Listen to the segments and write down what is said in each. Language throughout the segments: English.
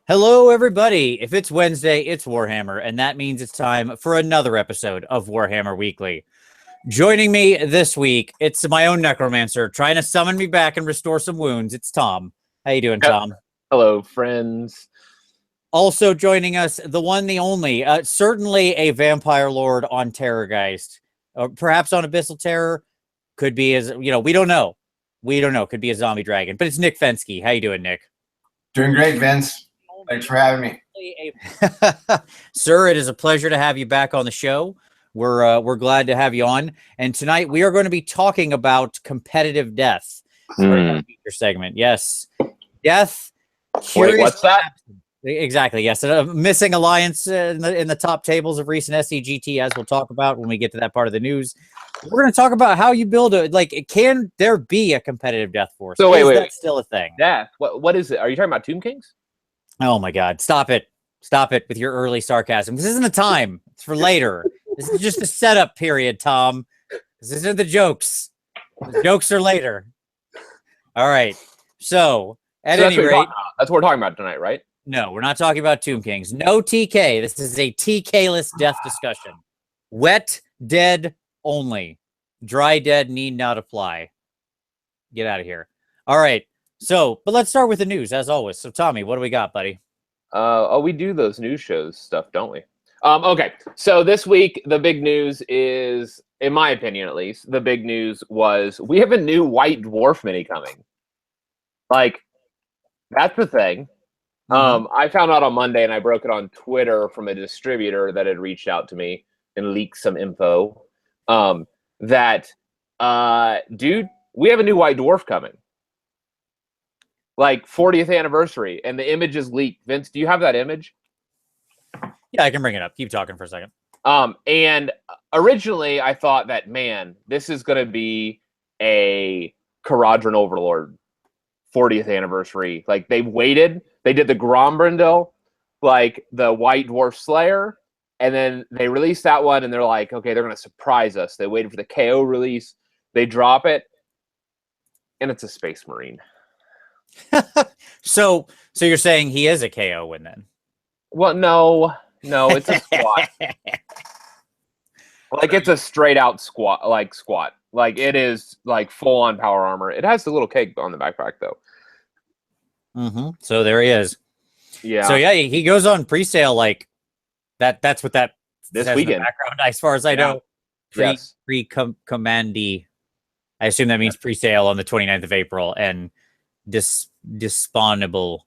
Hello, everybody. If it's Wednesday, it's Warhammer, and that means it's time for another episode of Warhammer Weekly. Joining me this week, it's my own necromancer trying to summon me back and restore some wounds. It's Tom. How you doing, Tom? Hello, friends. Also joining us, the one, the only, certainly a vampire lord on Terrorgeist, or perhaps on Abyssal Terror. Could be as we don't know. We don't know. Could be a zombie dragon, but it's Nick Fenske. How you doing, Nick? Doing great, Vince. Thanks for having me. Sir, it is a pleasure to have you back on the show. We're glad to have you on. And tonight we are going to be talking about competitive death. Your segment. Yes. Death. Wait, what's that? Exactly. Yes. A missing alliance in the top tables of recent SCGT, as we'll talk about when we get to that part of the news. We're going to talk about how you build can there be a competitive death force? So wait, that still a thing? Death. What is it? Are you talking about Tomb Kings? Oh my God. Stop it with your early sarcasm. This isn't the time. It's for later. This is just a setup period, Tom. This isn't the jokes. The jokes are later. All right. So, at any rate, that's what we're talking about tonight, right? No, we're not talking about Tomb Kings. No TK. This is a TK-less death discussion. Wet, dead only. Dry dead need not apply. Get out of here. All right. So, but let's start with the news, as always. So, Tommy, what do we got, buddy? We do those news shows stuff, don't we? Okay. So this week, the big news is, in my opinion at least, the big news was we have a new White Dwarf mini coming. That's the thing. I found out on Monday, and I broke it on Twitter from a distributor that had reached out to me and leaked some info. Dude, we have a new White Dwarf coming. 40th anniversary, and the image is leaked. Vince, do you have that image? Yeah, I can bring it up. Keep talking for a second. And originally, I thought that, man, this is going to be a Caradron Overlord 40th anniversary. They waited. They did the Grombrindel, the White Dwarf Slayer, and then they released that one, and they're like, okay, they're going to surprise us. They waited for the KO release. They drop it, and it's a Space Marine. So you're saying he is a KO win then? Well, no, it's a squat. It's a straight out squat. It is full on power armor. It has the little cake on the backpack though. So there he is. Yeah. So yeah, he goes on pre-sale that's what that this weekend. Background, as far as I know. Pre-commandy. I assume that means pre-sale on the 29th of April, and disposable,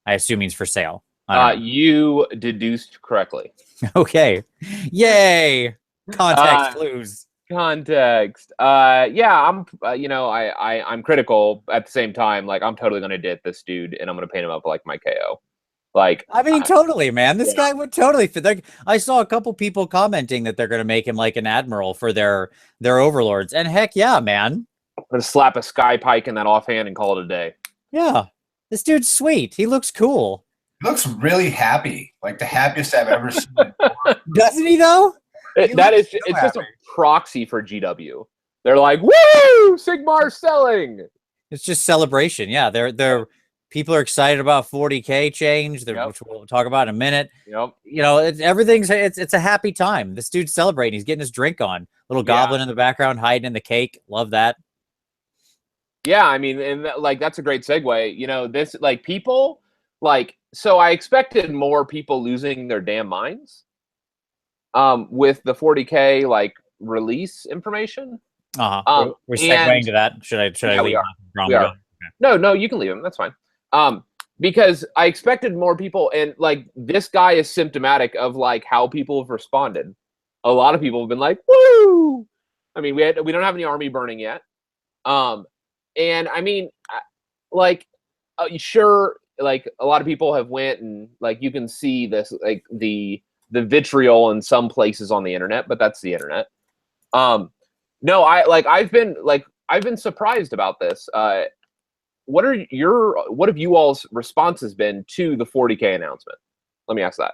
I assume, means for sale. You deduced correctly. Okay. Yay. Context clues. Context. Yeah, I'm critical at the same time. I'm totally gonna dit this dude, and I'm gonna paint him up like my KO. Totally, man. This guy would totally fit. I saw a couple people commenting that they're gonna make him like an admiral for their overlords, and heck yeah, man. I'm gonna slap a sky pike in that offhand and call it a day. Yeah, this dude's sweet. He looks cool. He looks really happy, like the happiest I've ever seen. Doesn't he though? It's just a proxy for GW. They're like, woo! Sigmar's selling. It's just celebration. Yeah, they're people are excited about 40K change, which we'll talk about in a minute. Yep. It's a happy time. This dude's celebrating. He's getting his drink on. Little goblin in the background hiding in the cake. Love that. Yeah, I mean, and that's a great segue. This people so I expected more people losing their damn minds with the 40K release information. We're segueing to that. Should I leave? We are. No, you can leave him. That's fine. Because I expected more people, and this guy is symptomatic of how people have responded. A lot of people have been like, woo! I mean, we don't have any army burning yet. And I mean, sure, a lot of people have went and you can see this, the vitriol in some places on the internet, but that's the internet. No, I've been surprised about this. What have you all's responses been to the 40K announcement? Let me ask that.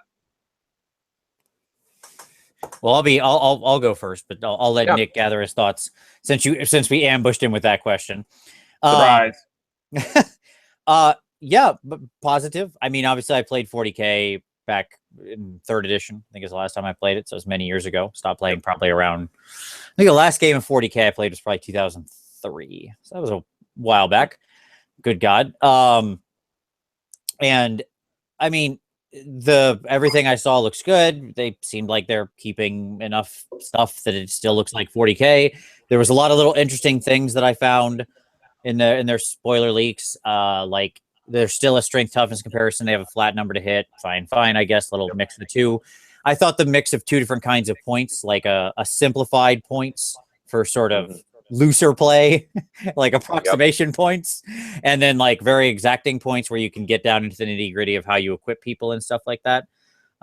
Well, I'll go first, but I'll let Nick gather his thoughts since we ambushed him with that question. Surprise. Yeah, but positive. I mean, obviously, I played 40K back in 3rd edition. I think it's the last time I played it. So it was many years ago. Stopped playing probably around, I think the last game of 40K I played was probably 2003. So that was a while back. Good God. And I mean, everything I saw looks good. They seemed like they're keeping enough stuff that it still looks like 40K. There was a lot of little interesting things that I found in their spoiler leaks. Like there's still a strength toughness comparison. They have a flat number to hit. Fine, I guess. Little mix of the two. I thought the mix of 2 different kinds of points, like a simplified points for sort of looser play, like approximation points, and then like very exacting points where you can get down into the nitty gritty of how you equip people and stuff like that.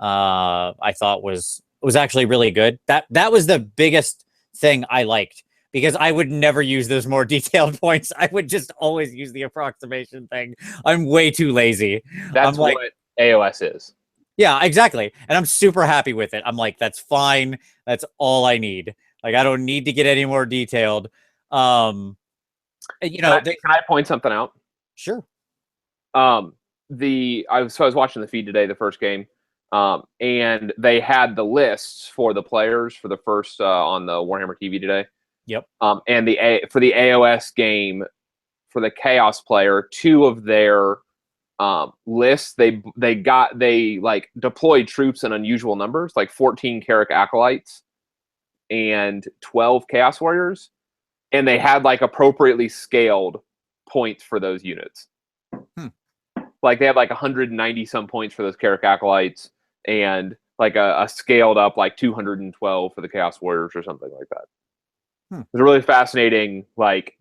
I thought was actually really good. That was the biggest thing I liked, because I would never use those more detailed points. I would just always use the approximation thing. I'm way too lazy. That's what AOS is. Yeah, exactly. And I'm super happy with it. I'm like, that's fine. That's all I need. Like, I don't need to get any more detailed. Can I point something out? Sure. I was watching the feed today, the first game, and they had the lists for the players for the first on the Warhammer TV today. Yep. And for the AOS game, for the Chaos player, 2 of their lists, they like deployed troops in unusual numbers, like 14 Carrick Acolytes and 12 Chaos Warriors, and they had like appropriately scaled points for those units. Like they had like 190 some points for those Carrick Acolytes, and like a scaled up like 212 for the Chaos Warriors or something like that. It was really fascinating. Like,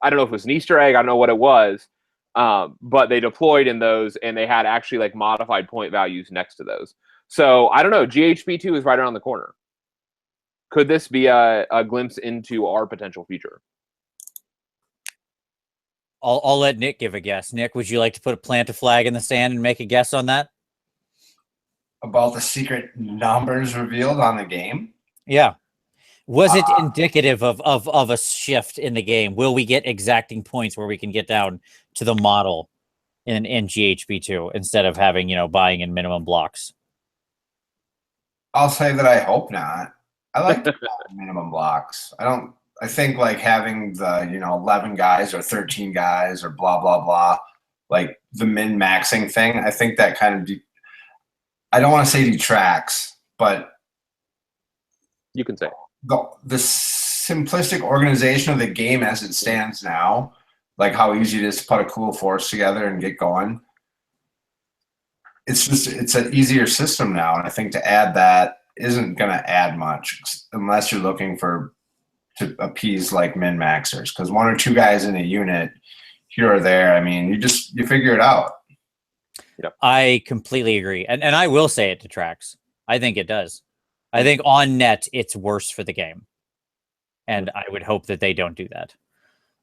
I don't know if it was an Easter egg, I don't know what it was, but they deployed in those, and they had actually like modified point values next to those. So I don't know. GHB2 is right around the corner. Could this be a glimpse into our potential future? I'll let Nick give a guess. Nick, would you like to plant a flag in the sand and make a guess on that? About the secret numbers revealed on the game? Yeah. Was it indicative of a shift in the game? Will we get exacting points where we can get down to the model in GHB2 instead of having, buying in minimum blocks? I'll say that I hope not. I like the minimum blocks. I think like having the, 11 guys or 13 guys or blah, blah, blah, like the min-maxing thing, I think that kind of, I don't want to say detracts, but you can say the simplistic organization of the game as it stands now, like how easy it is to put a cool force together and get going. It's an easier system now. And I think to add that isn't going to add much unless you're looking to appease like min-maxers, because 1 or 2 guys in a unit here or there, I mean, you figure it out. Yep. I completely agree. And I will say it detracts. I think it does. I think on net, it's worse for the game. And I would hope that they don't do that.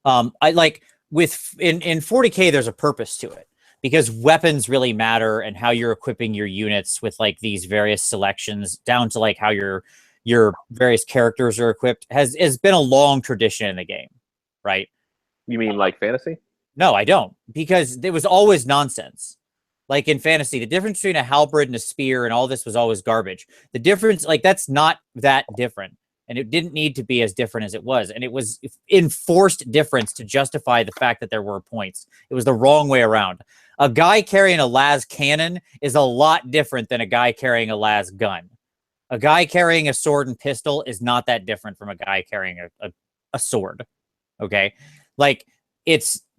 I like in 40K, there's a purpose to it, because weapons really matter, and how you're equipping your units with like these various selections down to like how your various characters are equipped has been a long tradition in the game, right? You mean like fantasy? No, I don't, because it was always nonsense. Like in fantasy, the difference between a halberd and a spear and all this was always garbage. The difference, like, that's not that different. And it didn't need to be as different as it was. And it was enforced difference to justify the fact that there were points. It was the wrong way around. A guy carrying a las cannon is a lot different than a guy carrying a las gun. A guy carrying a sword and pistol is not that different from a guy carrying a sword. Okay? Like,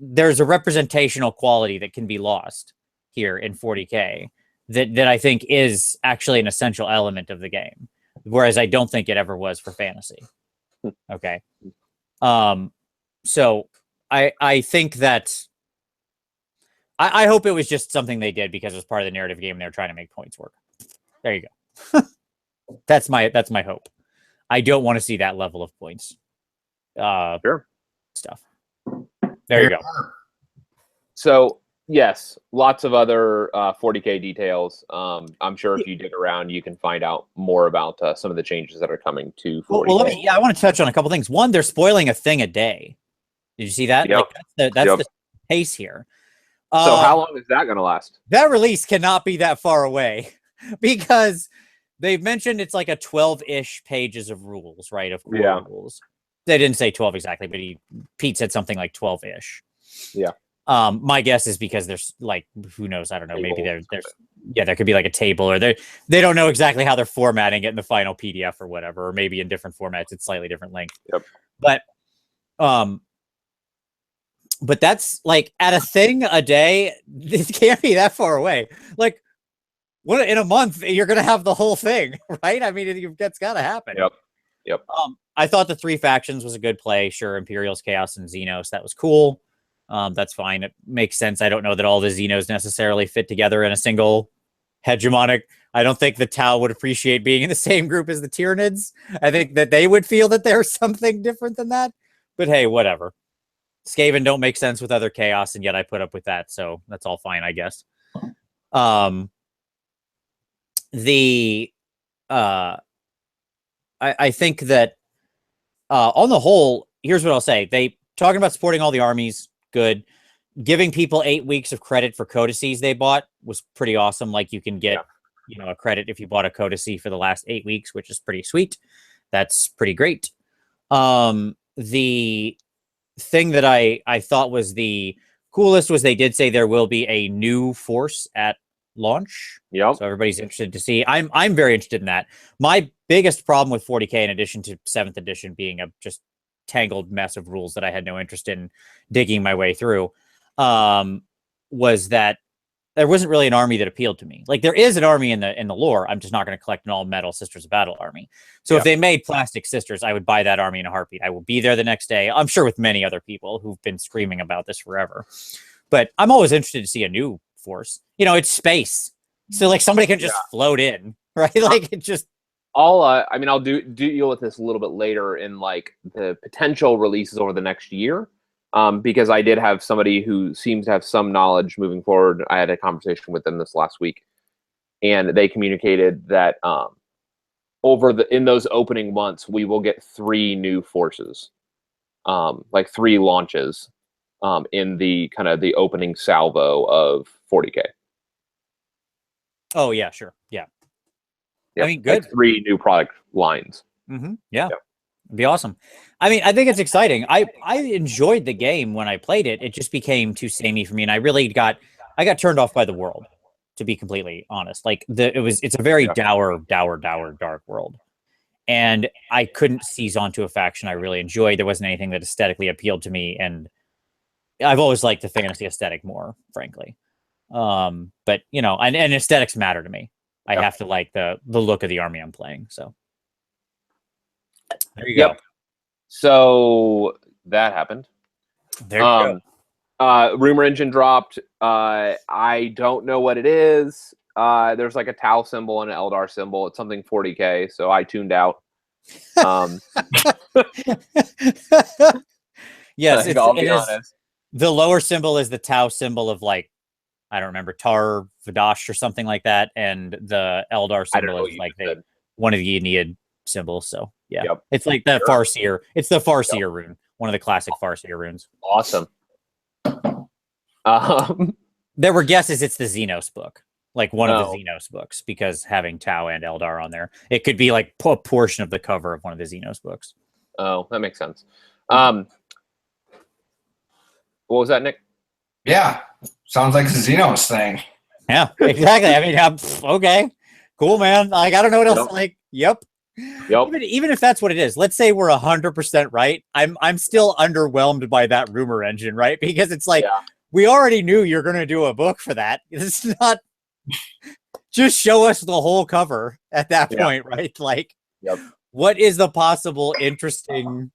there's a representational quality that can be lost here in 40K that I think is actually an essential element of the game, whereas I don't think it ever was for fantasy. Okay. So I think that I hope it was just something they did because it was part of the narrative game and they were trying to make points work. There you go. That's my hope. I don't want to see that level of points. Sure. Stuff. There you go. So yes, lots of other 40K details. I'm sure if you dig around, you can find out more about some of the changes that are coming to 40K. Well, I want to touch on a couple things. One, they're spoiling a thing a day. Did you see that? Yep. Like, that's the pace here. So how long is that going to last? That release cannot be that far away because they've mentioned it's like a 12-ish pages of rules, right? Of core rules. They didn't say 12 exactly, but Pete said something like 12-ish. Yeah. My guess is because there's like, who knows? I don't know. Maybe there's there could be like a table, or they don't know exactly how they're formatting it in the final PDF or whatever, or maybe in different formats, it's slightly different length. Yep. But that's like at a thing a day. It can't be that far away. Like, what in a month you're gonna have the whole thing, right? I mean, that's got to happen. Yep. I thought the 3 factions was a good play. Sure, Imperials, Chaos, and Xenos. That was cool. That's fine. It makes sense. I don't know that all the Xenos necessarily fit together in a single hegemonic. I don't think the Tau would appreciate being in the same group as the Tyranids. I think that they would feel that there's something different than that. But hey, whatever. Skaven don't make sense with other Chaos, and yet I put up with that, so that's all fine, I guess. I think that on the whole, here's what I'll say. They talking about supporting all the armies, good. Giving people 8 weeks of credit for codices they bought was pretty awesome. Like, you can get a credit if you bought a codice for the last 8 weeks, which is pretty sweet. That's pretty great. The thing that I thought was the coolest was they did say there will be a new force at launch. Yep. So everybody's interested to see. I'm very interested in that. My biggest problem with 40K, in addition to 7th edition being a just tangled mess of rules that I had no interest in digging my way through, was that there wasn't really an army that appealed to me. Like, there is an army in the lore. I'm just not going to collect an all metal Sisters of Battle army. So if they made plastic sisters, I would buy that army in a heartbeat. I will be there the next day. I'm sure with many other people who've been screaming about this forever. But I'm always interested to see a new force. It's space, so like somebody can just float in, right? Like, it just. I'll deal with this a little bit later in like the potential releases over the next year. Because I did have somebody who seems to have some knowledge moving forward. I had a conversation with them this last week, and they communicated that in those opening months, we will get 3 new forces, like 3 launches, in the kind of the opening salvo of 40K. Oh yeah, sure, yeah. Yep. I mean, good. Like 3 new product lines. Mm-hmm. Yeah. It'd be awesome. I mean, I think it's exciting. I enjoyed the game when I played it. It just became too samey for me, and I got turned off by the world, to be completely honest. Like, it's a very dour, dark world, and I couldn't seize onto a faction I really enjoyed. There wasn't anything that aesthetically appealed to me, and I've always liked the fantasy aesthetic more, frankly. But and aesthetics matter to me. I have to like the look of the army I'm playing. So. There you go. So that happened. There you go. Rumor engine dropped. I don't know what it is. There's like a Tau symbol and an Eldar symbol. It's something 40K, so I tuned out. Yes, I'll be honest. The lower symbol is the Tau symbol of, like, I don't remember, Tar Vadash or something like that, and the Eldar symbol is like one of the Aeneid symbols. So it's like the Farseer. It's the Farseer rune, one of the classic Farseer runes. Awesome. There were guesses it's the Xenos book, like one of the Xenos books, because having Tau and Eldar on there, it could be like a portion of the cover of one of the Xenos books. Oh, that makes sense. What was that, Nick? Yeah, sounds like the Xenos thing. Yeah, exactly. I mean, okay, cool, man. Like, I don't know what else. Like, yep. Even if that's what it is, let's say we're 100% right. I'm still underwhelmed by that rumor engine, right? Because it's like, we already knew you're going to do a book for that. It's not just show us the whole cover at that point, right? Like, what is the possible interesting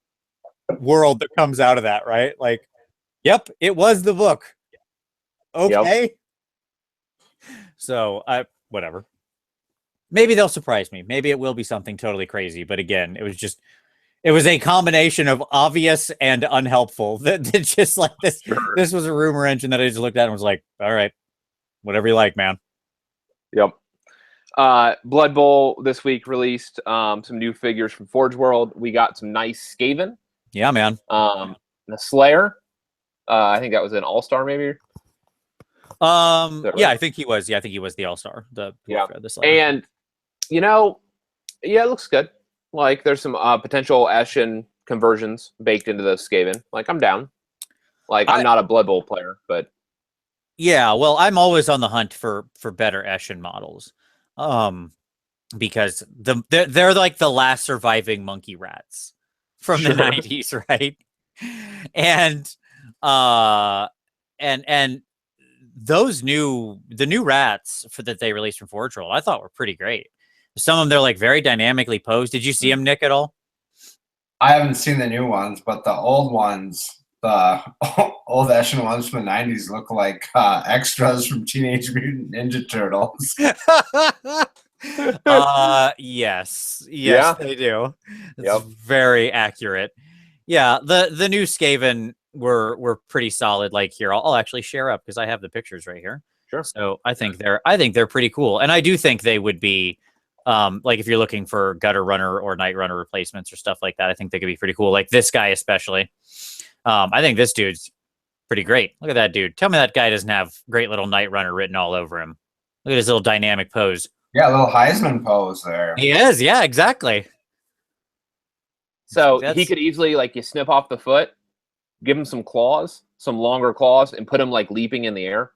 world that comes out of that, right? Like, it was the book. Okay. So whatever. Maybe they'll surprise me. Maybe it will be something totally crazy. But again, it was a combination of obvious and unhelpful. That just like this. Sure. This was a rumor engine that I just looked at and was like, all right, whatever you like, man. Yep. Blood Bowl this week released some new figures from Forge World. We got some nice Skaven. Yeah, man. The Slayer. I think that was an All-Star, maybe. that Yeah, right? I think he was. Yeah, I think he was the all-star. Yeah. This And yeah, it looks good. Like there's some potential Ashen conversions baked into the Skaven. Like I'm down. Like I'm not a Blood Bowl player, but yeah, well, I'm always on the hunt for better Eshin models, because they're like the last surviving monkey rats from the 90s, right? And and the new rats that they released from Forge World, I thought were pretty great. Some of them, they're like very dynamically posed. Did you see them, Nick, at all? I haven't seen the new ones, but the old ones, the old Eshin ones from the 90s look like extras from Teenage Mutant Ninja Turtles. Yes, Yeah. they do. It's Yep. very accurate. Yeah, the new Skaven were pretty solid. Like here, I'll actually share up because I have the pictures right here. Sure. So I think they're pretty cool, and I do think they would be, like if you're looking for gutter runner or night runner replacements or stuff like that, I think they could be pretty cool. Like this guy especially. I think this dude's pretty great. Look at that dude. Tell me that guy doesn't have great little night runner written all over him. Look at his little dynamic pose. Yeah, a little Heisman pose there. He is, yeah, exactly. So he could easily, like, you snip off the foot, give him some claws, some longer claws, and put him like leaping in the air.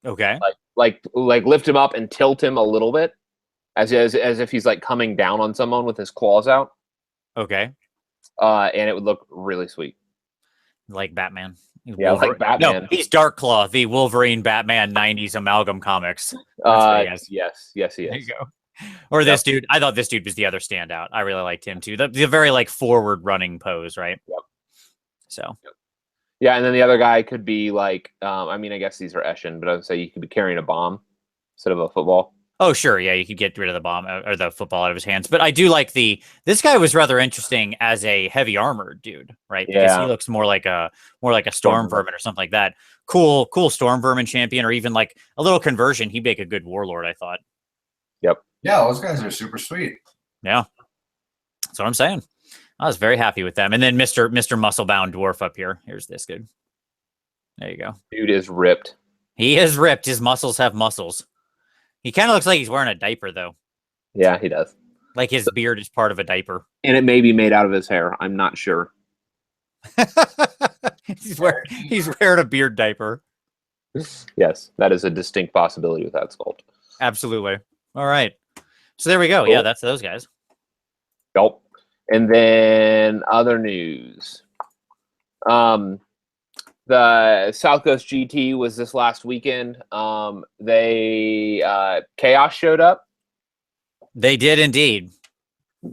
Okay. Like lift him up and tilt him a little bit, as if he's like coming down on someone with his claws out. Okay. And it would look really sweet. Like Batman. Yeah, like Batman. No, he's Dark Claw, the Wolverine Batman 90s amalgam comics. Yes, he is. There you go. Or this dude. I thought this dude was the other standout. I really liked him too. The very like forward running pose, right? Yep. So. Yep. Yeah, and then the other guy could be like, I mean, I guess these are Eshin, but I would say you could be carrying a bomb instead of a football. Oh, sure. Yeah, you could get rid of the bomb or the football out of his hands. But I do like this guy was rather interesting as a heavy armored dude, right? Because he looks more like a storm vermin or something like that. Cool storm vermin champion, or even like a little conversion. He'd make a good warlord, I thought. Yep. Yeah, those guys are super sweet. Yeah. That's what I'm saying. I was very happy with them. And then Mr. Muscle-bound dwarf up here. Here's this dude. There you go. Dude is ripped. He is ripped. His muscles have muscles. He kind of looks like he's wearing a diaper, though. Yeah, he does. Like his beard is part of a diaper. And it may be made out of his hair. I'm not sure. he's wearing a beard diaper. Yes, that is a distinct possibility with that sculpt. Absolutely. All right. So there we go. Cool. Yeah, that's those guys. Yep. And then other news. The South Coast GT was this last weekend. Chaos showed up. They did indeed.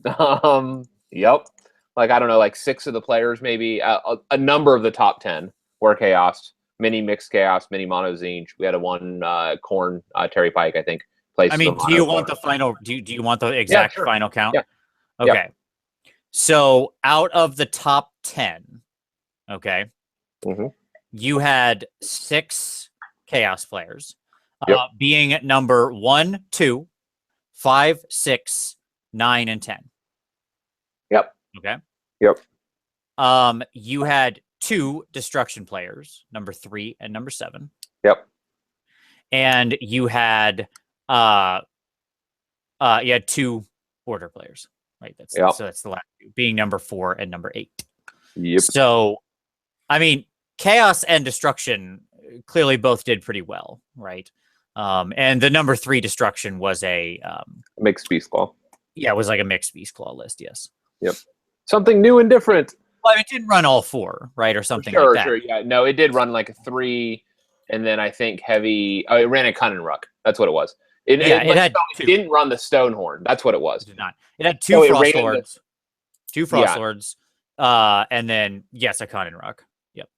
Yep. Like, I don't know, like 6 of the players, maybe a number of the top 10 were Chaos. Mini mixed Chaos, mini mono Zinj. We had a one Corn Terry Pike, I think. I mean, do you want the final? Do you want the exact final count? Yeah. Okay. Yeah. So out of the top 10, okay, you had 6 Chaos players, being at number 1, 2, 5, 6, 9, and 10. Yep. Okay. Yep. You had 2 Destruction players, number 3 and number 7. Yep. And you had 2 Order players. Right. So that's the last 2, being number 4 and number 8. Yep. So, I mean, Chaos and Destruction clearly both did pretty well, right? And the number 3 Destruction was a mixed Beast Claw. Yeah, it was like a mixed Beast Claw list. Yes. Yep. Something new and different. Well, I mean, it didn't run all 4, right, or something like that. Sure. Yeah. No, it did run like a 3, and then I think heavy. Oh, it ran a Cunning Ruck. That's what it was. It didn't run the Stonehorn. That's what it was. It did not. It had 2 Frost Lords. 2 Frost Lords. And then, yes, a Cunning Ruck. Yep.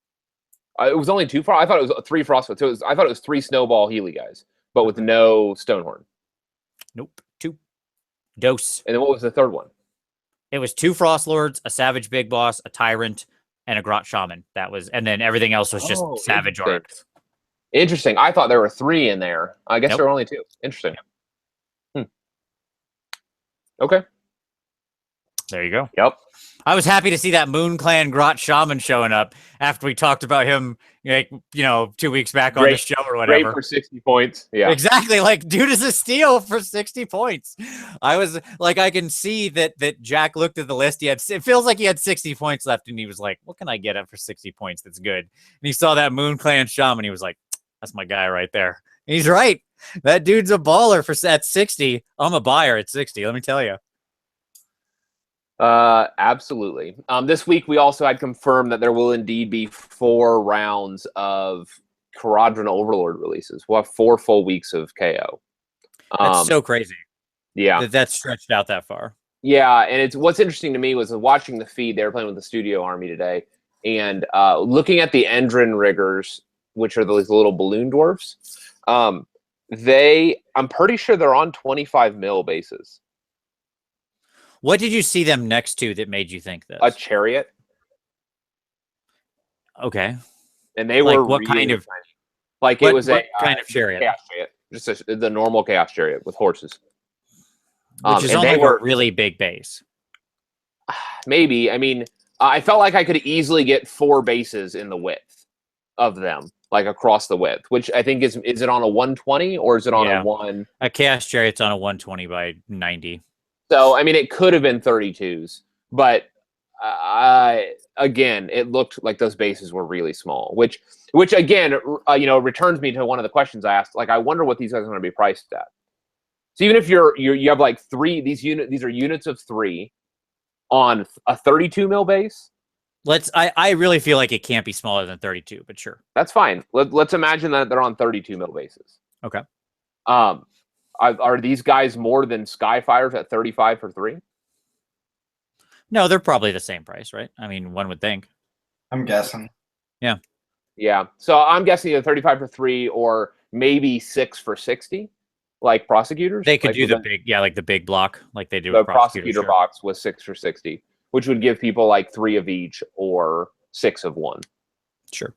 It was only 2 Frost. I thought it was 3 Frost Lords. So I thought it was 3 Snowball Healy guys, but with no Stonehorn. Nope. 2. Dose. And then what was the third one? It was 2 Frost Lords, a Savage Big Boss, a Tyrant, and a Grot Shaman. That was, and then everything else was just Savage Orcs. Interesting. I thought there were 3 in there. I guess there were only 2. Interesting. Okay. There you go. Yep. I was happy to see that Moon Clan Grot Shaman showing up after we talked about him, like, 2 weeks back on the show or whatever. Great for 60 points. Yeah. Exactly. Like, dude is a steal for 60 points. I was like, I can see that Jack looked at the list. It feels like he had 60 points left, and he was like, what can I get up for 60 points that's good? And he saw that Moon Clan Shaman. He was like, that's my guy right there. And he's right. That dude's a baller at 60. I'm a buyer at 60. Let me tell you. Absolutely. This week we also had confirmed that there will indeed be 4 rounds of Quadrant Overlord releases. We'll have 4 full weeks of KO. That's so crazy. Yeah, that's stretched out that far. Yeah, and it's what's interesting to me was watching the feed. They were playing with the Studio Army today, and looking at the Endrin riggers, which are those little balloon dwarfs. I'm pretty sure they're on 25 mil bases. What did you see them next to that made you think this? A chariot. Okay. And they were what really kind of tiny. Like it was what a kind of chariot? Chaos chariot, just the normal chaos chariot with horses, which is only a really big base. Maybe. I mean, I felt like I could easily get 4 bases in the width of them, like across the width. Which I think is it on a 120 or is it on a 1? A chaos chariot's on a 120 by 90. So, I mean, it could have been 32s, but again, it looked like those bases were really small, which again, returns me to one of the questions I asked. Like, I wonder what these guys are going to be priced at. So even if you have like 3, these are units of 3 on a 32 mil base. I really feel like it can't be smaller than 32, but sure. That's fine. Let's imagine that they're on 32 mil bases. Okay. Are these guys more than Skyfires at 35 for 3? No, they're probably the same price, right? I mean, one would think. I'm guessing. Yeah. Yeah. So I'm guessing either 35 for 3 or maybe 6 for 60, like prosecutors. They could do the big block, like they do the with prosecutor box was 6 for 60, which would give people like 3 of each or 6 of one. Sure.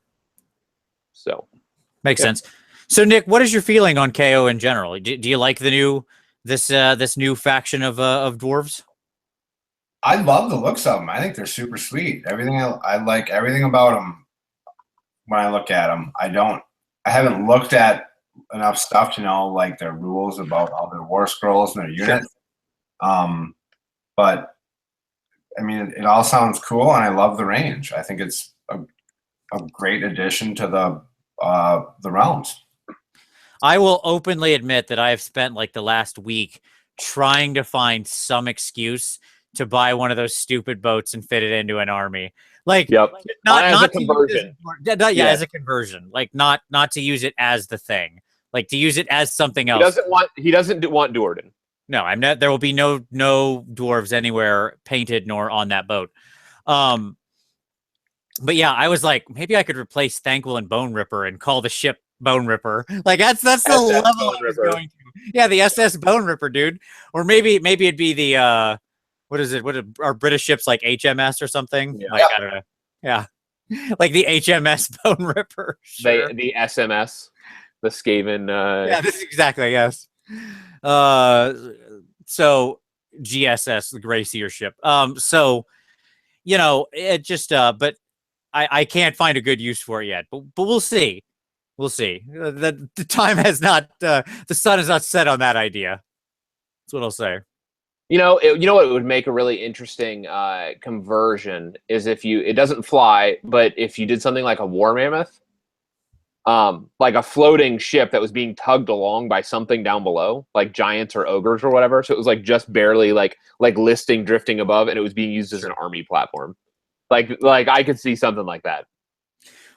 So makes sense. So Nick, what is your feeling on KO in general? Do you like this new faction of dwarves? I love the looks of them. I think they're super sweet. I like everything about them. When I look at them, I haven't looked at enough stuff to know like their rules about all their war scrolls and their units. Sure. But I mean, it all sounds cool, and I love the range. I think it's a great addition to the realms. I will openly admit that I have spent like the last week trying to find some excuse to buy one of those stupid boats and fit it into an army. Like, not as a conversion. As a conversion. Like, not to use it as the thing. Like, to use it as something else. He doesn't want Duarden. No, I'm not. There will be no dwarves anywhere painted nor on that boat. But yeah, I was like, maybe I could replace Thanquil and Bone Ripper and call the ship Bone Ripper. Like that's the level I was going to. Yeah, the SS Bone Ripper, dude. Or maybe it'd be the what is it? Are British ships like HMS or something? Yeah. Like I don't know. Yeah, like the HMS Bone Ripper. Sure. The SMS, the Skaven. Yeah, this is exactly yes. So GSS, the Gray Seer ship. So it just but I can't find a good use for it yet. But we'll see. We'll see. The time has not the sun has not set on that idea. That's what I'll say. You know what would make a really interesting conversion is if it doesn't fly, but if you did something like a War Mammoth, like a floating ship that was being tugged along by something down below, like giants or ogres or whatever. So it was like just barely like drifting above, and it was being used as an army platform. Like I could see something like that.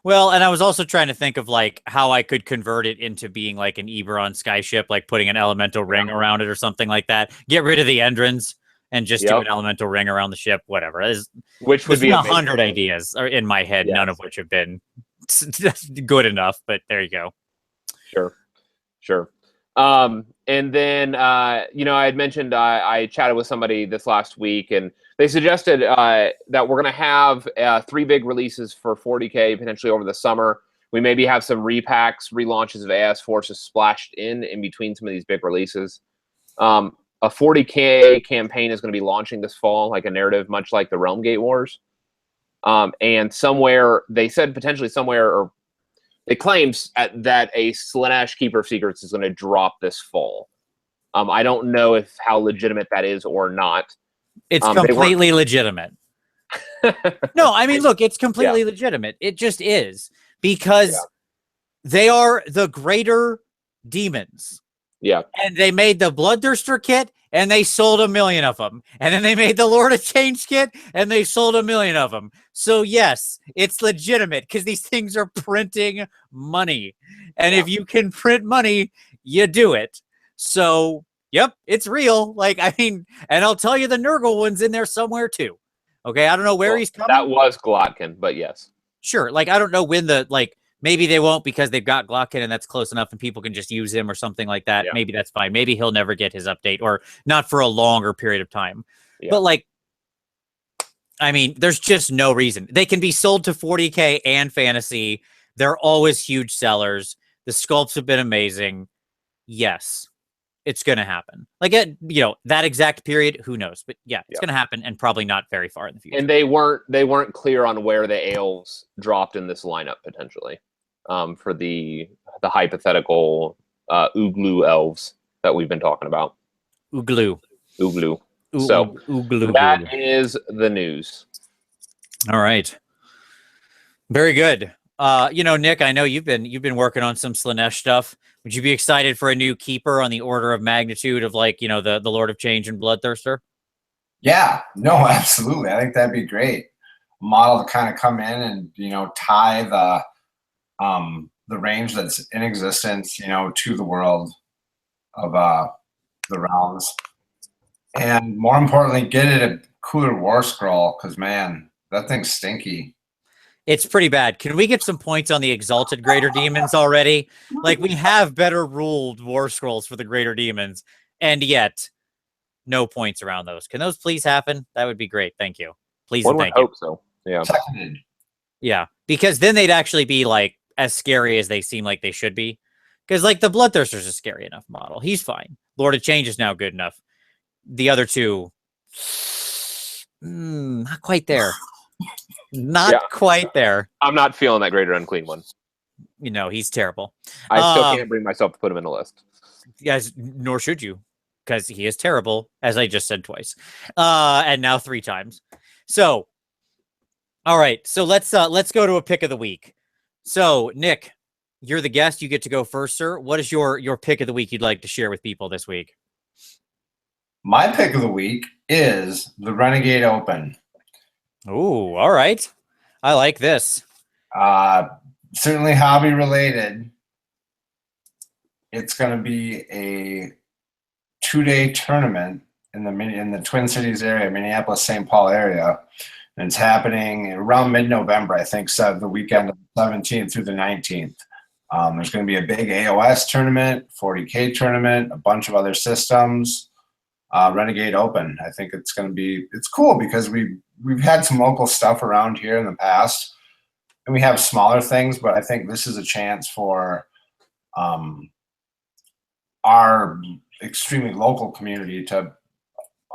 Well, and I was also trying to think of like how I could convert it into being like an Eberron skyship, like putting an elemental ring around it or something like that. Get rid of the Endrins and just do an elemental ring around the ship, whatever. Which would be 100 ideas are in my head, none of which have been good enough, but there you go. Sure. And then, I had mentioned I chatted with somebody this last week, and they suggested that we're going to have 3 big releases for 40K potentially over the summer. We maybe have some repacks, relaunches of AS Forces splashed in between some of these big releases. A a 40K campaign is going to be launching this fall, like a narrative, much like the Realm Gate Wars. And somewhere they said potentially somewhere, or it claims that a Slaanesh Keeper of Secrets is going to drop this fall. I don't know how legitimate that is or not. It's completely legitimate. No, I mean, look, it's completely legitimate. It just is, because they are the greater demons. Yeah. And they made the Bloodthirster kit, and they sold 1 million of them. And then they made the Lord of Change kit, and they sold 1 million of them. So yes, it's legitimate, because these things are printing money. And if you can print money, you do it. So, yep, it's real. Like, I mean, and I'll tell you, the Nurgle one's in there somewhere too. Okay, I don't know where he's coming. That was Glotkin, but yes. Sure, like, I don't know when maybe they won't, because they've got Glotkin and that's close enough and people can just use him or something like that. Yeah. Maybe that's fine. Maybe he'll never get his update, or not for a longer period of time. Yeah. But, like, I mean, there's just no reason. They can be sold to 40K and fantasy. They're always huge sellers. The sculpts have been amazing. Yes, it's going to happen. Like, that exact period, who knows? But yeah, it's going to happen, and probably not very far in the future. And they weren't clear on where the elves dropped in this lineup potentially, for the hypothetical Ooglu elves that we've been talking about. Ooglu. So that is the news. All right. Very good. Nick, I know you've been working on some Slaanesh stuff. Would you be excited for a new keeper on the order of magnitude of, like, the Lord of Change and Bloodthirster? Yeah, no, absolutely. I think that'd be great. A model to kind of come in and, tie the range that's in existence, to the world of the realms. And more importantly, get it a cooler war scroll, because, man, that thing's stinky. It's pretty bad. Can we get some points on the Exalted Greater Demons already? Like, we have better ruled war scrolls for the Greater Demons, and yet no points around those. Can those please happen? That would be great. Thank you. Please and thank you. I hope so. Yeah. Yeah, because then they'd actually be, like, as scary as they seem like they should be. Because, like, the Bloodthirster's a scary enough model. He's fine. Lord of Change is now good enough. The other two, not quite there. Not quite there. I'm not feeling that Greater Unclean one. He's terrible. I still can't bring myself to put him in the list. Yes, nor should you, because he is terrible, as I just said twice, and now 3 times. So, all right. So let's go to a pick of the week. So, Nick, you're the guest. You get to go first, sir. What is your pick of the week you'd like to share with people this week? My pick of the week is the Renegade Open. Ooh, all right. I like this. Certainly hobby related. It's going to be a 2-day tournament in the Twin Cities area, Minneapolis-St. Paul area. And it's happening around mid-November, I think, so the weekend of the 17th through the 19th. There's going to be a big AOS tournament, 40K tournament, a bunch of other systems. Renegade Open. I think it's cool because we've had some local stuff around here in the past, and we have smaller things, but I think this is a chance for our extremely local community to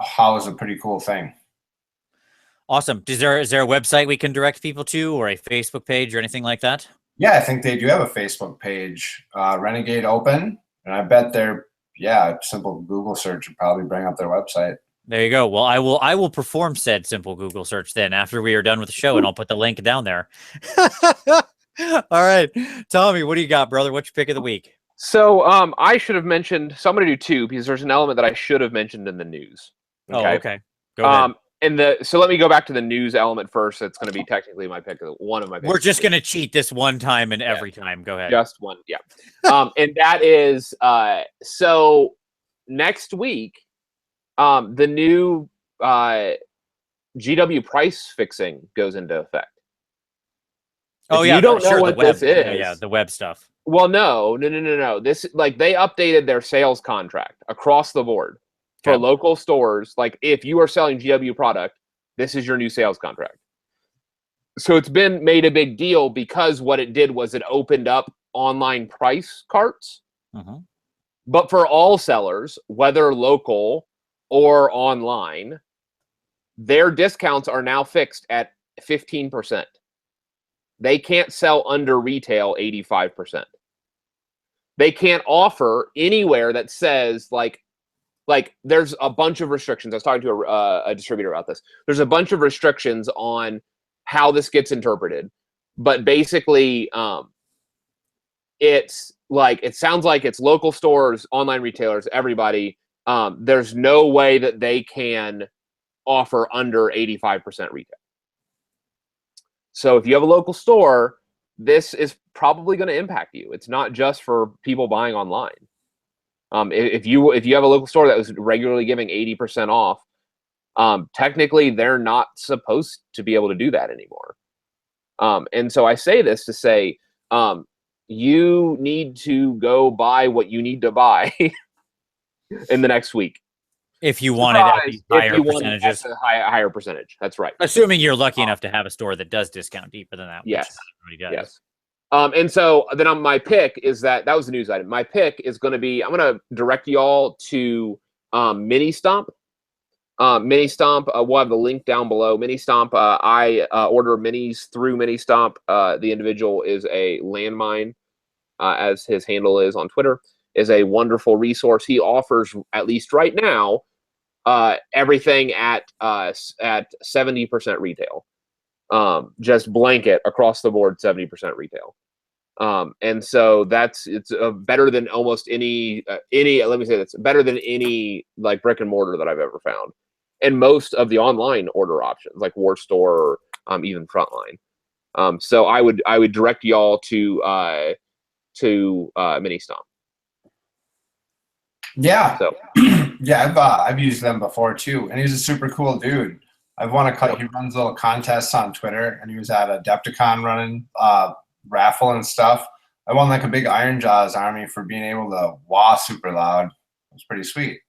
house a pretty cool thing. Awesome. Is there a website we can direct people to, or a Facebook page, or anything like that? Yeah, I think they do have a Facebook page, Renegade Open, and I bet simple Google search would probably bring up their website. There you go. Well, I will perform said simple Google search then after we are done with the show, and I'll put the link down there. All right, Tommy, what do you got, brother? What's your pick of the week? So, I should have mentioned. So I'm going to do 2 because there's an element that I should have mentioned in the news. Okay? Oh, okay. Go ahead. So let me go back to the news element first. It's going to be technically one of my picks. We're just going to cheat this one time and every time. Go ahead. Just one, yeah. And that is so next week, the new GW price fixing goes into effect. Oh, you don't know what this is. Yeah, the web stuff. Well, no. This, like, they updated their sales contract across the board. For local stores, like, if you are selling GW product, this is your new sales contract. So it's been made a big deal because what it did was it opened up online price carts. Mm-hmm. But for all sellers, whether local or online, their discounts are now fixed at 15%. They can't sell under retail 85%. They can't offer anywhere that says like there's a bunch of restrictions. I was talking to a distributor about this. There's a bunch of restrictions on how this gets interpreted, but basically, it's like it sounds like it's local stores, online retailers, everybody. There's no way that they can offer under 85% retail. So if you have a local store, this is probably going to impact you. It's not just for people buying online. If you have a local store that was regularly giving 80% off, technically they're not supposed to be able to do that anymore. And so I say this to say, you need to go buy what you need to buy in the next week. If you want it at these higher percentages. Higher percentage. That's right. Assuming you're lucky enough to have a store that does discount deeper than that. Yes. Which everybody does. Yes. And so then on my pick is that was the news item. My pick is going to be, I'm going to direct y'all to Mini Stomp. Mini Stomp, we'll have the link down below. Mini Stomp, I order minis through Mini Stomp. The individual is a landmine, as his handle is on Twitter, is a wonderful resource. He offers, at least right now, everything at 70% retail. Just blanket across the board, 70% retail. And so it's better than almost any, let me say that's better than any like brick and mortar that I've ever found. And most of the online order options like War Store or even Frontline. So I would direct y'all to Mini Stomp. Yeah. So yeah, I've used them before too, and he's a super cool dude. I've won he runs little contests on Twitter, and he was at Adepticon running raffle and stuff. I won like a big Iron Jaws army for being able to wah super loud. It was pretty sweet.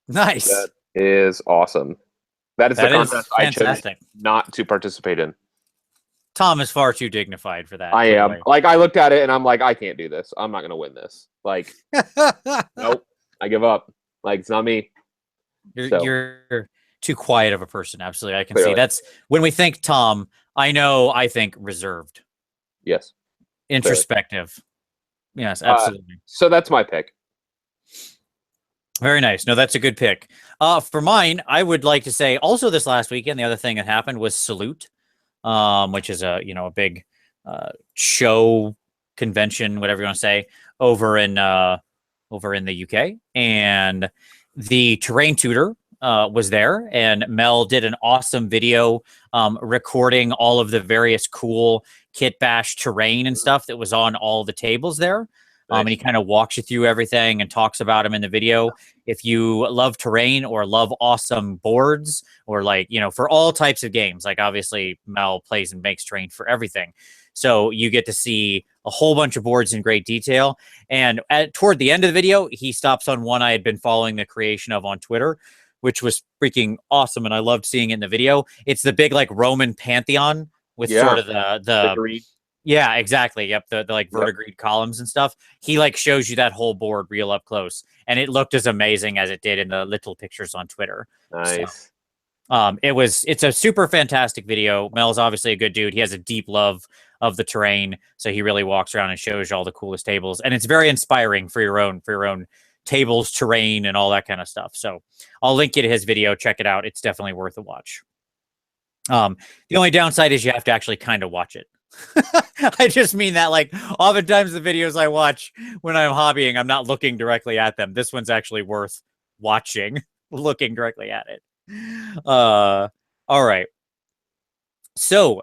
Nice. That is awesome. That is the contest I chose not to participate in. Tom is far too dignified for that. I am. Like, I looked at it and I'm like, I can't do this. I'm not going to win this. Like, nope. I give up. Like, it's not me. You're too quiet of a person. Absolutely. I can see. That's when we think Tom, I think reserved. Yes. Introspective. Yes, absolutely. So that's my pick. Very nice. No, that's a good pick. For mine, I would like to say also this last weekend, the other thing that happened was Salute, which is a big show convention, whatever you want to say, over in the UK. And the Terrain Tutor was there, and Mel did an awesome video recording all of the various cool kit bash terrain and stuff that was on all the tables there. Nice. And he kind of walks you through everything and talks about them in the video. If you love terrain or love awesome boards or for all types of games, like obviously Mel plays and makes terrain for everything. So you get to see a whole bunch of boards in great detail. And toward the end of the video, he stops on one I had been following the creation of on Twitter, which was freaking awesome. And I loved seeing it in the video. It's the big Roman Pantheon with sort of the yeah, exactly. Yep. The verdigreed columns and stuff. He shows you that whole board real up close. And it looked as amazing as it did in the little pictures on Twitter. Nice. So, it's a super fantastic video. Mel's obviously a good dude. He has a deep love of the terrain. So he really walks around and shows you all the coolest tables. And it's very inspiring for your own tables, terrain, and all that kind of stuff. So I'll link you to his video. Check it out. It's definitely worth a watch. The only downside is you have to actually kind of watch it. I just mean that oftentimes the videos I watch when I'm hobbying, I'm not looking directly at them. This one's actually worth watching, looking directly at it. All right. So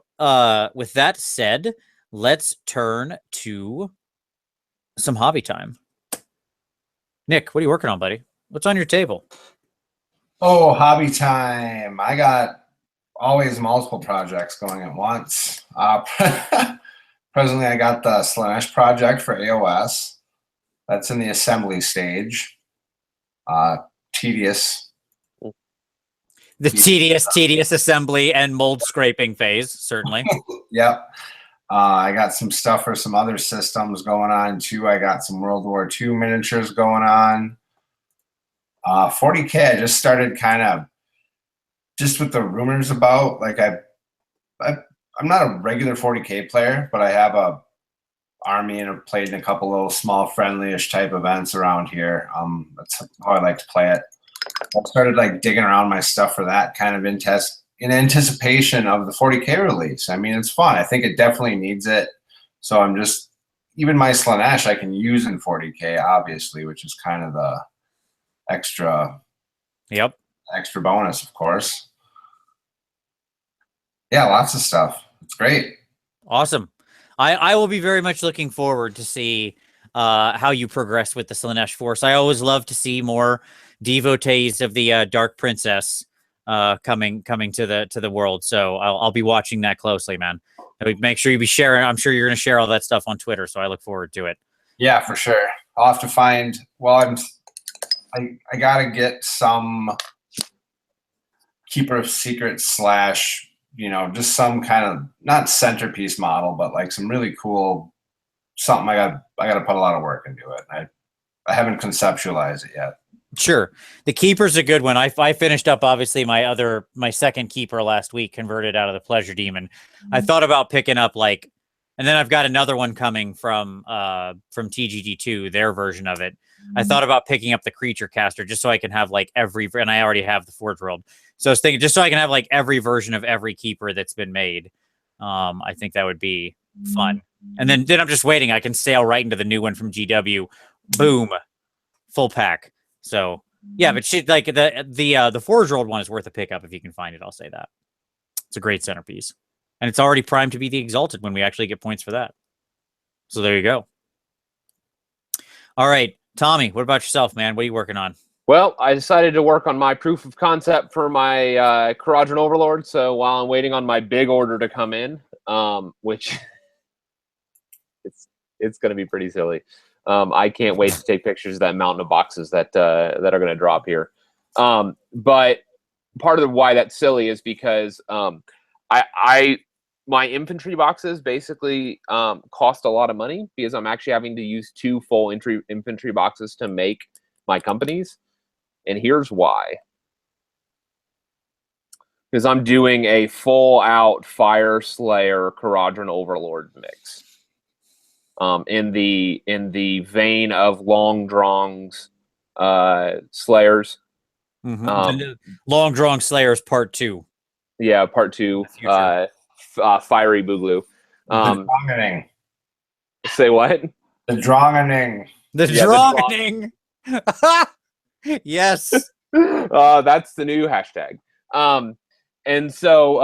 with that said, let's turn to some hobby time. Nick, what are you working on, buddy? What's on your table? Oh, hobby time. I got always multiple projects going at once. Presently, I got the Slanesh project for AOS. That's in the assembly stage. Tedious. The tedious assembly and mold scraping phase, certainly. Yep. I got some stuff for some other systems going on, too. I got some World War II miniatures going on. 40K, I just started kind of just with the rumors about, like, I'm not a regular 40K player, but I have a army and have played in a couple little small friendly-ish type events around here. That's how I like to play it. I started like digging around my stuff for that kind of in anticipation of the 40K release. I mean, it's fun. I think it definitely needs it. So I'm just, even my Slanesh I can use in 40K, obviously, which is kind of the extra bonus, of course. Yeah, lots of stuff. It's great. Awesome. I will be very much looking forward to see how you progress with the Slanesh Force. I always love to see more devotees of the Dark Princess coming to the world. So I'll be watching that closely, man. Make sure you be sharing. I'm sure you're going to share all that stuff on Twitter. So I look forward to it. Yeah, for sure. I'll have to find. Well, I gotta get some Keeper of Secrets / just some kind of, not centerpiece model, but like some really cool something. I gotta put a lot of work into it. I haven't conceptualized it yet. Sure. The Keeper's a good one. I finished up, obviously, my second Keeper last week, converted out of the Pleasure Demon. I thought about picking up and then I've got another one coming from TGG2, their version of it. I thought about picking up the Creature Caster just so I can have and I already have the Forge World. So I was thinking just so I can have every version of every Keeper that's been made. I think that would be fun. And then I'm just waiting. I can sail right into the new one from GW. Boom. Full pack. So yeah, but the Forge World one is worth a pickup if you can find it. I'll say that. It's a great centerpiece. And it's already primed to be the Exalted when we actually get points for that. So there you go. All right. Tommy, what about yourself, man? What are you working on? Well, I decided to work on my proof of concept for my Caradron Overlord. So while I'm waiting on my big order to come in, which it's going to be pretty silly. I can't wait to take pictures of that mountain of boxes that are going to drop here. But part of why that's silly is because my infantry boxes basically cost a lot of money because I'm actually having to use 2 full infantry boxes to make my companies. And here's why. Because I'm doing a full-out Fire Slayer Caradron Overlord mix. In the vein of Long Drong's Slayers. Long Drong Slayers Part 2. Yeah, Part 2. Fiery Boogloo. The Drongening. Say what? The Drongening. The Drongening. Yes. That's the new hashtag. And so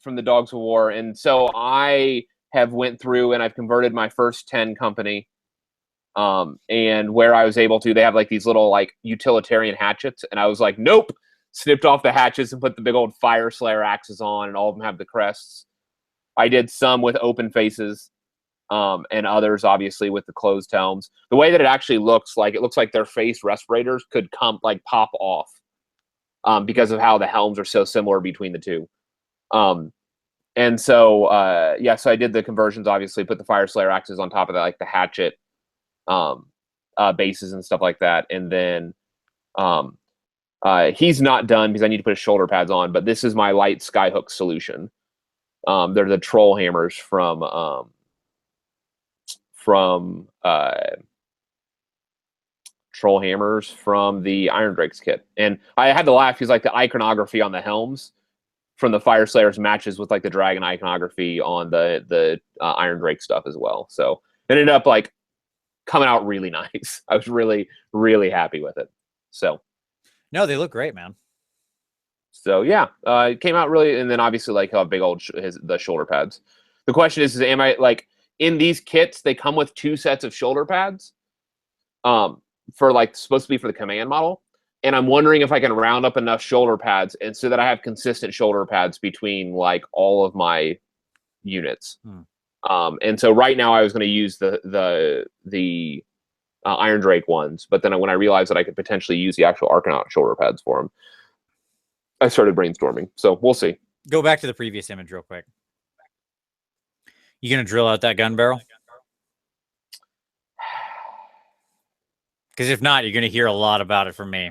from the Dogs of War, and so I have went through and I've converted my first 10 company. And where I was able to, they have these little utilitarian hatchets, and I was like, nope, snipped off the hatchets and put the big old Fire Slayer axes on, and all of them have the crests. I did some with open faces, and others obviously with the closed helms. The way that it actually looks like their face respirators could pop off, because of how the helms are so similar between the two. And so so I did the conversions, obviously, put the Fire Slayer axes on top of that, the hatchet bases and stuff like that. And then he's not done because I need to put his shoulder pads on, but this is my light skyhook solution. They're the troll hammers from the Iron Drakes kit. And I had to laugh because the iconography on the helms from the Fire Slayers matches with the dragon iconography on the Iron Drake stuff as well. So it ended up coming out really nice. I was really, really happy with it. So no, they look great, man. So yeah, it came out really, and then obviously how big old the shoulder pads. The question is am I in these kits? They come with 2 sets of shoulder pads, for supposed to be for the command model, and I'm wondering if I can round up enough shoulder pads and so that I have consistent shoulder pads between all of my units. And so right now I was going to use the Iron Drake ones, but then when I realized that I could potentially use the actual Arcanaut shoulder pads for them, I started brainstorming. So we'll see. Go back to the previous image real quick. You gonna drill out that gun barrel? Because if not, you're going to hear a lot about it from me.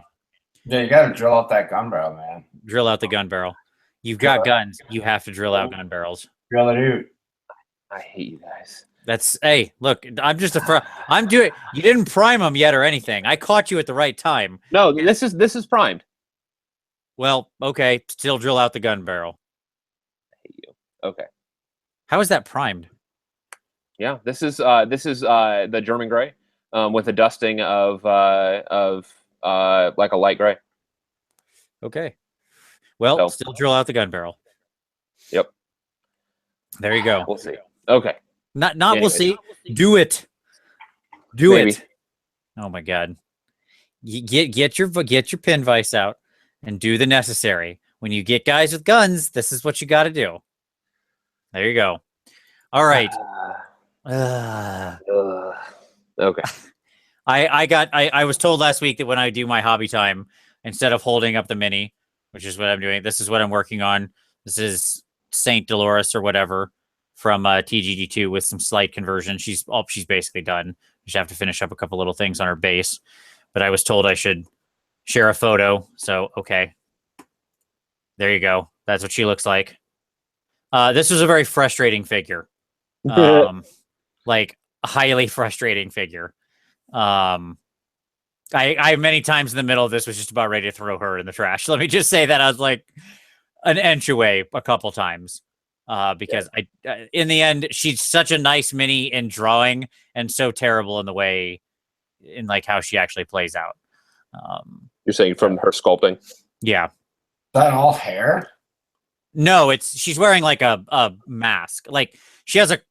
Yeah, you got to drill out that gun barrel, man. Drill out the gun barrel. You've got guns. You have to drill out gun barrels. Drill it out. I hate you guys. That's hey, look, I'm just I'm doing. You didn't prime them yet or anything. I caught you at the right time. No, this is primed. Well, okay, still drill out the gun barrel. I hate you. Okay. How is that primed? Yeah, this is the German gray, with a dusting of like a light gray. Okay. Well, So- still drill out the gun barrel. Yep. There you go. We'll see. Okay. Not Anyways. we'll see. Do it. Do Maybe. it. Oh my god. You get your pin vise out and do the necessary. When you get guys with guns, this is what you got to do. There you go. All right. Okay. I was told last week that when I do my hobby time, instead of holding up the mini, which is what I'm doing, this is what I'm working on. This is Saint Dolores or whatever from TGG2 with some slight conversion. She's basically done. We just have to finish up a couple little things on her base. But I was told I should share a photo. So, okay. There you go. That's what she looks like. This was a very frustrating figure. Like a highly frustrating figure. I many times in the middle of this was just about ready to throw her in the trash. Let me just say that I was like an inch away a couple times. Because in the end, she's such a nice mini in drawing and so terrible in the way, in like how she actually plays out. You're saying from her sculpting? Yeah. Is that all hair? No, she's wearing like a mask. Like she has a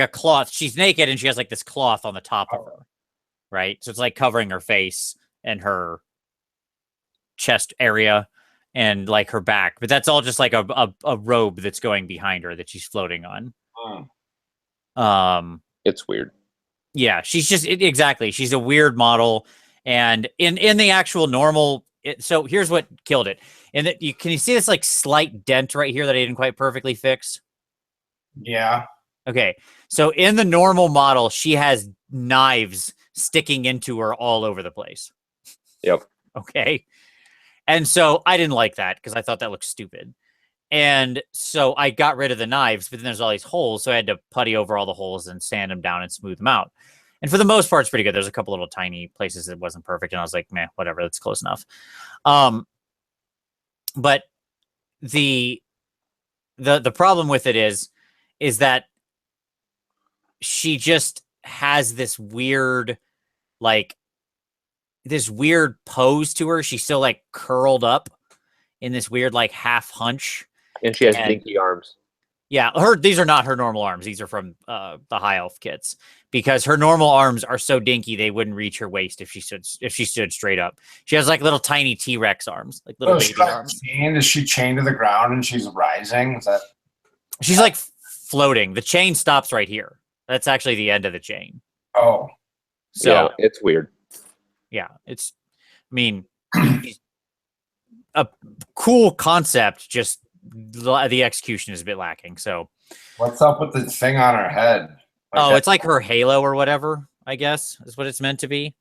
cloth. She's naked and she has like this cloth on the top of her. Right. So it's like covering her face and her chest area and like her back, but that's all just like a robe that's going behind her that she's floating on. It's weird. Yeah, she's just exactly. She's a weird model, and in the actual normal. So here's what killed it. And can you see this like slight dent right here that I didn't quite perfectly fix? Yeah. Okay, so in the normal model, she has knives sticking into her all over the place. Yep. Okay. And so I didn't like that because I thought that looked stupid. And so I got rid of the knives, but then there's all these holes. So I had to putty over all the holes and sand them down and smooth them out. And for the most part, it's pretty good. There's a couple little tiny places that wasn't perfect. And I was like, meh, whatever, that's close enough. But the problem with it is that she just has this weird, like, this weird pose to her. She's still like curled up in this weird like half hunch, and she has dinky arms. Yeah, these are not her normal arms. These are from the high elf kits, because her normal arms are so dinky they wouldn't reach her waist if she stood straight up. She has like little tiny T-Rex arms, like little baby arms. Is she chained to the ground and she's rising? Is that? She's like floating. The chain stops right here. That's actually the end of the chain. Oh, so yeah, it's weird. Yeah, it's, I mean, a cool concept, just the execution is a bit lacking. So, what's up with the thing on her head? It's like her halo or whatever, I guess, is what it's meant to be.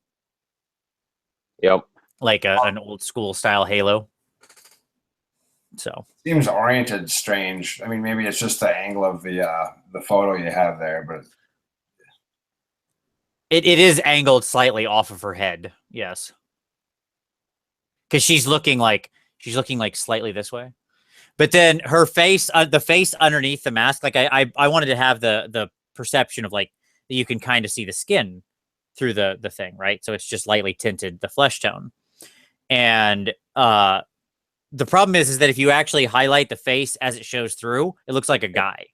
Yep. Like an old school style halo. So seems oriented strange. I mean, maybe it's just the angle of the photo you have there, but it is angled slightly off of her head. Yes. Because she's looking like slightly this way. But then her face, the face underneath the mask, like I wanted to have the perception of like that you can kind of see the skin through the thing, right? So it's just lightly tinted, the flesh tone. And the problem is that if you actually highlight the face as it shows through, it looks like a guy.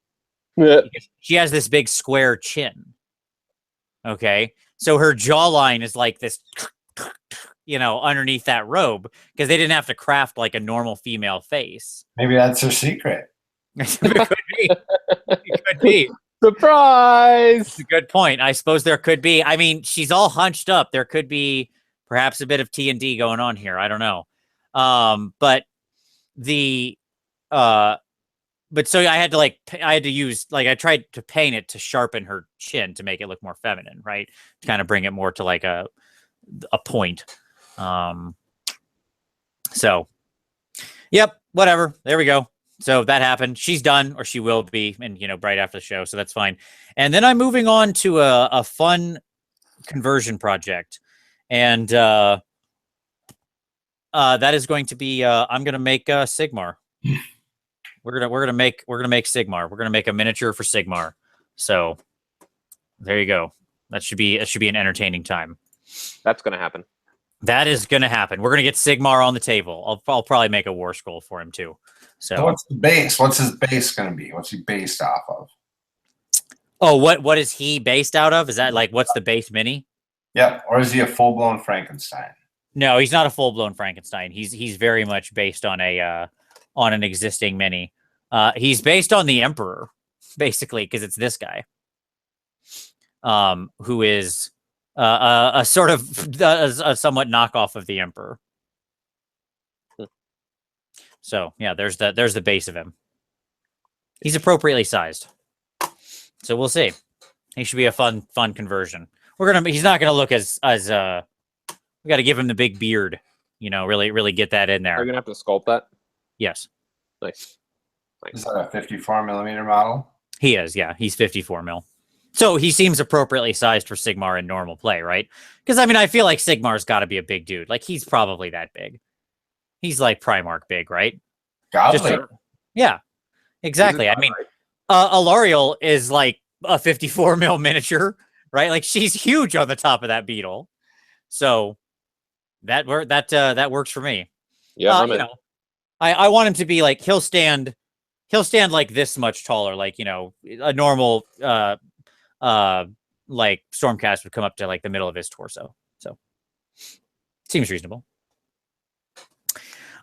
Yeah. She has this big square chin. Okay, so her jawline is like this, underneath that robe, because they didn't have to craft like a normal female face. Maybe that's her secret. It could be. It could be. Surprise! That's a good point. I suppose there could be. I mean, she's all hunched up. There could be perhaps a bit of T&D going on here. I don't know. But so I had to use, I tried to paint it to sharpen her chin to make it look more feminine, right? To kind of bring it more to like a a point. So, yep, whatever. There we go. So that happened. She's done, or she will be, and right after the show. So that's fine. And then I'm moving on to a fun conversion project, and that is going to be. I'm going to make Sigmar. We're gonna make Sigmar. We're gonna make a miniature for Sigmar. So there you go. That should be an entertaining time. That's gonna happen. That is gonna happen. We're gonna get Sigmar on the table. I'll probably make a war scroll for him too. So what's the base? What's his base gonna be? What's he based off of? Oh, what is he based out of? Is that like what's the base mini? Yep. Or is he a full blown Frankenstein? No, he's not a full blown Frankenstein. He's very much based on an existing mini. He's based on the Emperor, basically, because it's this guy. Who is a sort of a somewhat knockoff of the Emperor. So yeah, there's the base of him. He's appropriately sized. So we'll see. He should be a fun conversion. He's not gonna look as we got to give him the big beard, really get that in there. Are you gonna have to sculpt that? Yes. Nice. Is that a 54mm model? He is, yeah. He's 54 mil. So he seems appropriately sized for Sigmar in normal play, right? Because I feel like Sigmar's got to be a big dude. Like he's probably that big. He's like Primarch big, right? Godly. Yeah, exactly. Alariel is like a 54 mil miniature, right? Like she's huge on the top of that beetle. So that works for me. Yeah, I want him to be like he'll stand like this much taller, like a normal like Stormcast would come up to like the middle of his torso. So seems reasonable.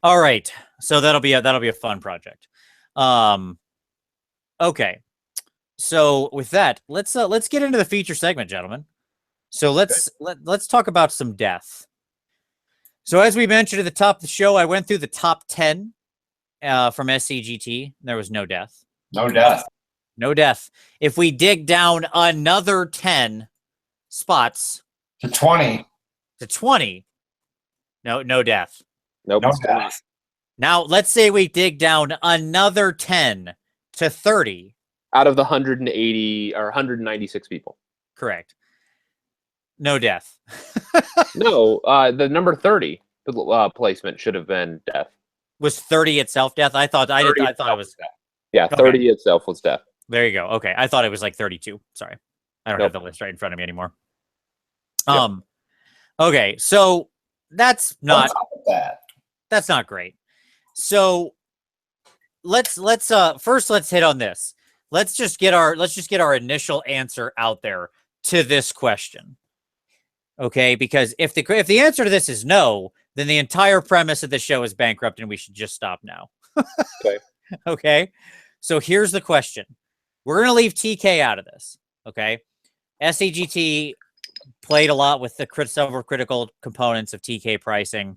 All right, so that'll be a fun project. Okay, so with that, let's get into the feature segment, gentlemen. So let's talk about some death. So as we mentioned at the top of the show, I went through the top 10 from SCGT. There was no death. No death. No death. If we dig down another 10 spots to 20. No death. Nope. No death. Now, let's say we dig down another 10 to 30. Out of the 180 or 196 people. Correct. No death. No, the number 30 placement should have been death. Was 30 itself death? I thought it was death. Yeah, 30 itself was death. There you go. Okay, I thought it was like 32. Sorry, I don't have the list right in front of me anymore. Yep. Okay, so that's not great. So let's first hit on this. Let's just get our initial answer out there to this question. Okay, because if the answer to this is no, then the entire premise of the show is bankrupt and we should just stop now. Okay. Okay. So here's the question. We're going to leave TK out of this. Okay. SCGT played a lot with the several critical components of TK pricing,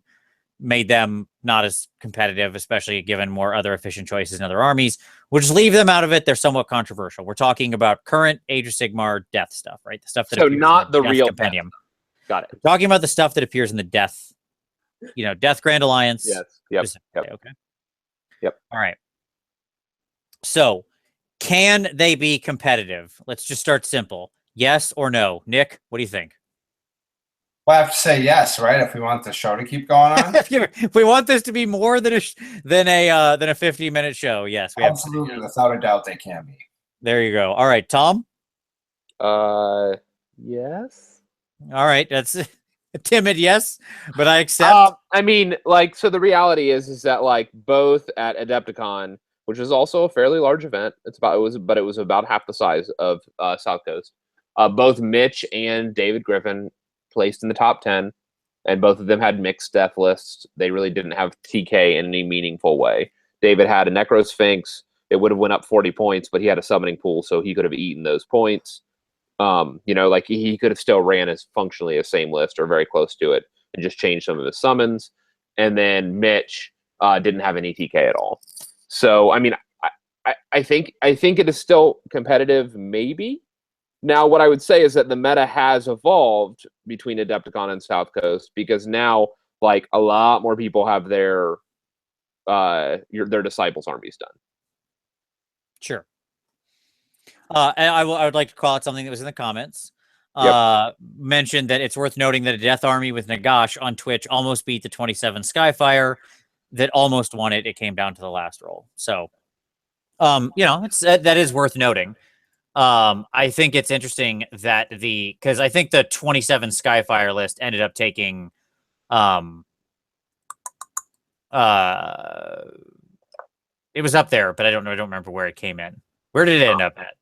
made them not as competitive, especially given more other efficient choices in other armies. We'll just leave them out of it. They're somewhat controversial. We're talking about current Age of Sigmar death stuff, right? The stuff that so not the real compendium. Death. Got it. We're talking about the stuff that appears in the death, Death Grand Alliance. Yes. Yep. Okay. Yep. All right. So, can they be competitive? Let's just start simple. Yes or no? Nick, what do you think? Well, I have to say yes, right? If we want the show to keep going on. If we want this to be more than a 50-minute show, yes, we absolutely, without a doubt, they can be. There you go. All right, Tom. Yes. All right, that's a timid yes, but I accept. So the reality is that like both at Adepticon, which is also a fairly large event, it was about half the size of South Coast. Both Mitch and David Griffin placed in the top 10, and both of them had mixed death lists. They really didn't have TK in any meaningful way. David had a Necrosphinx. It would have went up 40 points, but he had a summoning pool, so he could have eaten those points. Like he could have still ran as functionally the same list or very close to it and just changed some of his summons. And then Mitch didn't have any TK at all. So, I think it is still competitive, maybe, Now, what I would say is that the meta has evolved between Adepticon and South Coast, because now, like, a lot more people have their disciples armies done. Sure. And I would like to call out something that was in the comments. Mentioned that it's worth noting that a Death Army with Nagash on Twitch almost beat the 27 Skyfire that almost won it. It came down to the last roll. So, that is worth noting. I think it's interesting that because I think the 27 Skyfire list ended up taking, it was up there, but I don't remember where it came in. Where did it end up at?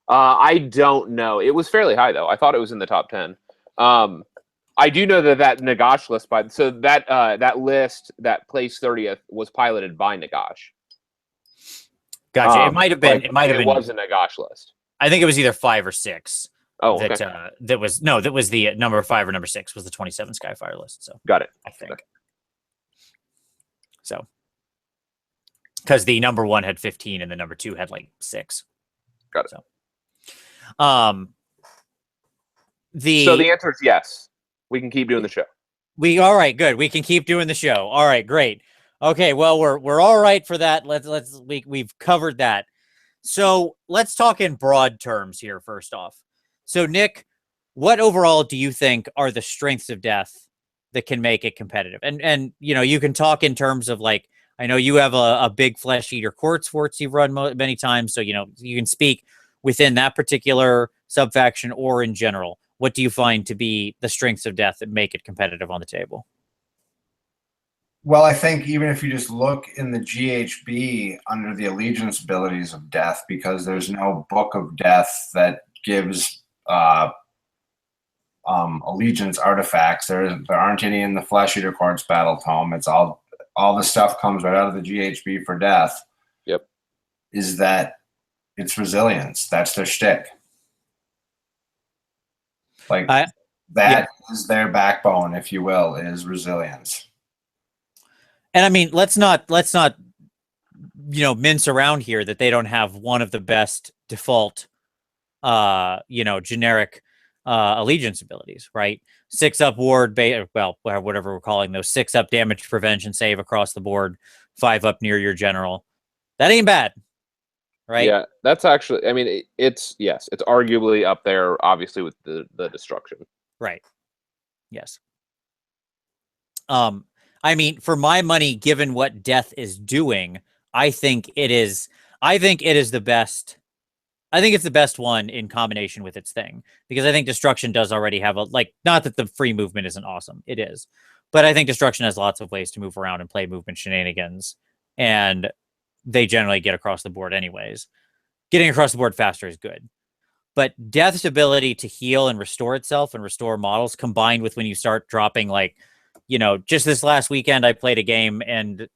I don't know. It was fairly high, though. I thought it was in the top 10. I do know that Nagash list, that list that placed 30th was piloted by Nagash. Gotcha. It might have been. It was a Nagash list. I think it was either 5 or 6. Oh, that okay. That was the number 5 or number 6 was the 27 Skyfire list. So got it. I think so, because the number 1 had 15 and the number 2 had like 6. Got it. So, so the answer is yes. We can keep doing the show. All right, good. We can keep doing the show. All right, great. Okay, well, we're all right for that. We've covered that. So let's talk in broad terms here. First off, so Nick, what overall do you think are the strengths of Death that can make it competitive? And you can talk in terms of, like, I know you have a big Flesh Eater Quartz forts you've run many times, so you can speak within that particular subfaction or in general. What do you find to be the strengths of Death that make it competitive on the table? Well, I think even if you just look in the GHB under the allegiance abilities of Death, because there's no book of Death that gives allegiance artifacts. There aren't any in the Flesh Eater Quartz Battle Tome. It's all the stuff comes right out of the GHB for Death. Yep. Is that it's resilience. That's their shtick. Like that is their backbone, if you will, is resilience. And I mean, let's not mince around here that they don't have one of the best default generic allegiance abilities, right? 6-up ward, whatever we're calling those, 6-up damage prevention save across the board, 5-up near your general. That ain't bad, right? Yeah, that's actually, I mean, it's arguably up there, obviously, with the destruction. Right. Yes. I mean, for my money, given what Death is doing, I think it is the best. I think it's the best one in combination with its thing, because I think Destruction does already have not that the free movement isn't awesome. It is. But I think Destruction has lots of ways to move around and play movement shenanigans, and they generally get across the board anyways. Getting across the board faster is good. But Death's ability to heal and restore itself and restore models, combined with when you start dropping, just this last weekend, I played a game and,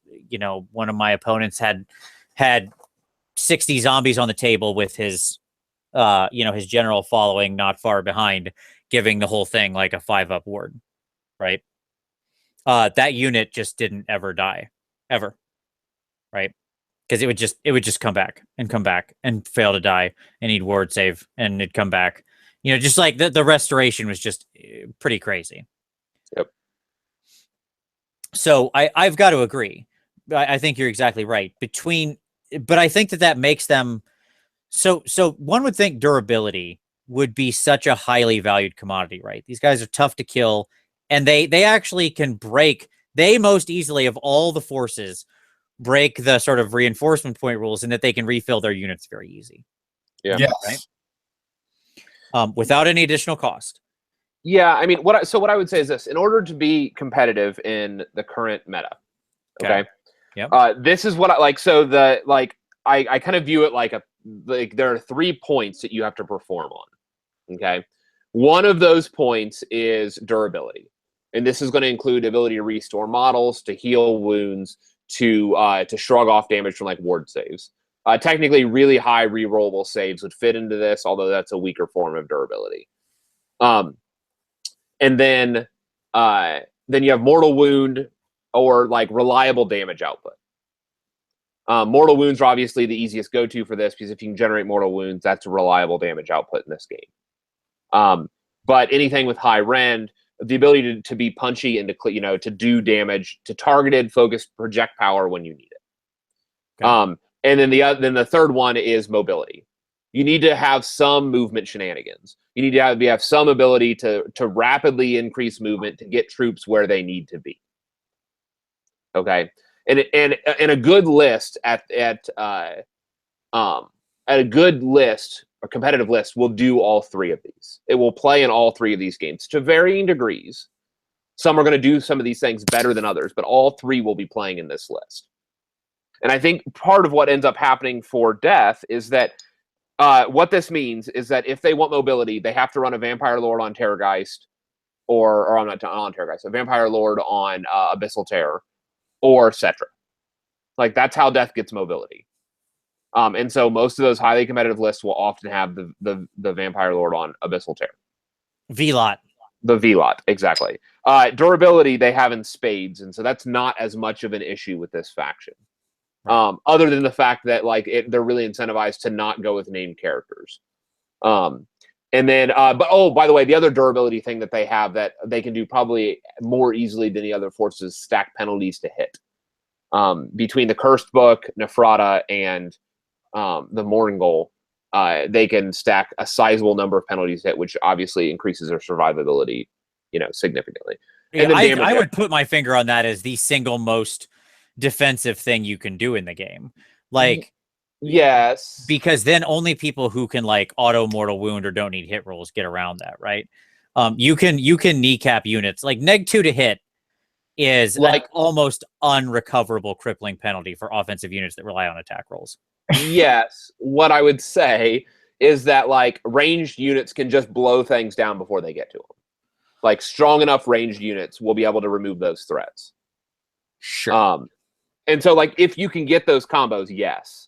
one of my opponents had 60 zombies on the table with his general following not far behind, giving the whole thing like a 5-up ward, right? That unit just didn't ever die, ever, right? Because it would just come back and fail to die, and he'd ward save and it'd come back. Just like the restoration was just pretty crazy. Yep. So I've got to agree. I think you're exactly right. But I think that makes them so one would think durability would be such a highly valued commodity, right? These guys are tough to kill, and they actually can break. They most easily of all the forces break the sort of reinforcement point rules, in that they can refill their units very easy. Yeah. Yes. Right? Without any additional cost. Yeah, I mean, what I would say is this: in order to be competitive in the current meta, okay, yep. This is what I like. So I kind of view it there are 3 points that you have to perform on. Okay, one of those points is durability, and this is going to include ability to restore models, to heal wounds, to shrug off damage from ward saves. Technically, really high rerollable saves would fit into this, although that's a weaker form of durability. And then you have mortal wound or reliable damage output. Mortal wounds are obviously the easiest go-to for this, because if you can generate mortal wounds, that's a reliable damage output in this game. But anything with high rend, the ability to be punchy and to do damage, to targeted, focused, project power when you need it. Okay. And then the third one is mobility. You need to have some movement shenanigans. You need to have some ability to rapidly increase movement to get troops where they need to be. Okay, and a good list at a good list or competitive list will do all three of these. It will play in all three of these games to varying degrees. Some are going to do some of these things better than others, but all three will be playing in this list. And I think part of what ends up happening for Death is that what this means is that if they want mobility, they have to run a Vampire Lord on Terrorgeist, or I'm not on Terrorgeist, a Vampire Lord on Abyssal Terror, or Cetra. Like, that's how Death gets mobility. And so most of those highly competitive lists will often have the Vampire Lord on Abyssal Terror. V-Lot. The V-Lot, exactly. Durability they have in spades, and so that's not as much of an issue with this faction. Other than the fact that they're really incentivized to not go with named characters. And then, by the way, the other durability thing that they have that they can do probably more easily than the other forces, stack penalties to hit. Between the Cursed Book, Nephrata, and the Mourning, they can stack a sizable number of penalties to hit, which obviously increases their survivability, significantly. And then I would put my finger on that as the single most defensive thing you can do in the game. Yes, because then only people who can auto mortal wound or don't need hit rolls get around that, right? You can kneecap units. Neg 2 to hit is almost unrecoverable crippling penalty for offensive units that rely on attack rolls. Yes, what I would say is that ranged units can just blow things down before they get to them. Strong enough ranged units will be able to remove those threats. Sure. And so if you can get those combos, yes.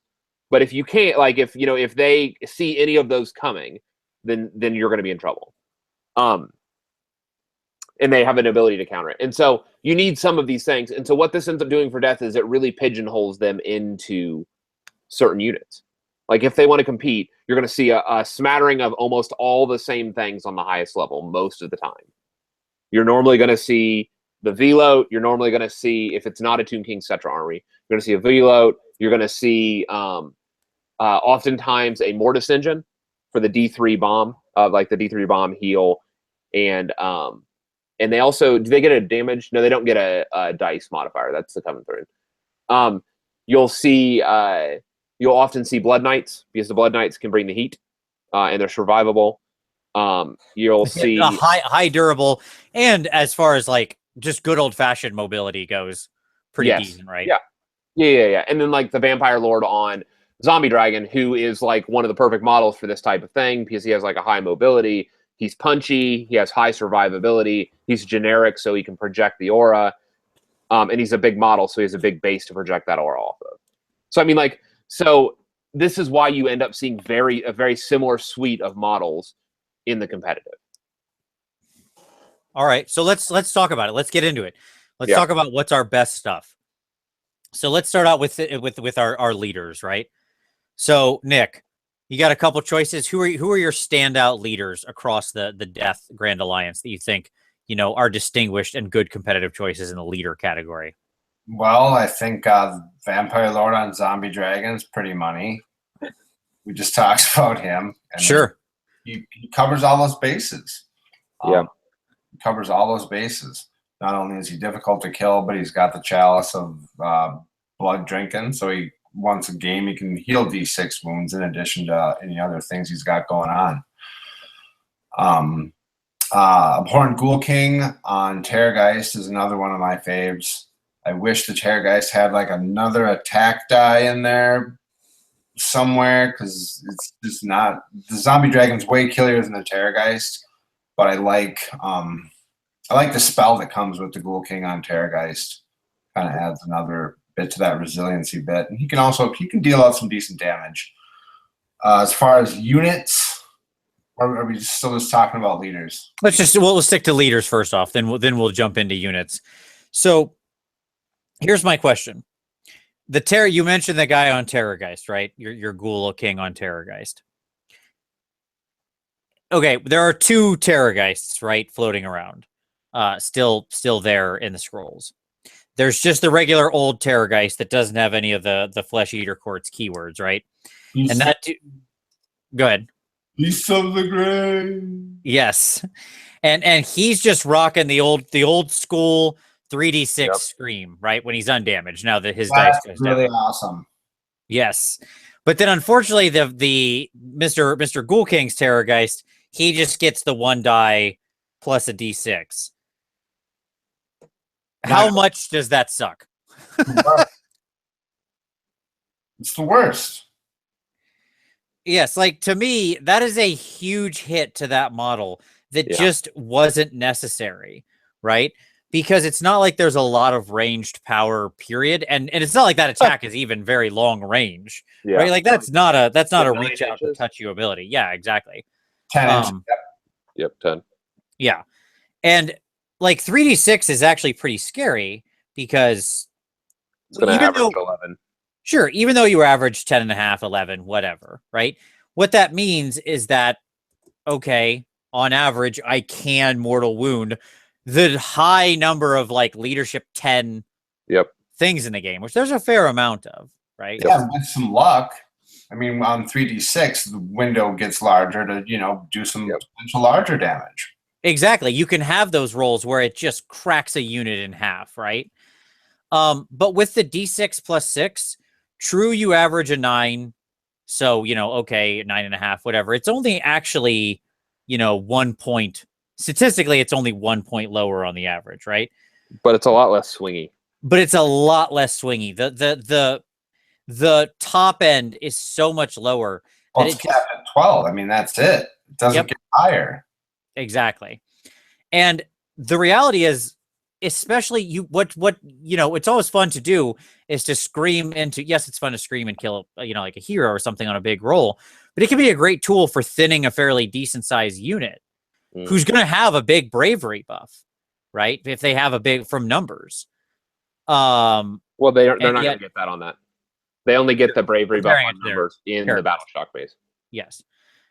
But if you can't, if they see any of those coming, then you're going to be in trouble. And they have an ability to counter it. And so you need some of these things. And so what this ends up doing for Death is it really pigeonholes them into certain units. If they want to compete, you're going to see a smattering of almost all the same things on the highest level most of the time. You're normally going to see the V-Loat. You're normally going to see, if it's not a Tomb King Cetra army, you're going to see a V-Loat. You're going to see oftentimes a Mortis engine for the D3 bomb, the D3 bomb heal. And they also, do they get a damage? No, they don't get a dice modifier. That's the coming through. You'll often see Blood Knights, because the Blood Knights can bring the heat, and they're survivable. You'll see high durable, and as far as just good old fashioned mobility goes, pretty decent, right? Yeah. And then the Vampire Lord on Zombie Dragon, who is one of the perfect models for this type of thing, because he has a high mobility. He's punchy. He has high survivability. He's generic, so he can project the aura. And he's a big model, so he has a big base to project that aura off of. So so this is why you end up seeing a very similar suite of models in the competitive. All right, so let's talk about it. Let's get into it. Let's talk about what's our best stuff. So let's start out with our leaders, right? So Nick, you got a couple choices. Who are your standout leaders across the Death Grand Alliance that you think are distinguished and good competitive choices in the leader category? Well, I think Vampire Lord on Zombie Dragon is pretty money. We just talked about him. And sure. He covers all those bases. He covers all those bases. Not only is he difficult to kill, but he's got the chalice of blood drinking. So once a game, he can heal D6 wounds in addition to any other things he's got going on. Abhorrent Ghoul King on Terrorgeist is another one of my faves. I wish the Terrorgeist had another attack die in there somewhere, because it's just not. The Zombie Dragon's way killier than the Terrorgeist, but I like the spell that comes with the Ghoul King on Terrorgeist. Kind of adds another bit to that resiliency bit, and he can deal out some decent damage. As far as units, or are we still just talking about leaders? We'll stick to leaders first off. Then we'll jump into units. So here's my question. You mentioned the guy on Terrorgeist, right? Your Ghoul King on Terrorgeist. Okay, there are 2 Terrorgeists, right, floating around. Still there in the scrolls. There's just the regular old Terrorgeist that doesn't have any of the Flesh Eater Court's keywords, right? And that go ahead. Beast of the Grave. Yes. And he's just rocking the old school 3d6 scream, right? When he's undamaged. Now that his dice goes really down. awesome. Yes. But then unfortunately the Mr. Ghoul King's Terrorgeist, he just gets the 1 die plus a d6. How much does that suck? It's the worst. Yes, like to me, that is a huge hit to that model that just wasn't necessary, right? Because it's not like there's a lot of ranged power, period, and it's not like that attack is even very long range, right? Like that's not a reach out to touch you ability. Yeah, exactly. 10 inches. Yep, 10. Yeah, and like 3d6 is actually pretty scary because it's going to average 11. Sure, even though you average 10 and a half, 11, whatever, right? What that means is that, okay, on average, I can mortal wound the high number of like leadership 10 things in the game, which there's a fair amount of, right? Yeah, with some luck. I mean, on 3d6, the window gets larger to, do some potential larger damage. Exactly. You can have those rolls where it just cracks a unit in half, right? But with the d6 plus 6, true, you average a 9. So, okay, 9.5, whatever. It's only actually, 1 point. Statistically, it's only 1 point lower on the average, right? But it's a lot less swingy. The top end is so much lower. Well, it's capped at 12. I mean, that's it. It doesn't get higher. Exactly. And the reality is, especially it's always fun to do is to scream into, yes, it's fun to scream and kill, like a hero or something on a big roll, but it can be a great tool for thinning a fairly decent sized unit who's going to have a big bravery buff, right? If they have a big from numbers. Well, they're not going to get that on that. They only get the bravery buff on numbers in the battle shock base. Yes.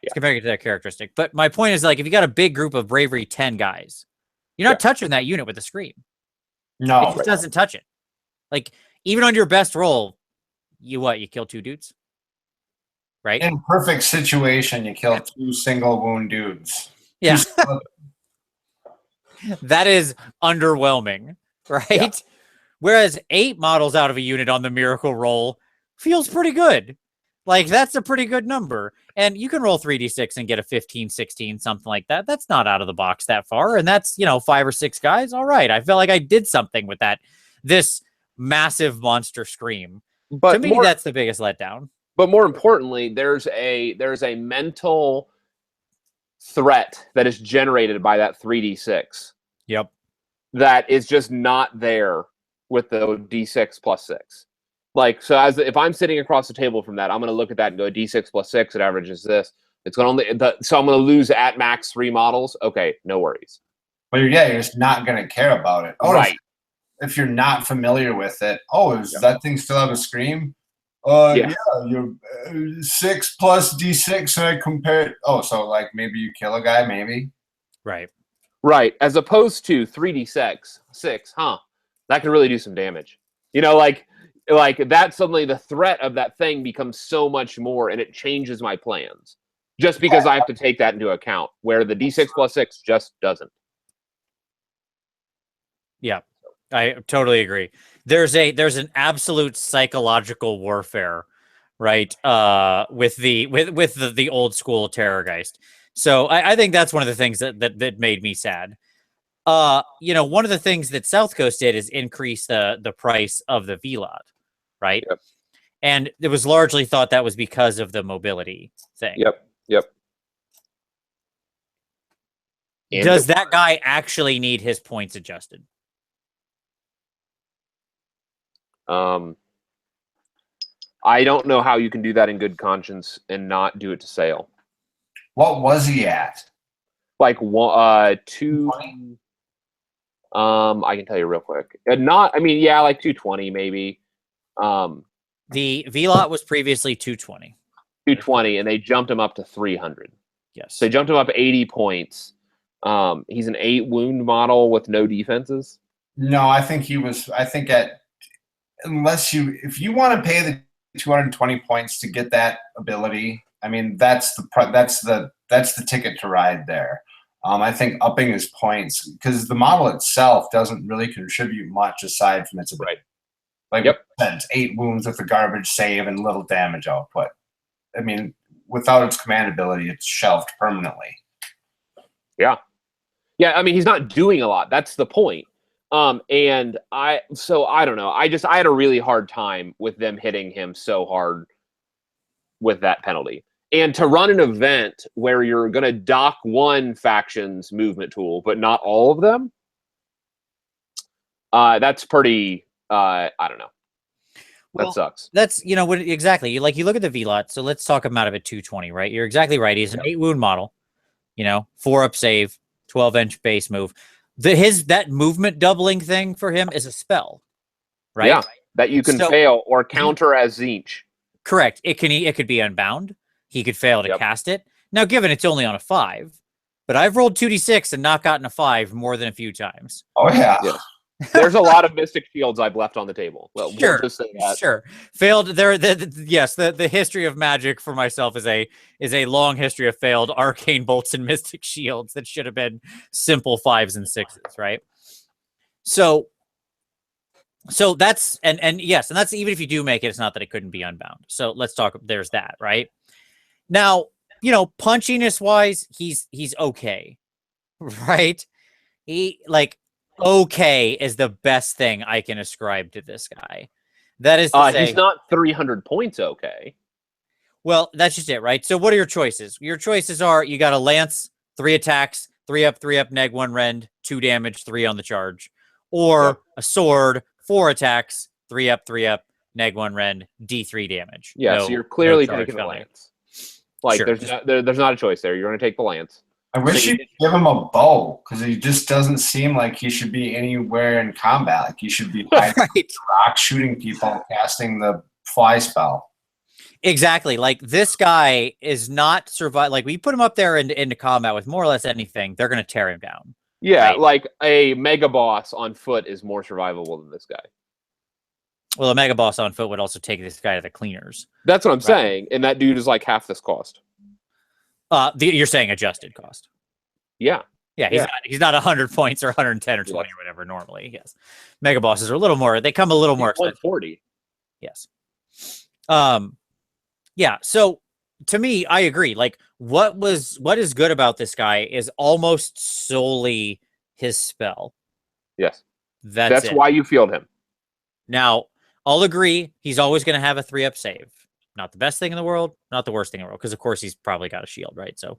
It's comparing it to their characteristic. But my point is, like, if you got a big group of bravery 10 guys, you're not touching that unit with a scream. No. It just doesn't touch it. Like, even on your best roll, you kill 2 dudes? Right? In a perfect situation, you kill 2 single wound dudes. Yeah. That is underwhelming, right? Yeah. Whereas 8 models out of a unit on the miracle roll feels pretty good. Like, that's a pretty good number. And you can roll 3d6 and get a 15, 16, something like that. That's not out of the box that far. And that's, 5 or 6 guys. All right. I felt like I did something with that. This massive monster scream. But to me, that's the biggest letdown. But more importantly, there's a mental threat that is generated by that 3d6. Yep. That is just not there with the d6 plus 6. Like, so if I'm sitting across the table from that, I'm going to look at that and go, d6 plus 6, it averages this. It's going to so I'm going to lose at max 3 models. Okay, no worries. But you're just not going to care about it. Oh, right. If you're not familiar with it, does that thing still have a scream? You're 6 plus d6, and I compare it. Oh, so like maybe you kill a guy, maybe. Right. As opposed to 3d6, 6, that can really do some damage. Like that, suddenly the threat of that thing becomes so much more, and it changes my plans. Just because I have to take that into account, where the d6 plus 6 just doesn't. Yeah, I totally agree. There's an absolute psychological warfare, right? With the old school Terrorgeist. So I think that's one of the things that made me sad. One of the things that South Coast did is increase the price of the VLOT, right? Yep. And it was largely thought that was because of the mobility thing. Yep. Does that guy actually need his points adjusted? I don't know how you can do that in good conscience and not do it to sale. What was he at? Like 2. I can tell you real quick. Like 220 maybe. The V-Lot was previously 220. 220, and they jumped him up to 300. Yes. So they jumped him up 80 points. He's an 8 wound model with no defenses. No, I think he was. I think if you want to pay the 220 points to get that ability, I mean that's the ticket to ride there. I think upping his points, because the model itself doesn't really contribute much aside from its ability. Right. Like it's 8 wounds with a garbage save and little damage output. I mean, without its command ability, it's shelved permanently. Yeah. I mean, he's not doing a lot. That's the point. And I don't know. I had a really hard time with them hitting him so hard with that penalty. And to run an event where you're going to dock one faction's movement tool, but not all of them, that's pretty, I don't know. That sucks. That's, exactly. You look at the V-Lot. So let's talk him out of a 220, right? You're exactly right. He's an 8 wound model, 4-up save, 12-inch base move. That movement doubling thing for him is a spell, right? Yeah, that you can fail or counter as Tzeentch. Correct. It could be unbound. He could fail to cast it. Now, given it's only on a 5, but I've rolled 2d6 and not gotten a 5 more than a few times. Oh yeah. There's a lot of Mystic Shields I've left on the table. Well, sure, we'll just say that. Sure. Failed there. Yes, the history of Magic for myself is a long history of failed Arcane Bolts and Mystic Shields that should have been simple 5s and 6s, right? So that's and yes, and that's even if you do make it, it's not that it couldn't be unbound. So let's talk. There's that, right? Now, punchiness wise, he's okay, right? He okay is the best thing I can ascribe to this guy. That is to say, he's not 300 points okay. Well, that's just it, right? So what are your choices? Your choices are you got a lance, 3 attacks, 3 up, neg 1 rend, 2 damage, 3 on the charge. Or a sword, 4 attacks, 3 up, neg 1 rend, D3 damage. Yeah, so you're clearly taking the lance. There's not a choice there. You're going to take the lance. I wish you'd give him a bow, because he just doesn't seem like he should be anywhere in combat. Like he should be rock shooting people, casting the fly spell. Exactly. Like this guy is not survive. Like we put him up there into combat with more or less anything, they're going to tear him down. Yeah, right? Like a mega boss on foot is more survivable than this guy. Well, a mega boss on foot would also take this guy to the cleaners. That's what I'm saying, and that dude is like half this cost. You're saying adjusted cost. Yeah. He's not 100 points or 110 or 20 or whatever normally. Yes. Mega bosses are a little more, they come a little more expensive. 140. Yes. Yeah, so to me, I agree. Like what is good about this guy is almost solely his spell. Yes. That's why you field him. Now, I'll agree he's always going to have a 3-up save. Not the best thing in the world, not the worst thing in the world, because of course he's probably got a shield, right? So,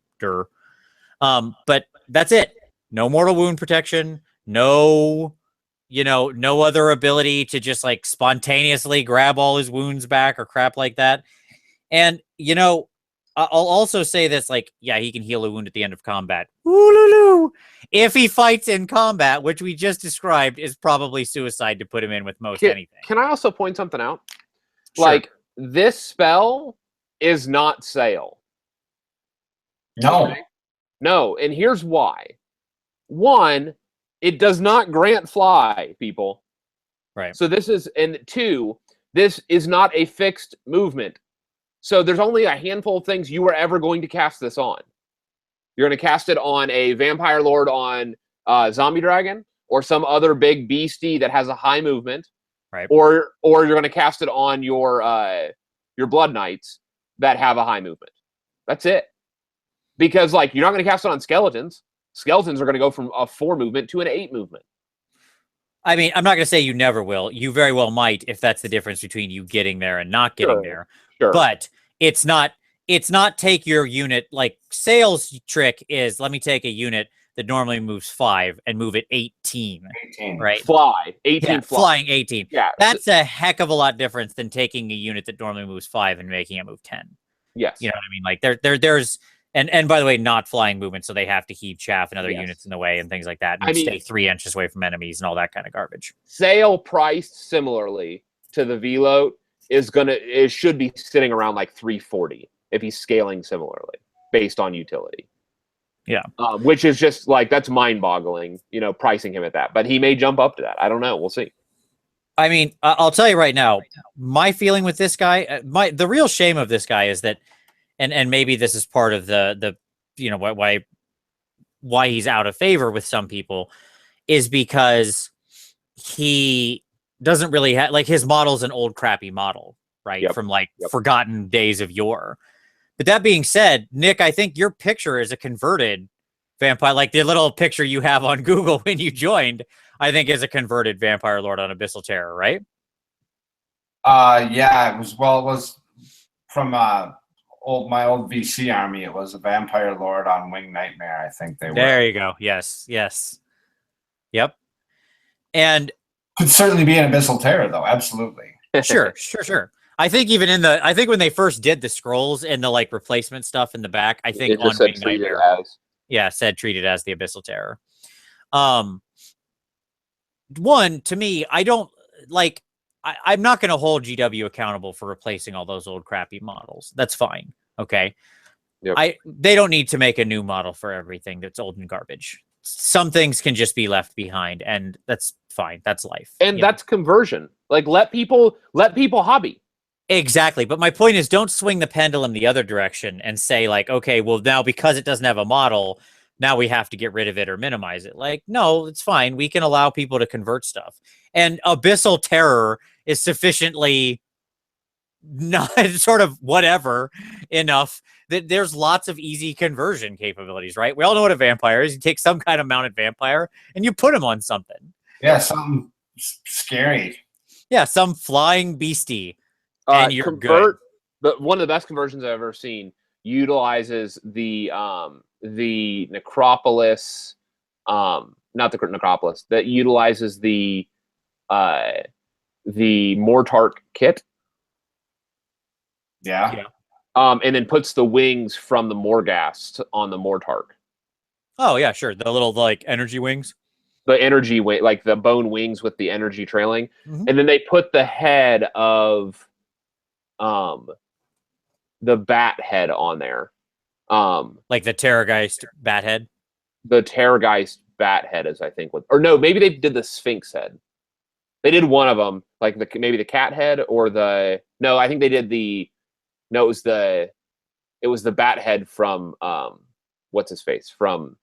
but that's it. No mortal wound protection. No, no other ability to just like spontaneously grab all his wounds back or crap like that. And I'll also say this: like, yeah, he can heal a wound at the end of combat. Ooh-loo-loo. If he fights in combat, which we just described, is probably suicide to put him in with most anything. Can I also point something out? Sure. Like, this spell is not sail. No. Okay? No, and here's why. 1, it does not grant fly, people. Right. So this is, and 2, this is not a fixed movement. So there's only a handful of things you are ever going to cast this on. You're going to cast it on a Vampire Lord on Zombie Dragon, or some other big beastie that has a high movement. Right. Or you're going to cast it on your Blood Knights that have a high movement. That's it. Because like you're not going to cast it on skeletons. Skeletons are going to go from a 4 movement to an 8 movement. I mean, I'm not going to say you never will. You very well might, if that's the difference between you getting there and not getting there. Sure. But it's not take your unit, like sales trick is, let me take a unit that normally moves 5 and move it 18. Right? Fly. 18 yeah, flying 18. Yeah. That's a heck of a lot different than taking a unit that normally moves 5 and making it move 10. Yes. You know what I mean? Like there's and by the way, not flying movement, so they have to heave chaff and other units in the way and things like that, and stay 3 inches away from enemies and all that kind of garbage. Sale priced similarly to the Velo should be sitting around like 340 if he's scaling similarly based on utility. Yeah. Which is just like, that's mind-boggling, pricing him at that. But he may jump up to that. I don't know. We'll see. I mean, I'll tell you right now, my feeling with this guy, the real shame of this guy is that, and maybe this is part of the why he's out of favor with some people, is because he doesn't really have, like, his model's an old crappy model, right? Yep. From forgotten days of yore. But that being said, Nick, I think your picture is a converted vampire, like the little picture you have on Google when you joined, I think is a converted Vampire Lord on Abyssal Terror, right? Yeah, it was from my old VC army. It was a Vampire Lord on Winged Nightmare, I think they were. There you go. Yes. Yep. And could certainly be an Abyssal Terror, though. Absolutely. Sure. I think even I think when they first did the scrolls and the like replacement stuff in the back, I think on Winged Nightmare, said treated as the Abyssal Terror. One, to me, I don't like. I'm not going to hold GW accountable for replacing all those old crappy models. That's fine. Okay. Yep. They don't need to make a new model for everything that's old and garbage. Some things can just be left behind, and that's fine. That's life. And that's conversion. Like, let people hobby. Exactly. But my point is, don't swing the pendulum the other direction and say, like, okay, well, now because it doesn't have a model, now we have to get rid of it or minimize it. Like, no, it's fine. We can allow people to convert stuff. And Abyssal Terror is sufficiently not sort of whatever enough that there's lots of easy conversion capabilities, right? We all know what a vampire is. You take some kind of mounted vampire and you put him on something. Yeah, something scary. Yeah, some flying beastie. And you're good. One of the best conversions I've ever seen utilizes the Necropolis, not the Necropolis, that utilizes the Mortark kit. Yeah. And then puts the wings from the Morghast on the Mortark. Oh yeah, sure. The little like energy wings. The energy wing, like the bone wings with the energy trailing. Mm-hmm. And then they put the head of the bat head on there. Like the Terrorgeist bat head? The Terrorgeist bat head is, I think, or no, maybe they did the Sphinx head. They did one of them, like maybe the cat head or I think they did it was the bat head from what's his face from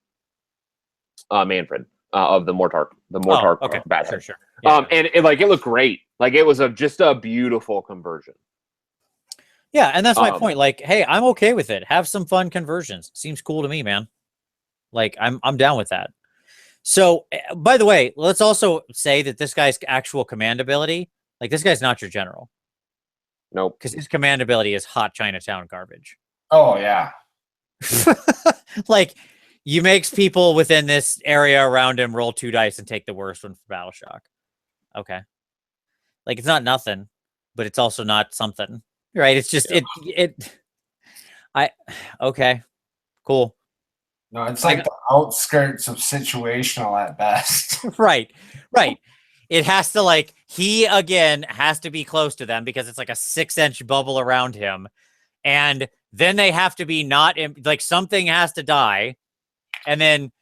Manfred of the Mortark okay. bat head. Sure. Yeah. And it looked great. Like it was just a beautiful conversion. Yeah, and that's my point. Like, hey, I'm okay with it. Have some fun conversions. Seems cool to me, man. Like, I'm down with that. So, by the way, let's also say that this guy's actual command ability, like, this guy's not your general. Nope. Because his command ability is hot Chinatown garbage. Oh, yeah. Like, you makes people within this area around him roll 2 dice and take the worst one for Battle Shock. Okay. Like, it's not nothing, but it's also not something. Right? It's just, okay. Cool. No, it's like the outskirts of situational at best. Right. It has to he again has to be close to them because it's like a 6-inch bubble around him. And then they have to be something has to die. And then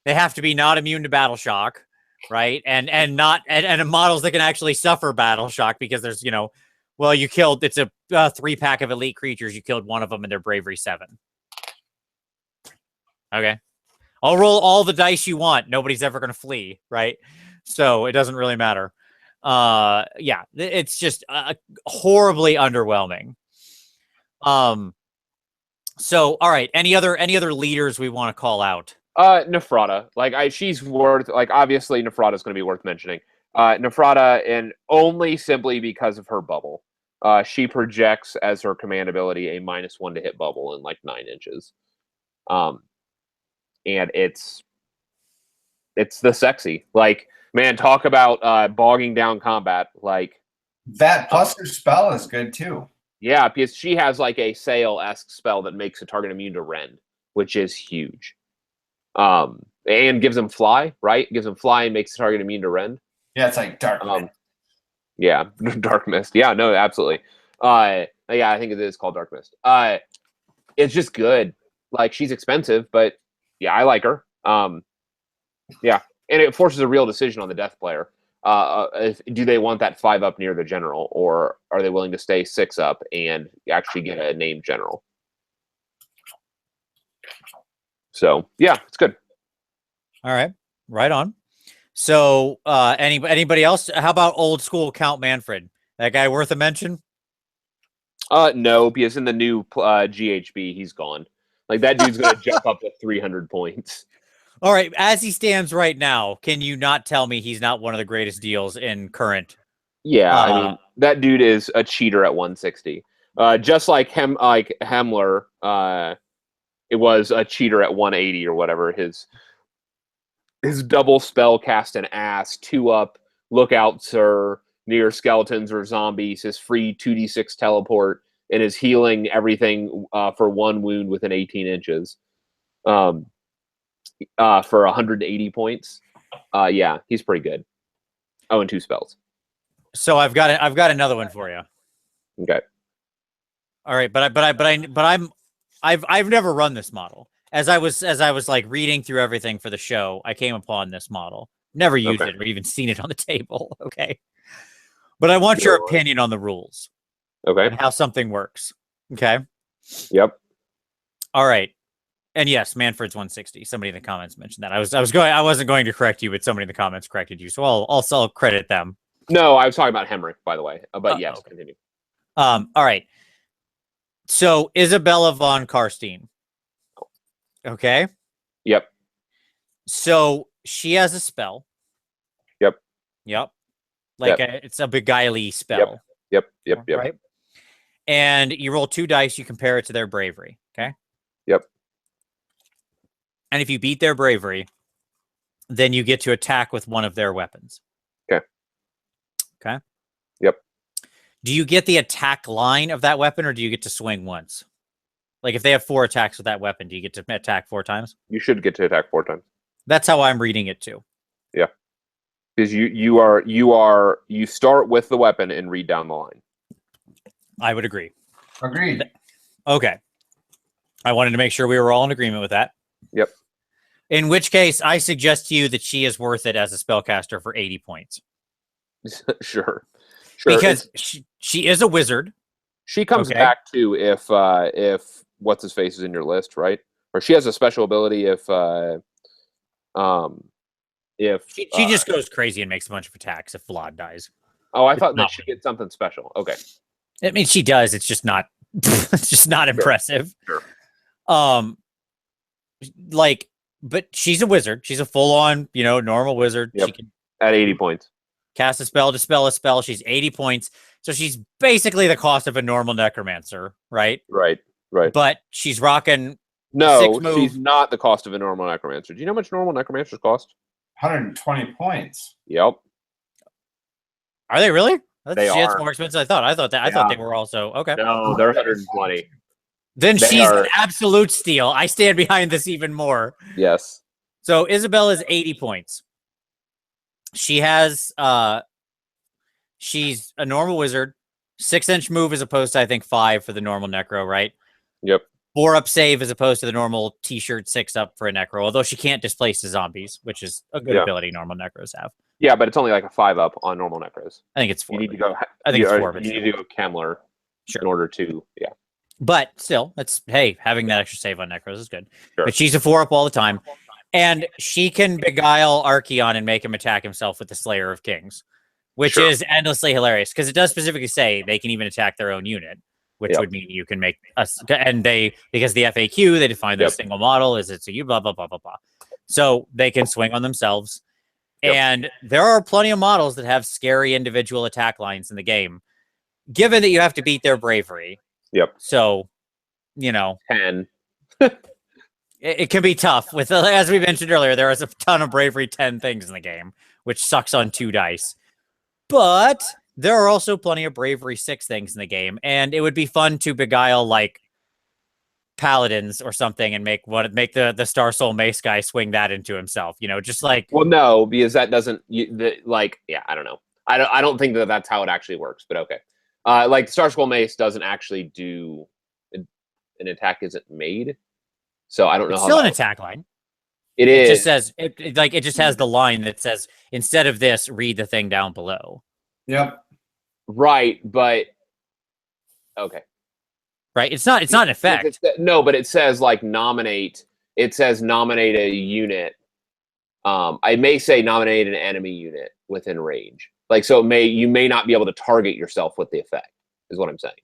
they have to be not immune to battle shock. Right. And models that can actually suffer battle shock because there's, well, you killed, it's a 3-pack of elite creatures. You killed one of them and their bravery 7. Okay. I'll roll all the dice you want. Nobody's ever going to flee, right? So it doesn't really matter. Yeah, it's just horribly underwhelming. So, all right. Any other leaders we want to call out? Nefrata. She's worth, obviously Nefrata's going to be worth mentioning. Nefrata, and only simply because of her bubble. She projects as her command ability a -1 to hit bubble in 9 inches. And it's the sexy. Man, talk about bogging down combat. That plus her spell is good too. Yeah, because she has a Sail-esque spell that makes a target immune to rend, which is huge. And gives him fly, right? Gives him fly and makes the target immune to rend. Yeah, it's like dark. Yeah, Dark Mist. Yeah, no, absolutely. Yeah, I think it is called Dark Mist. It's just good. Like, she's expensive, but yeah, I like her. Yeah, and it forces a real decision on the death player. Do they want that 5 up near the general, or are they willing to stay 6 up and actually get a named general? So yeah, it's good. All right, right on. So anybody else? How about old school Count Manfred? That guy worth a mention? No, because in the new GHB, he's gone. Like, that dude's gonna jump up to 300 points. All right, as he stands right now, can you not tell me he's not one of the greatest deals in current? Yeah, I mean, that dude is a cheater at 160. Just like Hemler, it was a cheater at 180 or whatever. His double spell cast an ass, 2 up, lookouts or near skeletons or zombies, his free 2d6 teleport, and his healing everything for 1 wound within 18 inches. For 180 points. Yeah, he's pretty good. Oh, and 2 spells. So I've got another one for you. Okay. All right, I've never run this model. As I was like reading through everything for the show, I came upon this model. Never used it or even seen it on the table. Okay. But I want your opinion on the rules. Okay. And how something works. Okay. Yep. All right. And yes, Manfred's 160. Somebody in the comments mentioned that. I wasn't going to correct you, but somebody in the comments corrected you. So I'll credit them. No, I was talking about Hemrick, by the way. But yes, okay. Continue. All right. So Isabella von Karstein. Okay. Yep. So she has a spell. Yep. Like it's a beguile spell. Yep. Right. And you roll 2 dice. You compare it to their bravery. Okay. Yep. And if you beat their bravery, then you get to attack with one of their weapons. Okay. Yep. Do you get the attack line of that weapon, or do you get to swing once? Like, if they have 4 attacks with that weapon, do you get to attack 4 times? You should get to attack 4 times. That's how I'm reading it too. Yeah. Because you start with the weapon and read down the line. I would agree. Agreed. Okay. I wanted to make sure we were all in agreement with that. Yep. In which case, I suggest to you that she is worth it as a spellcaster for 80 points. Sure. Because she is a wizard. She comes back too if what's his face is in your list, right? Or she has a special ability if she just goes crazy and makes a bunch of attacks if Vlad dies. Oh, I thought that she gets something special. Okay. I mean, she does. It's just not. It's just not impressive. Sure. But she's a wizard. She's a full-on, normal wizard. Yep. She can at 80 points. Cast a spell, dispel a spell. She's 80 points. So she's basically the cost of a normal necromancer, right? Right. But she's rocking. No, she's not the cost of a normal necromancer. Do you know how much normal necromancers cost? 120 points. Yep. Are they really? That's more expensive than I thought. I thought they were also okay. No, they're 120. Then she's an absolute steal. I stand behind this even more. Yes. So Isabella's 80 points. She has she's a normal wizard, 6-inch move as opposed to I think 5 for the normal necro, right? Yep. 4 up save as opposed to the normal t-shirt 6 up for a necro, although she can't displace the zombies, which is a good ability normal necros have. Yeah, but it's only like a 5 up on normal necros. I think it's 4. You need to go. I think it's 4. You need to go Kemler in order to But still, having that extra save on necros is good. Sure. But she's a 4 up all the time. And she can beguile Archeon and make him attack himself with the Slayer of Kings, which is endlessly hilarious because it does specifically say they can even attack their own unit, which would mean you can make us. And because the FAQ, they define their single model is it's a you blah blah blah blah blah, so they can swing on themselves. And there are plenty of models that have scary individual attack lines in the game, given that you have to beat their bravery. Yep. So, 10. It can be tough with, as we mentioned earlier, there is a ton of bravery 10 things in the game, which sucks on 2 dice. But there are also plenty of bravery 6 things in the game, and it would be fun to beguile like paladins or something and make the Star Soul Mace guy swing that into himself. Just like no, because that doesn't I don't know. I don't think that that's how it actually works, but okay. Like Star Scroll Mace doesn't actually do an attack isn't made, so I don't know It's how still that an works. attack line. It It is. just says it just has the line that says instead of this, read the thing down below. Yep. Right, but okay. Right? It's not an effect. No, but it says like nominate. It says nominate a unit. I may say nominate an enemy unit within range. Like so, you may not be able to target yourself with the effect. Is what I'm saying.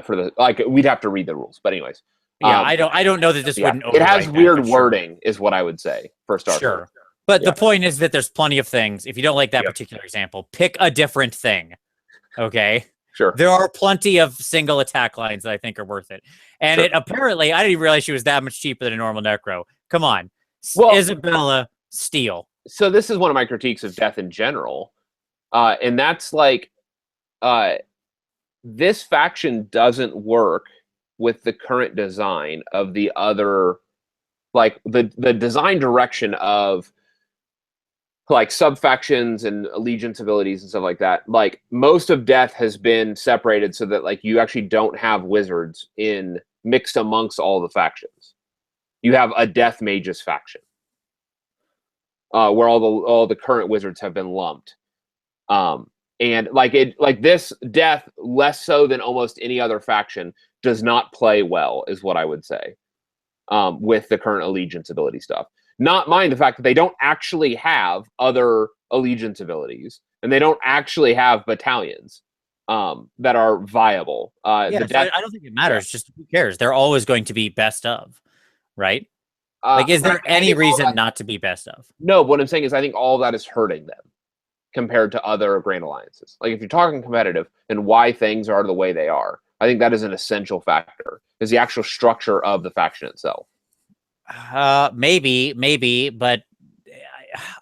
For the like, we'd have to read the rules, but anyways. Yeah, I don't know that this wouldn't. It has overwrite weird that, but sure. wording, is what I would say for Star Sure. Wars. But Yeah. the point is that there's plenty of things. If you don't like that Yep. particular example, pick a different thing. Okay. Sure. There are plenty of single attack lines that I think are worth it. And Sure. it apparently, I didn't even realize she was that much cheaper than a normal Necro. Come on. Well- Isabella, steal. So this is one of my critiques of death in general, and that's like, this faction doesn't work with the current design of the other, like the design direction of like sub factions and allegiance abilities and stuff like that. Like most of death has been separated so that like you actually don't have wizards in mixed amongst all the factions. You have a death mages faction. Where all the current wizards have been lumped, and like this death less so than almost any other faction does not play well, is what I would say, with the current allegiance ability stuff. Not mind the fact that they don't actually have other allegiance abilities, and they don't actually have battalions that are viable. Yeah, so I don't think it matters. Just who cares? They're always going to be best of, right? Like, is there any reason not to be best of? No, what I'm saying is I think all of that is hurting them compared to other Grand Alliances. Like, if you're talking competitive and why things are the way they are, I think that is an essential factor, is the actual structure of the faction itself. Maybe, but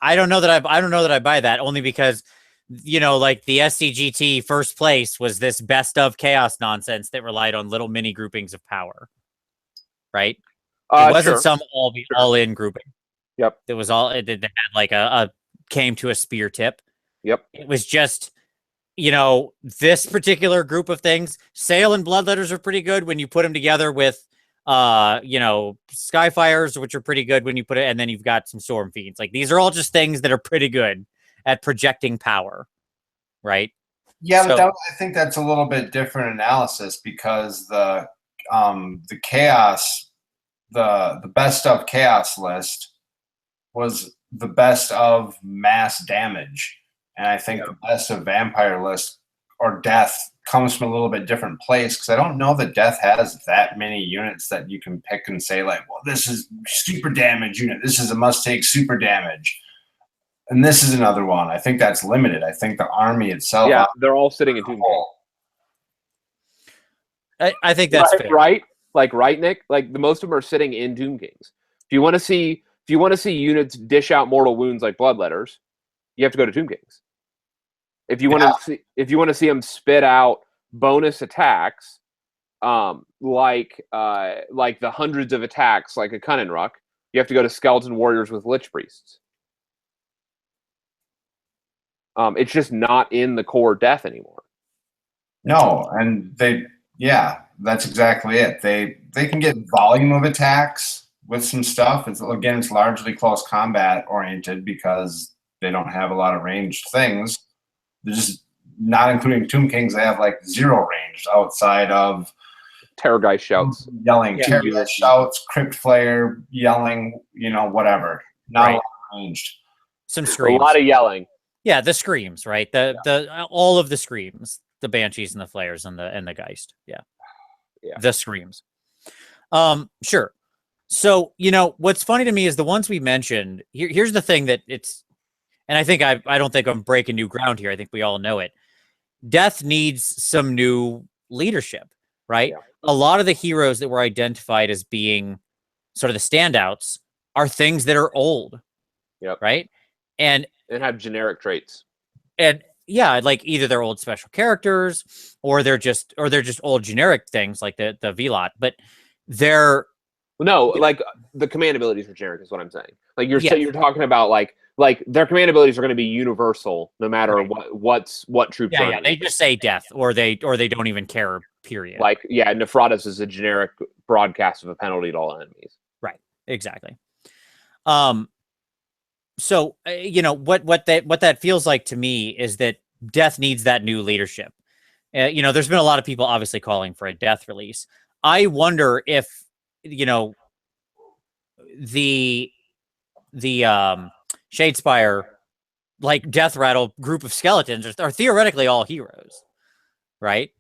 I don't know that I buy that, only because, you know, like the SCGT first place was this best of chaos nonsense that relied on little mini groupings of power, right? It wasn't some all in grouping. Yep. It was all it had like a came to a spear tip. Yep. It was just, you know, this particular group of things. Sail and Bloodletters are pretty good when you put them together with you know, Skyfires, which are pretty good when you put it, and then you've got some Storm Fiends. Like, these are all just things that are pretty good at projecting power, right? Yeah, so, but I think that's a little bit different analysis, because the chaos, the best of chaos list was the best of mass damage, and I think the best of vampire list or death comes from a little bit different place, because I don't know that death has that many units that you can pick and say, like, well, this is super damage unit, this is a must take super damage, and this is another one. I think that's limited. I think the army itself, they're all sitting in Tomb King. I think that's fair. Right? Like, right, Nick? Like, the most of them are sitting in Doom Kings. If you want to see units dish out mortal wounds like Bloodletters, you have to go to Tomb Kings. If you want to see them spit out bonus attacks, like the hundreds of attacks like a Cunning Ruck, you have to go to Skeleton Warriors with Lich Priests. It's just not in the core death anymore. No, and that's exactly it. They can get volume of attacks with some stuff. It's largely close combat oriented because they don't have a lot of ranged things. They're just not including Tomb Kings. They have like zero range outside of Terrorgeist shouts, yelling, Terrorgeist shouts, Crypt Flare yelling, you know, whatever. Not a lot of ranged. Some screams. A lot of yelling. Yeah, the screams, right? The all of the screams, the Banshees and the Flares and the Geist. Yeah. The screams. Sure. So, you know, what's funny to me is the ones we mentioned. Here's the thing that it's, and I think I don't think I'm breaking new ground here. I think we all know it. Death needs some new leadership, right? Yeah. A lot of the heroes that were identified as being sort of the standouts are things that are old. Yep. Right? And have generic traits. And yeah, like either they're old special characters or they're just old generic things like the VLOT, but they're like the command abilities are generic is what I'm saying. Like you're talking about like like their command abilities are going to be universal, no matter Right. what troops. Yeah, are yeah. They just say death, or they don't even care. Period. like Nefratus is a generic broadcast of a penalty to all enemies. Right. Exactly. So what that feels like to me is that death needs that new leadership. There's been a lot of people obviously calling for a death release. I wonder if the Shadespire, like Death Rattle group of skeletons are theoretically all heroes, right?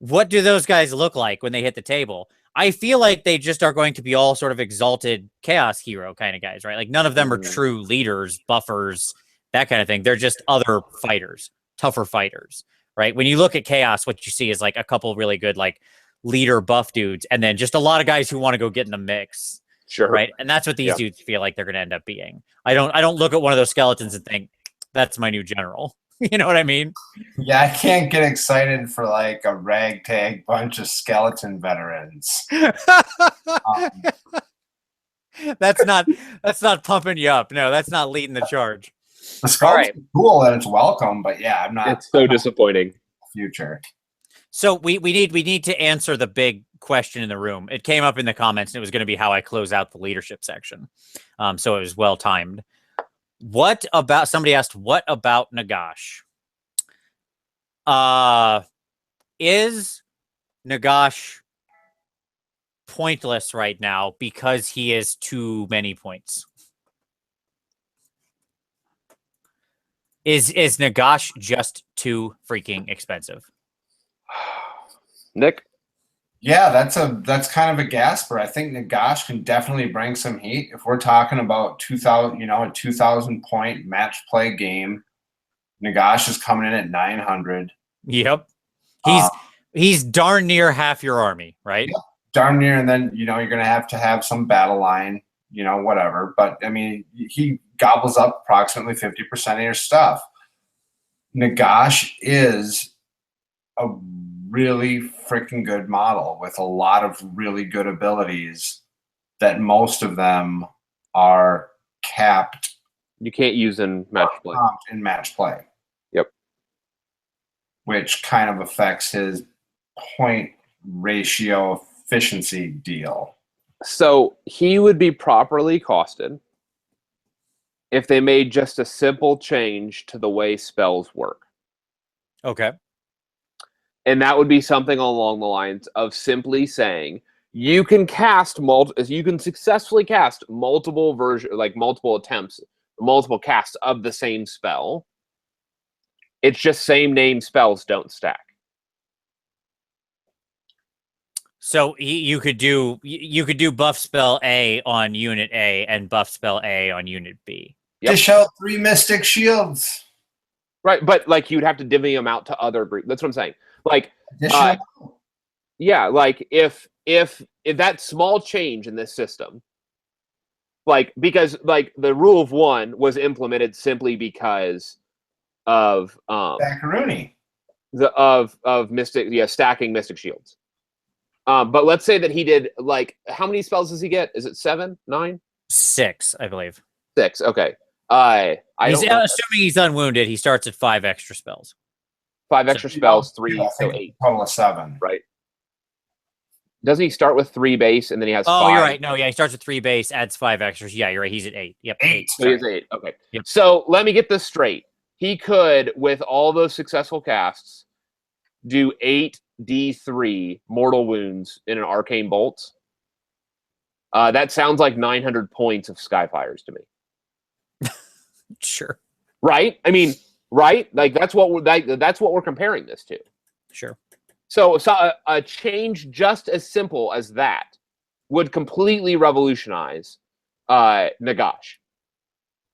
What do those guys look like when they hit the table? I feel like they just are going to be all sort of exalted chaos hero kind of guys, right? Like none of them are true leaders, buffers, that kind of thing. They're just other fighters, tougher fighters, right? When you look at chaos, what you see is like a couple really good like leader buff dudes, and then just a lot of guys who want to go get in the mix. Sure. Right. And that's what these dudes feel like they're going to end up being. I don't look at one of those skeletons and think that's my new general. You know what I mean? Yeah, I can't get excited for like a ragtag bunch of skeleton veterans. That's not pumping you up. No, that's not leading the charge. The skeleton's cool and it's welcome, but yeah, I'm not. It's so disappointing. Future. So we need to answer the big question in the room. It came up in the comments, and it was going to be how I close out the leadership section. So it was well timed. Somebody asked, what about Nagash? Is Nagash pointless right now because he is too many points? Is Nagash just too freaking expensive? Nick? Yeah, that's kind of a gasper. I think Nagash can definitely bring some heat. If we're talking about 2,000, a 2,000 point match play game, Nagash is coming in at 900. Yep, he's darn near half your army, right? Yeah, darn near, and then you're gonna have to have some battle line, whatever. But I mean, he gobbles up approximately 50% of your stuff. Nagash is a really freaking good model with a lot of really good abilities that most of them are capped. You can't use in match play. In match play. Yep. Which kind of affects his point ratio efficiency deal. So he would be properly costed if they made just a simple change to the way spells work. Okay. And that would be something along the lines of simply saying you can successfully cast multiple versions, like multiple attempts, multiple casts of the same spell. It's just same name spells don't stack. So you could do buff spell A on unit A and buff spell A on unit B. Yep. Dish out 3 mystic shields. Right, but like you'd have to divvy them out to other groups. That's what I'm saying. Like, yeah, like if that small change in this system, like because like the rule of one was implemented simply because of Macaroni. of mystic, stacking mystic shields. But let's say that he did like how many spells does he get? Is it 7, 9? 6, I believe. 6. Okay. Assuming he's unwounded, he starts at 5 extra spells. 5 extra spells, 3, so 8. Total of 7. Right. Doesn't he start with 3 base and then he has 5? Oh, you're right. No, yeah, he starts with 3 base, adds 5 extras. Yeah, you're right. He's at 8. Yep. 8. So he has 8. Okay. Yep. So let me get this straight. He could, with all those successful casts, do 8d3 mortal wounds in an arcane bolt. That sounds like 900 points of Skyfires to me. Sure. Right? I mean, right? Like that's what we're comparing this to. Sure. So a change just as simple as that would completely revolutionize Nagash.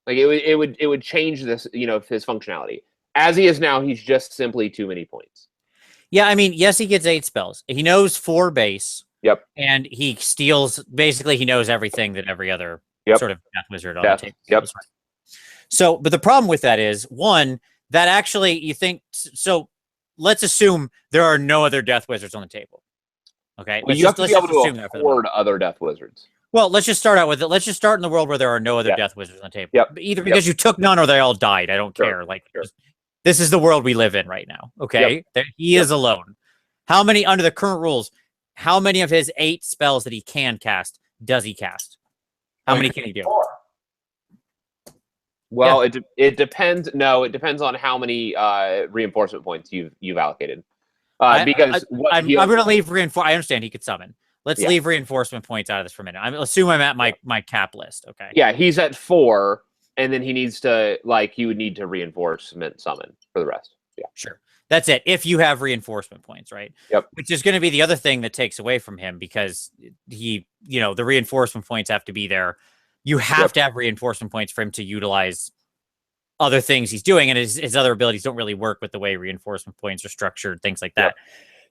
Like it would change this, his functionality. As he is now, he's just simply too many points. Yeah, I mean, yes, he gets 8 spells. He knows 4 base. Yep. And he steals. Basically, he knows everything that every other sort of death wizard on the table. Yep. So, but the problem with that is, one, that actually you think, so let's assume there are no other death wizards on the table. Okay? Well, you have to be able to afford other death wizards. Well, let's just start out with it. Let's just start in the world where there are no other Yeah. Death Wizards on the table. Yep. Either because you took none or they all died. I don't Sure. care. Like, Sure. this is the world we live in right now. Okay, he is alone. How many under the current rules? How many of his 8 spells that he can cast does he cast? How many can he do? 4. Well, it depends. No, it depends on how many reinforcement points you've allocated. Because I'm going to leave reinforce. I understand he could summon. Let's Yeah. leave reinforcement points out of this for a minute. Assume I'm at my cap list. Okay. Yeah, he's at 4, and then he needs to he would need to reinforcement summon for the rest. Yeah, Sure. That's it. If you have reinforcement points, right? Yep. Which is going to be the other thing that takes away from him because the reinforcement points have to be there. You have to have reinforcement points for him to utilize other things he's doing, and his other abilities don't really work with the way reinforcement points are structured, things like that.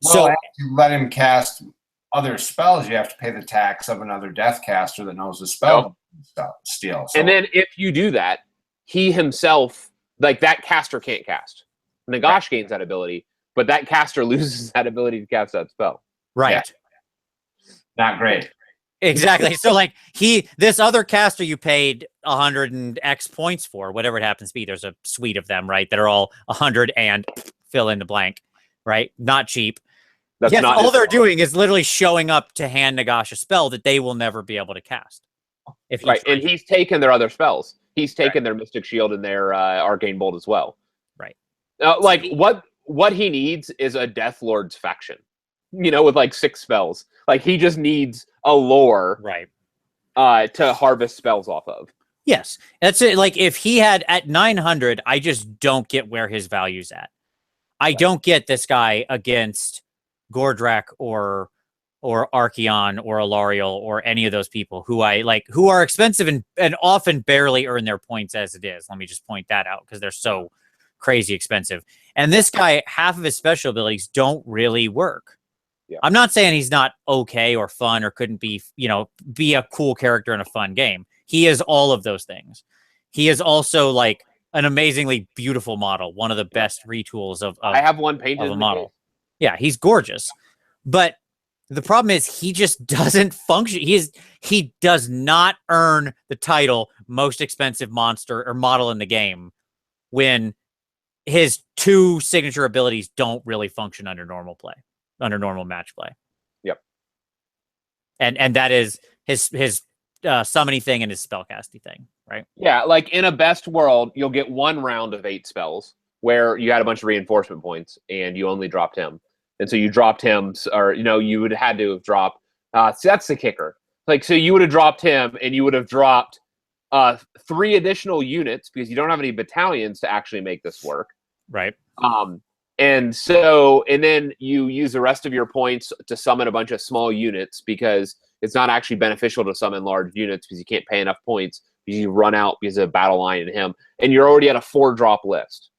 Well, So to let him cast other spells, you have to pay the tax of another death caster that knows the spell steal. So, and then if you do that, he himself, that caster can't cast. Nagash gains that ability, but that caster loses that ability to cast that spell. right. Yeah. Not great. Exactly. So this other caster you paid 100 and X points for, whatever it happens to be, there's a suite of them, right? That are all 100 and fill in the blank, right? Not cheap. That's yes, not all they're doing is literally showing up to hand Nagash a spell that they will never be able to cast. And he's taken their other spells. He's taken their Mystic Shield and their Arcane Bolt as well. Right. What he needs is a Death Lord's faction, with 6 spells. He just needs a lore, right, to harvest spells off of. Yes, that's it. If he had at 900, I just don't get where his value's at. I don't get this guy against Gordrak or Archeon or Alariel or any of those people who who are expensive and often barely earn their points as it is. Let me just point that out because they're so crazy expensive. And this guy, half of his special abilities don't really work. Yeah. I'm not saying he's not okay or fun or couldn't be, be a cool character in a fun game. He is all of those things. He is also an amazingly beautiful model, one of the best retools of I have one painted of a model. Yeah, he's gorgeous. But the problem is he just doesn't function. He does not earn the title most expensive monster or model in the game when his 2 signature abilities don't really function under normal match play. Yep. And that is his summoning thing and his spellcasting thing, right? Yeah, in a best world, you'll get 1 round of 8 spells where you had a bunch of reinforcement points and you only dropped him. And so you dropped him, or, you would have had to have dropped. So that's the kicker. So you would have dropped him and you would have dropped 3 additional units because you don't have any battalions to actually make this work. Right. And then you use the rest of your points to summon a bunch of small units because it's not actually beneficial to summon large units because you can't pay enough points because you run out because of Battle Line and him. And you're already at a 4-drop list.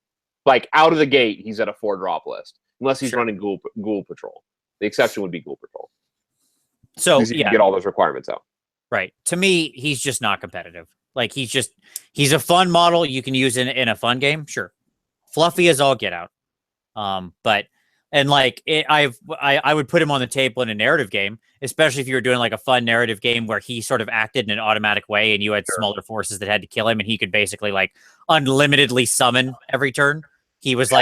Out of the gate, he's at a 4-drop list. Unless he's running Ghoul Patrol. The exception would be Ghoul Patrol. So, you can get all those requirements out. Right. To me, he's just not competitive. He's a fun model you can use in a fun game. Sure. Fluffy as all get out. I would put him on the table in a narrative game, especially if you were doing a fun narrative game where he sort of acted in an automatic way and you had smaller forces that had to kill him and he could basically unlimitedly summon every turn. He was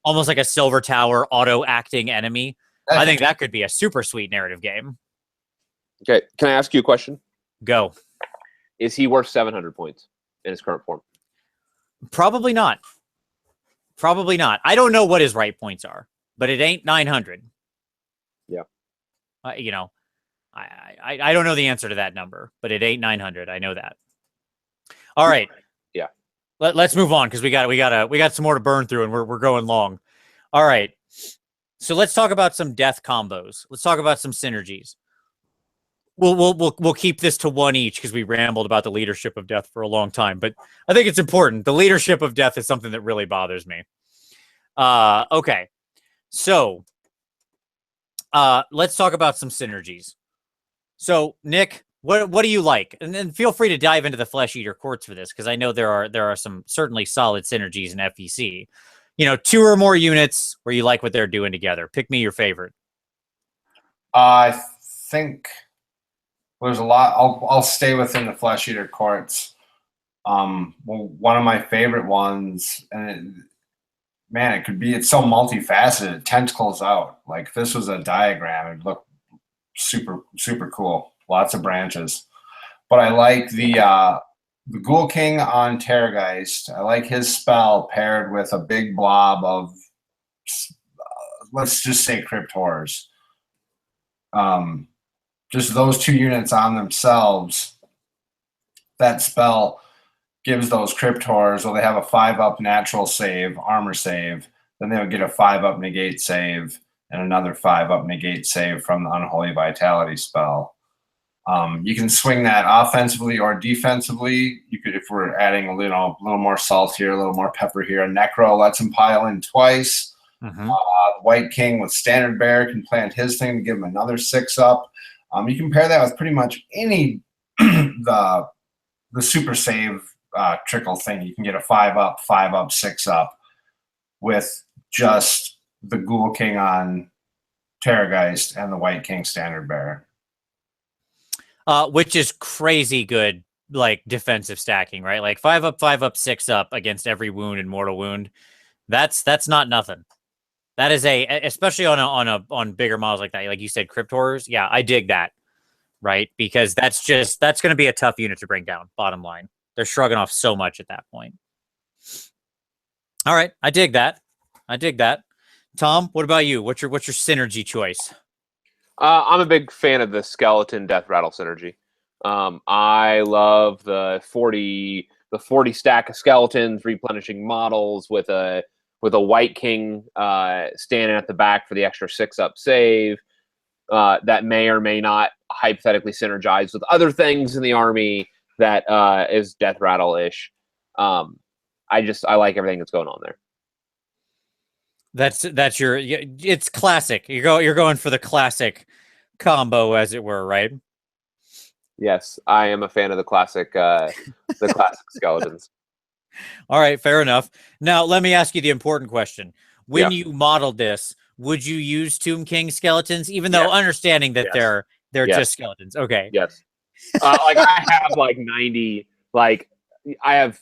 almost like a Silver Tower auto acting enemy. I think that could be a super sweet narrative game. Okay. Can I ask you a question? Go. Is he worth 700 points in his current form? Probably not. Probably not. I don't know what his right points are, but it ain't 900. Yeah. I don't know the answer to that number, but it ain't 900. I know that. All right. Yeah. Let's move on because we got some more to burn through and we're going long. All right. So let's talk about some death combos. Let's talk about some synergies. We'll keep this to 1 each because we rambled about the leadership of death for a long time, but I think it's important. The leadership of death is something that really bothers me. Okay. So let's talk about some synergies. So Nick, what do you like? And then feel free to dive into the Flesh Eater courts for this because I know there are some certainly solid synergies in FEC. 2 or more units where you like what they're doing together. Pick me your favorite. I think There's a lot. I'll stay within the Flesh Eater courts. Well, one of my favorite ones, and man, it's so multifaceted. Tentacles out. Like if this was a diagram, it'd look super, super cool. Lots of branches. But I like the Ghoul King on Terrorgeist. I like his spell paired with a big blob of, let's just say, Crypt Horrors. Just those two units on themselves, that spell gives those Crypt Horrors, well, they have a 5-up natural save, armor save, then they would get a 5-up negate save and another 5-up negate save from the Unholy Vitality spell. You can swing that offensively or defensively. You could, if we're adding a little more salt here, a little more pepper here. Necro lets him pile in twice. White King with Standard Bearer can plant his thing to give him another 6-up. You can pair that with pretty much any the super save trickle thing. You can get a 5-up, 5-up, 6-up with just the Ghoul King on Terrorgeist and the White King Standard Bearer. Which is crazy good, like defensive stacking, right? Like 5-up, 5-up, 6-up against every wound and mortal wound. That's not nothing. That is especially on bigger models like that, like you said, Crypt Horrors. Yeah, I dig that, right? Because that's going to be a tough unit to bring down. Bottom line, they're shrugging off so much at that point. All right, I dig that. Tom, what about you? What's your synergy choice? I'm a big fan of the skeleton death rattle synergy. I love the 40 stack of skeletons replenishing models with a White King standing at the back for the extra 6-up save. That may or may not hypothetically synergize with other things in the army that is death rattle-ish. I like everything that's going on there. That's it's classic. You're going for the classic combo, as it were, right? Yes, I am a fan of the classic skeletons. All right, fair enough. Now, let me ask you the important question. When you modeled this, would you use Tomb King skeletons, even though understanding that they're just skeletons? Okay. Yes. Like I have like 90, like I have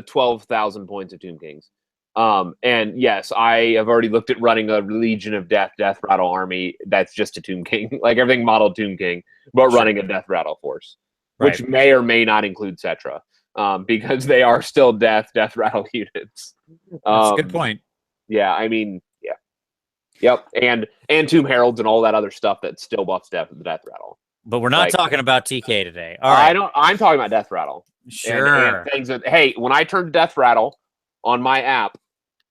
12,000 points of Tomb Kings. And yes, I have already looked at running a Legion of Death Rattle army that's just a Tomb King, like everything modeled Tomb King, but running a Death Rattle force, which may or may not include Cetra, because they are still Death Rattle units. That's a good point. Yeah, I mean, yeah. Yep, and Tomb Heralds and all that other stuff that still buffs Death Rattle. But we're not talking about TK today. All right. I'm talking about Death Rattle. Sure. And things that, hey, when I turned Death Rattle on my app,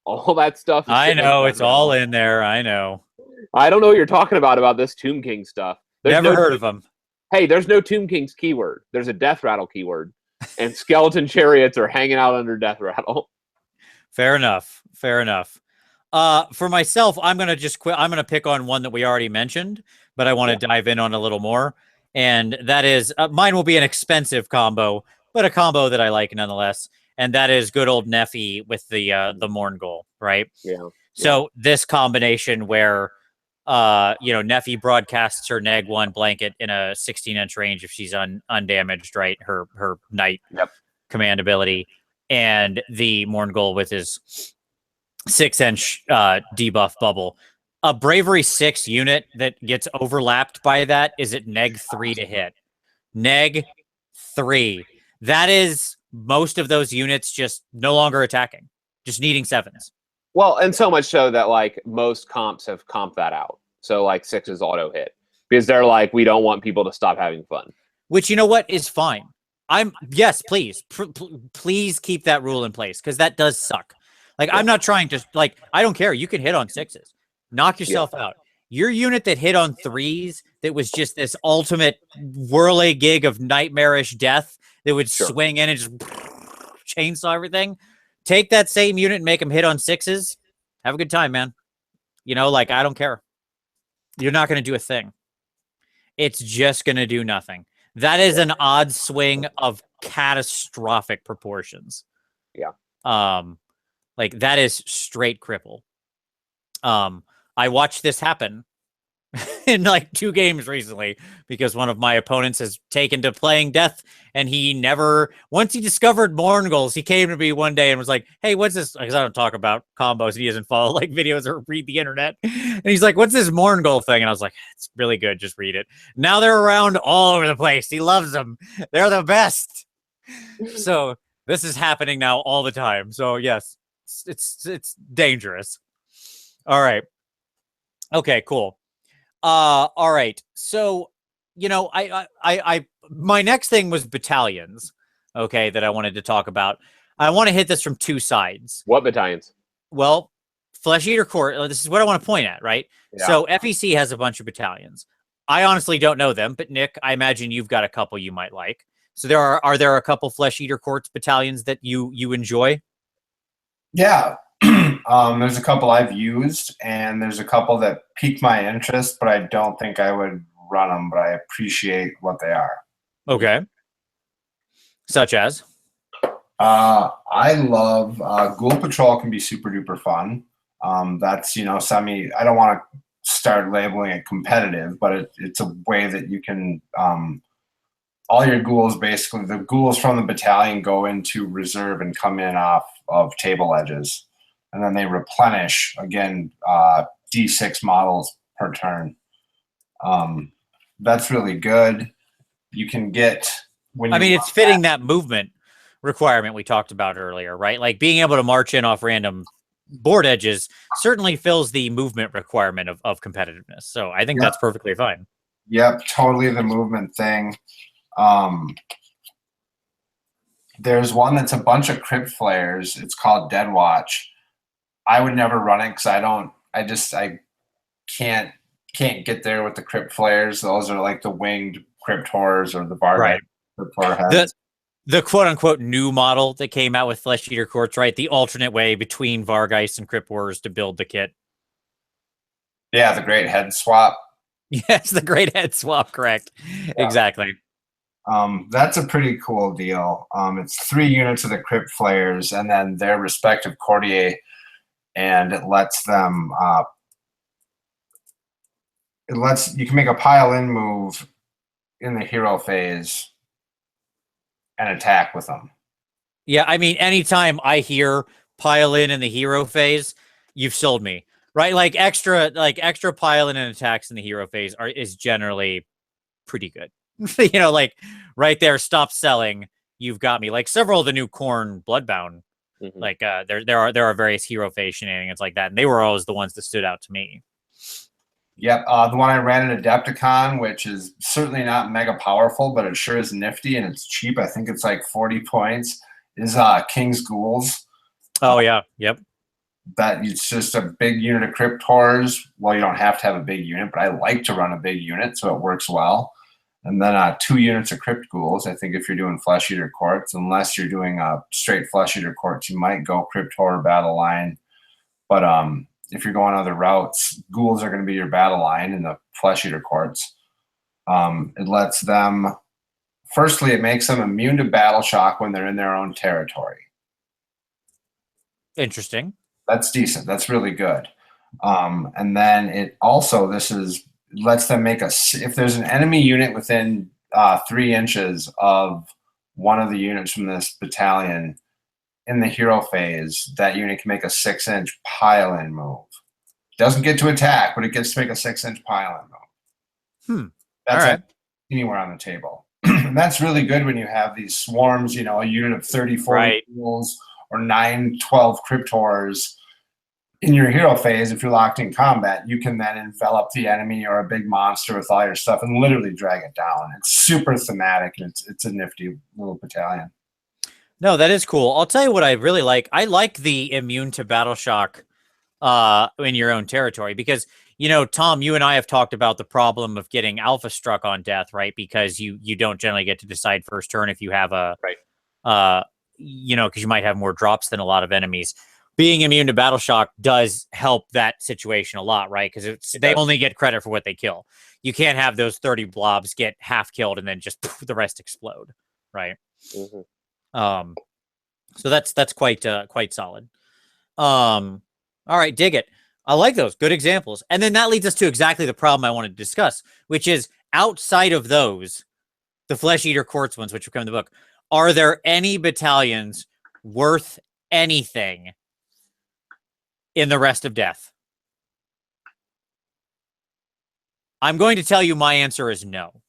all that stuff. I know it's all in there. I know. I don't know what you're talking about this Tomb King stuff. Never heard of them. Hey, there's no Tomb King's keyword. There's a Death Rattle keyword, and skeleton chariots are hanging out under Death Rattle. Fair enough. For myself, I'm gonna just quit. I'm gonna pick on one that we already mentioned, but I want to dive in on a little more, and that is mine will be an expensive combo, but a combo that I like nonetheless. And that is good old Neffy with the Mourngul, right? Yeah. So this combination where, Neffy broadcasts her neg 1 blanket in a 16-inch range if she's undamaged, right? Her knight command ability, and the Mourngul with his 6-inch debuff bubble. A Bravery 6 unit that gets overlapped by that is at neg 3 to hit. Neg 3. That is most of those units just no longer attacking, just needing 7s. Well, and so much so that like most comps have comped that out. So like 6s auto hit because they're like, we don't want people to stop having fun. Which, you know what, is fine. Yes, please, please keep that rule in place because that does suck. Like, I'm not trying to, like, I don't care. You can hit on 6s. Knock yourself out. Your unit that hit on 3s that was just this ultimate whirly gig of nightmarish death that would swing in and just chainsaw everything. Take that same unit and make them hit on 6s. Have a good time, man. Like, I don't care. You're not going to do a thing. It's just going to do nothing. That is an odd swing of catastrophic proportions. Yeah. Like, that is straight cripple. I watched this happen in like 2 games recently because one of my opponents has taken to playing death, and he never, once he discovered Mourngulls, he came to me one day and was like, hey, what's this? Because I don't talk about combos and he doesn't follow like videos or read the internet. And he's like, what's this Mourngull thing? And I was like, it's really good. Just read it. Now they're around all over the place. He loves them. They're the best. So this is happening now all the time. So yes, it's dangerous. All right. Okay, cool. All right. So, you know, I my next thing was battalions. Okay, that I wanted to talk about. I want to hit this from 2 sides. What battalions? Well, Flesh Eater Court. This is what I want to point at, right? Yeah. So FEC has a bunch of battalions. I honestly don't know them, but Nick, I imagine you've got a couple you might like. So are there a couple Flesh Eater Courts battalions that you enjoy? Yeah. There's a couple I've used, and there's a couple that pique my interest, but I don't think I would run them, but I appreciate what they are. Okay. Such as? I love Ghoul Patrol can be super duper fun. That's, I don't want to start labeling it competitive, but it's a way that you can, all your ghouls, basically, the ghouls from the battalion go into reserve and come in off of table edges. And then they replenish, again, D6 models per turn. That's really good. You can get... it's fitting that movement requirement we talked about earlier, right? Like being able to march in off random board edges certainly fills the movement requirement of competitiveness. So I think that's perfectly fine. Yep, totally the movement thing. There's one that's a bunch of crypt flares. It's called Dead Watch. I would never run it because I can't get there with the crypt flares. Those are like the winged crypt horrors or the Vargas crypt horror heads. The quote unquote new model that came out with Flesh Eater Courts, right? The alternate way between Vargeist and crypt horrors to build the kit. Yeah, the great head swap. Yes, the great head swap, correct. Yeah. Exactly. That's a pretty cool deal. It's 3 units of the crypt flares and then their respective courtier, and it lets them you can make a pile in move in the hero phase and attack with them. Yeah, I mean, anytime I hear pile in the hero phase, you've sold me, right? Like extra pile in and attacks in the hero phase is generally pretty good. Like right there, stop selling. You've got me. Like several of the new Khorne Bloodbound, like there are various hero phase shenanigans like that, and they were always the ones that stood out to me. Yep, the one I ran in Adepticon, which is certainly not mega powerful, but it sure is nifty and it's cheap. I think it's like 40 points. Is King's Ghouls. Oh yeah, yep. That it's just a big unit of crypt horrors. Well, you don't have to have a big unit, but I like to run a big unit, so it works well. And then 2 units of crypt ghouls. I think if you're doing Flesh Eater Courts, unless you're doing straight Flesh Eater Courts, you might go crypt horror battle line. But if you're going other routes, ghouls are going to be your battle line in the Flesh Eater Courts. It lets them, firstly, it makes them immune to battle shock when they're in their own territory. Interesting. That's decent. That's really good. And then it also, lets them make if there's an enemy unit within 3 inches of one of the units from this battalion in the hero phase, that unit can make a 6-inch pile-in move. Doesn't get to attack, but it gets to make a 6-inch pile-in move. That's all right. Anywhere on the table. And that's really good when you have these swarms, a unit of 34 ghouls or 9, 12 crypt horrors. In your hero phase, if you're locked in combat, you can then envelop the enemy or a big monster with all your stuff and literally drag it down. It's super thematic, and it's a nifty little battalion. No, that is cool. I'll tell you what I really like. I like the immune to battle shock in your own territory because, Tom, you and I have talked about the problem of getting alpha struck on death, right? Because you don't generally get to decide first turn if you have because you might have more drops than a lot of enemies. Being immune to battle shock does help that situation a lot, right? Because they only get credit for what they kill. You can't have those 30 blobs get half killed and then just the rest explode, right? So that's quite solid. All right, dig it. I like those. Good examples. And then that leads us to exactly the problem I wanted to discuss, which is outside of those, the Flesh Eater Courts ones, which will come in the book, are there any battalions worth anything in the rest of Death? I'm going to tell you my answer is no.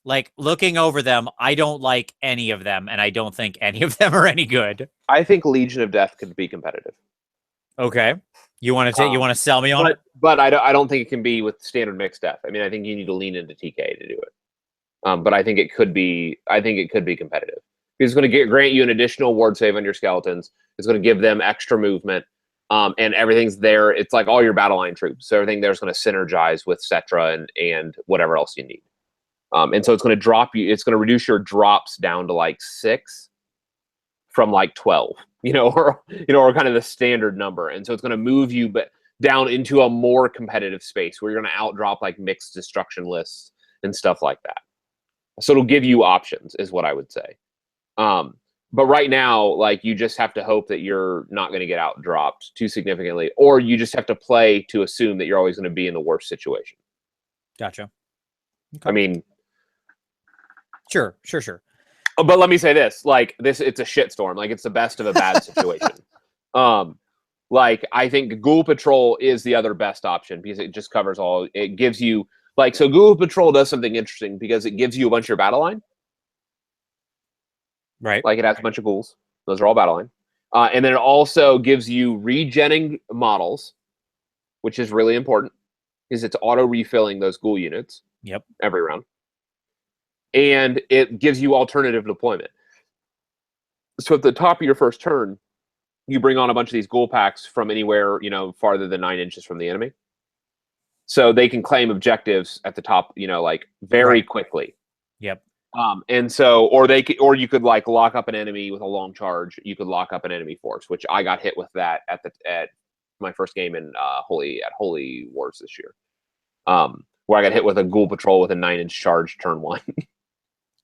Like, looking over them, I don't like any of them, and I don't think any of them are any good. I think Legion of Death could be competitive. Okay. You want to sell me on it? But I don't think it can be with standard mixed death. I mean, I think you need to lean into TK to do it. But I think it could be. I think it could be competitive. It's going to grant you an additional ward save on your skeletons. It's going to give them extra movement, and everything's there. It's like all your battle line troops. So everything there's going to synergize with Cetra and whatever else you need. And so it's going to drop you. It's going to reduce your drops down to like 6 from like 12. Or kind of the standard number. And so it's going to move you down into a more competitive space where you're going to outdrop like mixed destruction lists and stuff like that. So it'll give you options, is what I would say. But right now, like, you just have to hope that you're not going to get outdropped too significantly, or you just have to play to assume that you're always going to be in the worst situation. Gotcha. Okay. I mean, sure. But let me say this, it's a shitstorm. Like, it's the best of a bad situation. I think Ghoul Patrol is the other best option because it just covers all. It gives you, so Ghoul Patrol does something interesting because it gives you a bunch of your battle line. Right. Like, it has a bunch of ghouls. Those are all battle line. And then it also gives you regenning models, which is really important because it's auto-refilling those ghoul units. Yep. Every round. And it gives you alternative deployment. So at the top of your first turn, you bring on a bunch of these ghoul packs from anywhere, farther than 9 inches from the enemy. So they can claim objectives at the top, very quickly. Yep. And so, or you could lock up an enemy with a long charge. You could lock up an enemy force, which I got hit with that at my first game in Holy Wars this year. Where I got hit with a Ghoul Patrol with a 9-inch charge turn 1.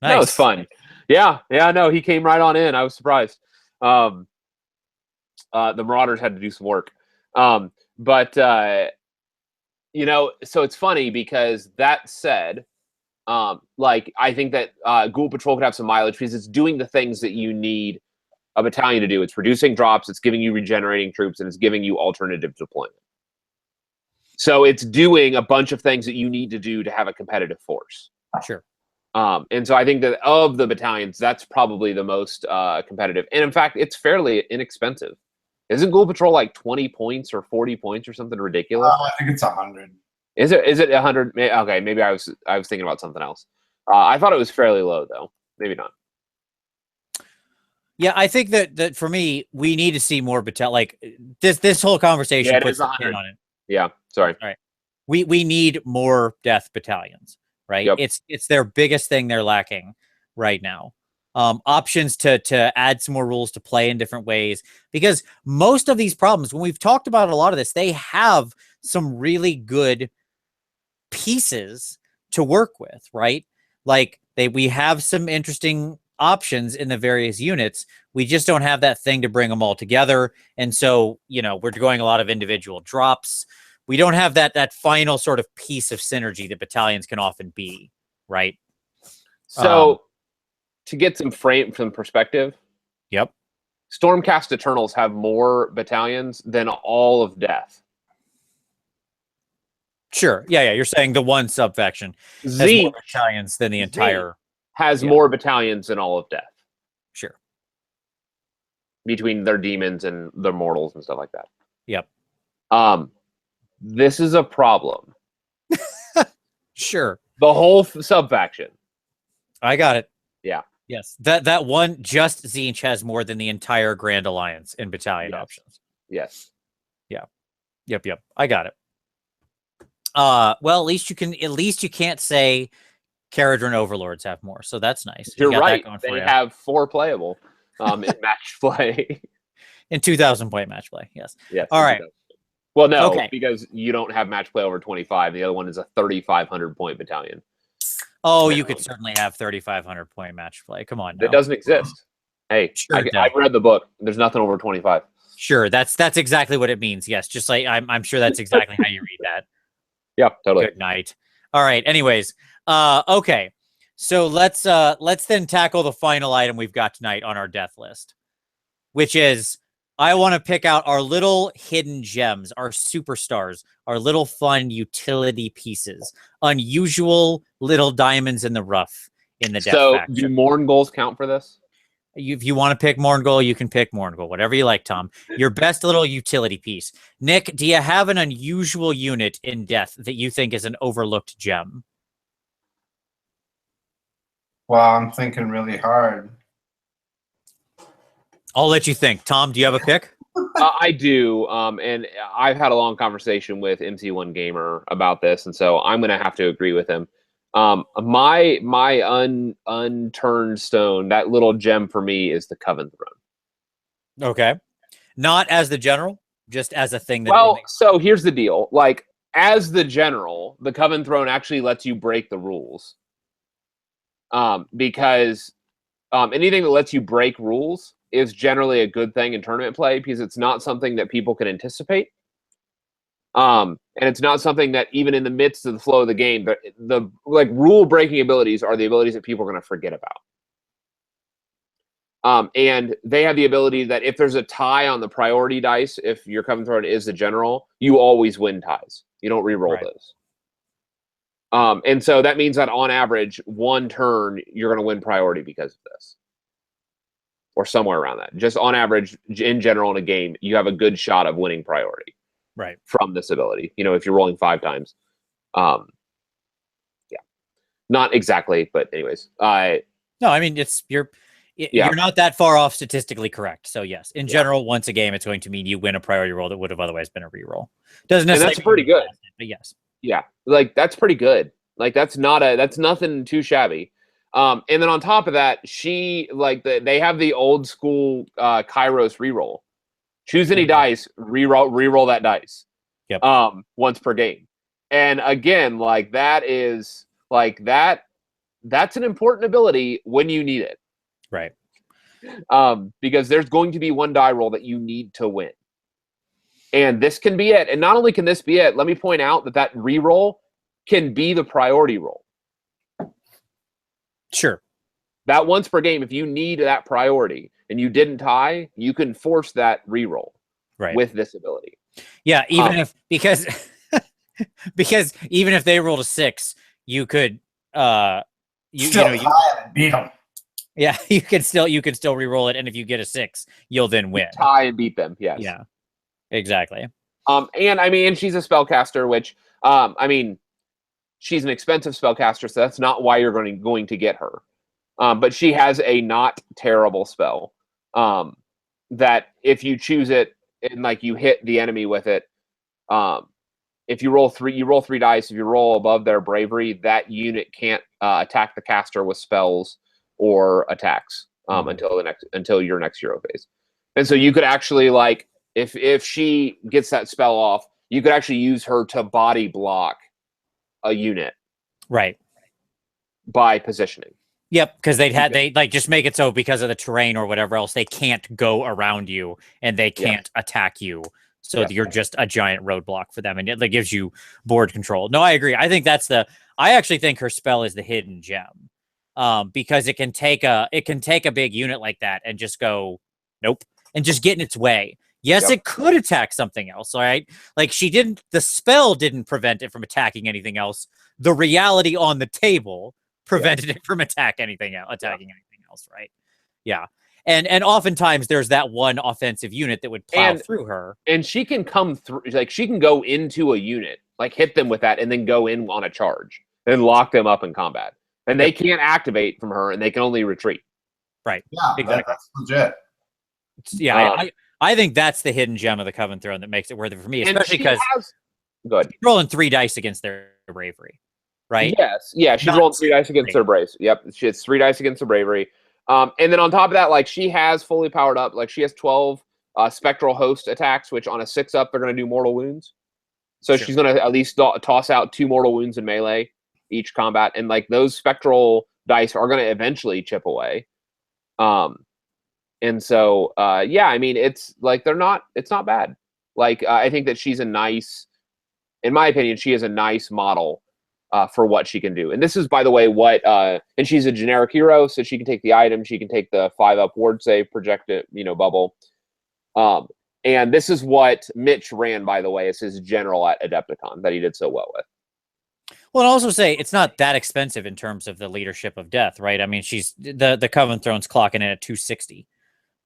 Nice. That was fun. Yeah, no, he came right on in. I was surprised. The Marauders had to do some work. So it's funny because that said, I think that Ghoul Patrol could have some mileage because it's doing the things that you need a battalion to do. It's reducing drops, it's giving you regenerating troops, and it's giving you alternative deployment. So it's doing a bunch of things that you need to do to have a competitive force. Sure. And so I think that of the battalions, that's probably the most competitive. And in fact, it's fairly inexpensive. Isn't Ghoul Patrol like 20 points or 40 points or something ridiculous? I think it's 100. Is it 100? Okay, maybe I was thinking about something else. I thought it was fairly low, though. Maybe not. Yeah, I think that for me, we need to see more like this whole conversation puts a pin on it. Yeah, sorry. All right. We need more death battalions, right? Yep. It's their biggest thing they're lacking right now. Options to add some more rules to play in different ways, because most of these problems, when we've talked about a lot of this, they have some really good pieces to work with, right? Like we have some interesting options in the various units. We just don't have that thing to bring them all together. And so, we're going a lot of individual drops. We don't have that final sort of piece of synergy that battalions can often be, right? So to get some perspective. Yep. Stormcast Eternals have more battalions than all of Death. Sure. Yeah. You're saying the one subfaction has more battalions than the entire has more battalions than all of Death. Sure. Between their demons and their mortals and stuff like that. Yep. This is a problem. Sure. The whole subfaction. I got it. Yeah. Yes. That one, just Tzeentch has more than the entire Grand Alliance in battalion options. Yes. Yeah. Yep. I got it. Well, at least you can't say Caradron Overlords have more, so that's nice. You're right. They have 4 playable in match play. In 2,000 point match play, yes. Yes. All right. Well, no, because you don't have match play over 25. The other one is a 3,500 point battalion. Oh, you could certainly have 3,500 point match play. Come on. It doesn't exist. Hey, sure I read the book. There's nothing over 25. Sure, that's exactly what it means. Yes, just like I'm sure that's exactly how you read that. Yeah, totally. Good night. All right. Anyways, okay. So let's then tackle the final item we've got tonight on our death list, which is I want to pick out our little hidden gems, our superstars, our little fun utility pieces, unusual little diamonds in the rough in the death So, faction. do Morn goals count for this? If you want to pick Morngul, you can pick Morngul. Whatever you like, Tom. Your best little utility piece. Nick, do you have an unusual unit in Death that you think is an overlooked gem? Well, I'm thinking really hard. I'll let you think. Tom, do you have a pick? I do, and I've had a long conversation with MC1 Gamer about this, and so I'm going to have to agree with him. My unturned stone, that little gem for me, is the Coven Throne. Okay. Not as the general, just as a thing that... Well, so here's the deal. Like, as the general, the Coven Throne actually lets you break the rules. Because anything that lets you break rules is generally a good thing in tournament play because it's not something that people can anticipate. And it's not something that even in the midst of the flow of the game, the like rule breaking abilities are the abilities that people are going to forget about. And they have the ability that if there's a tie on the priority dice, if your Coven Throne is the general, you always win ties. You don't re-roll those. And so that means that on average, one turn, you're going to win priority because of this. Or somewhere around that. Just on average, in general in a game, you have a good shot of winning priority. Right. From this ability. You know, if you're rolling 5 times. Yeah. Not exactly, but anyways. No, I mean, you're not that far off statistically correct. So yes, in general, once a game, it's going to mean you win a priority roll that would have otherwise been a reroll. Doesn't necessarily. And that's pretty good. But yes. Yeah, like that's pretty good. Like that's nothing too shabby. And then on top of that, they have the old school Kairos reroll. Choose any dice, reroll that dice. Yep. Once per game. And again, like that is like that's an important ability when you need it. Right. Because there's going to be one die roll that you need to win. And this can be it. And not only can this be it, let me point out that reroll can be the priority roll. Sure. That once per game, if you need that priority and you didn't tie, you can force that reroll with this ability. Yeah, even because even if they rolled a 6, you could beat them. Yeah, you could still re-roll it, and if you get a 6, you'll then win. Tie and beat them, yes. Yeah. Exactly. And I mean, she's a spellcaster, which I mean, she's an expensive spellcaster, so that's not why you're going to get her. But she has a not terrible spell that if you choose it and like you hit the enemy with it, if you roll 3 dice. If you roll above their bravery, that unit can't attack the caster with spells or attacks until your next hero phase. And so you could actually like if she gets that spell off, you could actually use her to body block a unit, right? By positioning. Yep, because they like just make it so because of the terrain or whatever else, they can't go around you and they can't attack you. So you're just a giant roadblock for them, and it gives you board control. No, I agree. I think I actually think her spell is the hidden gem, because it can take a big unit like that and just go nope and just get in its way. Yes, it could attack something else, all right? Like the spell didn't prevent it from attacking anything else. The reality on the table prevented it from attacking anything else, right? Yeah. And oftentimes there's that one offensive unit that would plow through her. And she can come through, like she can go into a unit, like hit them with that and then go in on a charge and lock them up in combat. And they can't activate from her and they can only retreat. Right. Yeah, exactly. That's legit. Yeah, I think that's the hidden gem of the Coven Throne that makes it worth it for me, especially because rolling 3 dice against their bravery, right? Yes, yeah, she's rolling 3 dice against their bravery. Yep, she has 3 dice against the bravery. And then on top of that, like she has fully powered up, like she has 12 spectral host attacks, which on a 6-up they're going to do mortal wounds. So she's going to at least toss out 2 mortal wounds in melee each combat, and like those spectral dice are going to eventually chip away. And so, yeah, I mean, it's like it's not bad. Like, I think that she's a nice, in my opinion, she is a nice model for what she can do. And this is, by the way, and she's a generic hero, so she can take the item, she can take the 5-up ward save, project it, bubble. And this is what Mitch ran, by the way, as his general at Adepticon that he did so well with. Well, I'll also say it's not that expensive in terms of the leadership of death, right? I mean, she's the Coven Throne's clocking in at 260,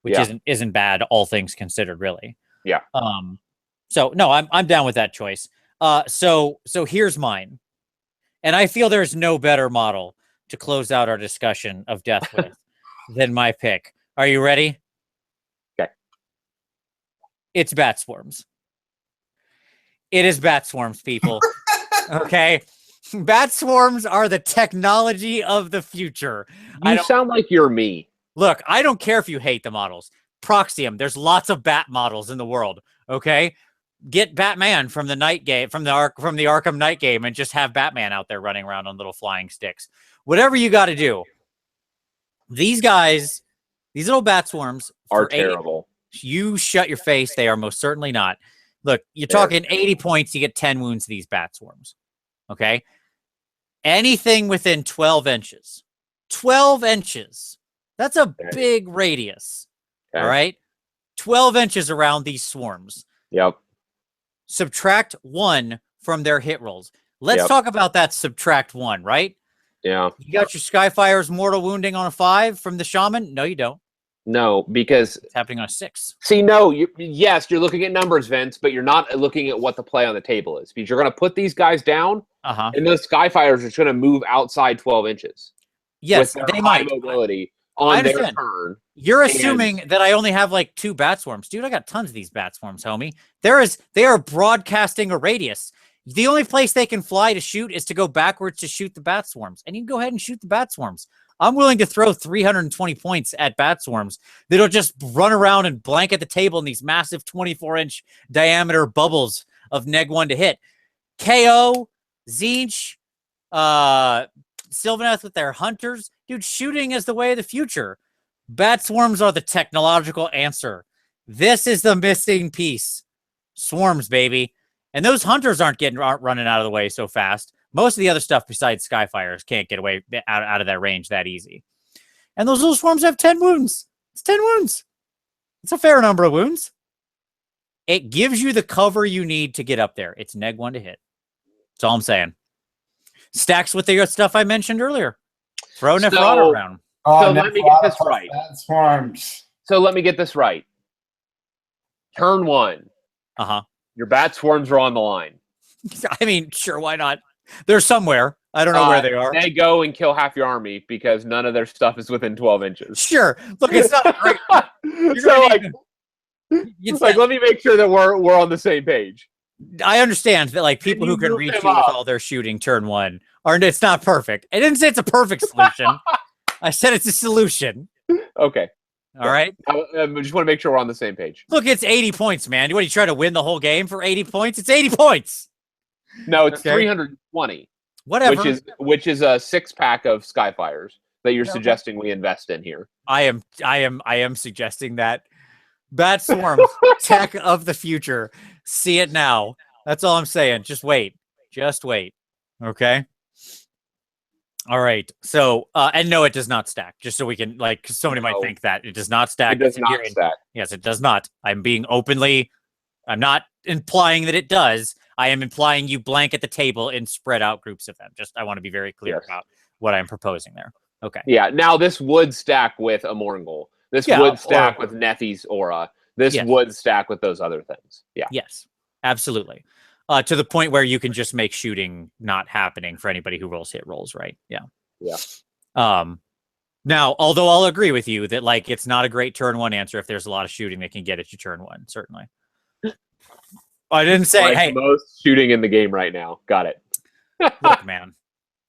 which isn't bad, all things considered, really. Yeah. So no, I'm down with that choice. So here's mine, and I feel there's no better model to close out our discussion of death with than my pick. Are you ready? Okay. It's Bat Swarms. It is Bat Swarms, people. Okay. Bat Swarms are the technology of the future. You sound like you're me. Look, I don't care if you hate the models. Proxy them. There's lots of Bat models in the world. Okay, get Batman from the night game, from the Arkham Night game, and just have Batman out there running around on little flying sticks. Whatever you got to do. These guys, these little Bat Swarms are terrible. You shut your face. They are most certainly not. Look, you're talking 80 points. You get 10 wounds to these Bat Swarms. Okay. Anything within 12 inches. 12 inches. That's a big radius. Okay. All right. 12 inches around these swarms. Yep. Subtract 1 from their hit rolls. Let's talk about that subtract 1, right? Yeah. You got your Skyfire's mortal wounding on a 5 from the Shaman? No, you don't. No, because it's happening on a 6. See, no, yes, you're looking at numbers, Vince, but you're not looking at what the play on the table is. Because you're going to put these guys down, and those Skyfires are going to move outside 12 inches. Yes, with they might. Mobility on their turn. You're assuming that I only have like 2 Bat Swarms. Dude, I got tons of these Bat Swarms, homie. They are broadcasting a radius. The only place they can fly to shoot is to go backwards to shoot the Bat Swarms. And you can go ahead and shoot the Bat Swarms. I'm willing to throw 320 points at Bat Swarms that'll just run around and blanket the table in these massive 24-inch diameter bubbles of neg 1 to hit. KO, Zinch, Sylvaneth with their hunters. Dude, shooting is the way of the future. Bat Swarms are the technological answer. This is the missing piece. Swarms, baby. And those hunters aren't running out of the way so fast. Most of the other stuff besides Skyfires can't get away out of that range that easy. And those little swarms have 10 wounds. It's 10 wounds. It's a fair number of wounds. It gives you the cover you need to get up there. It's neg 1 to hit. That's all I'm saying. Stacks with the stuff I mentioned earlier. Throw Nefrata around. So let me get this right. Swarms. So let me get this right. Turn 1. Your Bat Swarms are on the line. I mean, sure, why not? They're somewhere. I don't know where they are. They go and kill half your army because none of their stuff is within 12 inches. Sure. Look, it's not great. Let me make sure that we're on the same page. I understand that, like, people who can reach you with all their shooting turn 1 it's not perfect. I didn't say it's a perfect solution. I said it's a solution. Okay. All right. I just want to make sure we're on the same page. Look, it's 80 points, man. What, you try to win the whole game for 80 points? It's 80 points. No, it's 320. Whatever. Which is a 6-pack of Skyfires that you're suggesting we invest in here. I am suggesting that Bat Swarm tech of the future. See it now. That's all I'm saying. Just wait. Just wait. Okay. All right. So, and no, it does not stack. Just so we can, like, somebody might think that it does not stack. It does not stack. Yes, it does not. I'm not implying that it does. I am implying you blanket the table and spread out groups of them. I want to be very clear about what I'm proposing there. Okay. Yeah. Now this would stack with a Morgul. This would stack with Nefi's aura. This would stack with those other things. Yeah. Yes, absolutely. To the point where you can just make shooting not happening for anybody who rolls hit rolls, right? Yeah. Yeah. Now, although I'll agree with you that, like, it's not a great turn 1 answer if there's a lot of shooting that can get at you turn 1, certainly. I didn't say, like hey. Most shooting in the game right now. Got it. Look, man.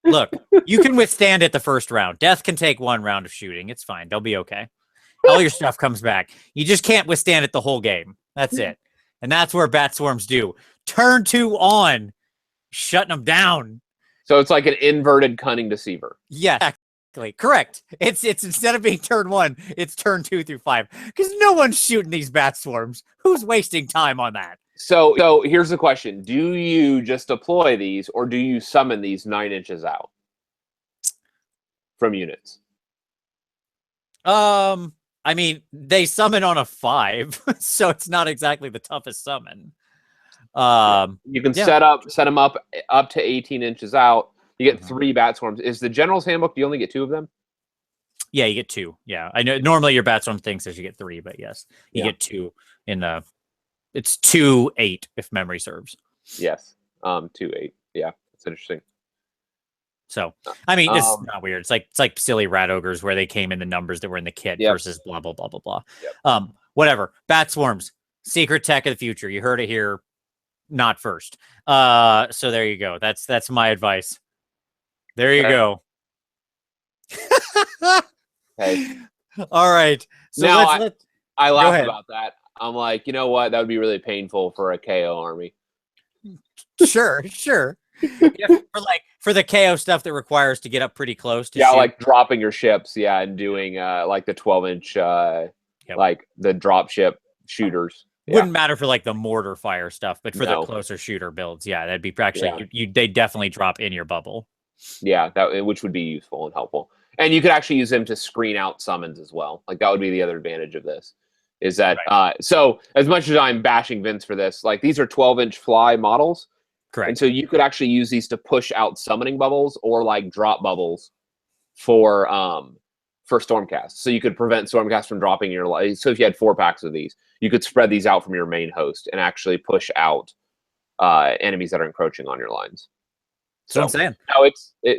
Look, you can withstand it the first round. Death can take 1 round of shooting. It's fine. They'll be okay. All your stuff comes back. You just can't withstand it the whole game. That's it. And that's where Bat Swarms do. Turn 2 on. Shutting them down. So it's like an inverted Cunning Deceiver. Yeah, Exactly. Correct. It's instead of being turn 1, it's turn 2 through 5. Because no one's shooting these bat swarms. Who's wasting time on that? So here's the question: do you just deploy these, or do you summon these 9 inches out from units? I mean, they summon on a 5, so it's not exactly the toughest summon. You can set them up to 18 inches out. You get 3 bat swarms. Is the General's Handbook? Do you only get 2 of them? Yeah, you get 2. Yeah, I know. Normally, your bat swarm thing says you get 3, but yes, you get 2 in the. It's 2-8 if memory serves. Yes, 2-8. Yeah, that's interesting. So, I mean, it's not weird. It's like silly rat ogres where they came in the numbers that were in the kit versus blah blah blah blah blah. Yep. Whatever. Bat swarms, secret tech of the future. You heard it here, not first. So there you go. That's my advice. There you go. Hey. All right. So now I laugh about that. I'm like, you know what? That would be really painful for a KO army. Sure. Yeah, for the KO stuff that requires to get up pretty close to shoot. Like dropping your ships, and doing like the 12-inch like the drop ship shooters. Wouldn't matter for like the mortar fire stuff, but for the closer shooter builds, that'd be actually they definitely drop in your bubble. Yeah, which would be useful and helpful. And you could actually use them to screen out summons as well. Like that would be the other advantage of this. Is that so as much as I'm bashing Vince for this, like these are 12-inch fly models. Correct. And so you could actually use these to push out summoning bubbles or like drop bubbles for Stormcast. So you could prevent Stormcast from dropping your light. So if you had 4 packs of these, you could spread these out from your main host and actually push out enemies that are encroaching on your lines. So I'm saying. No,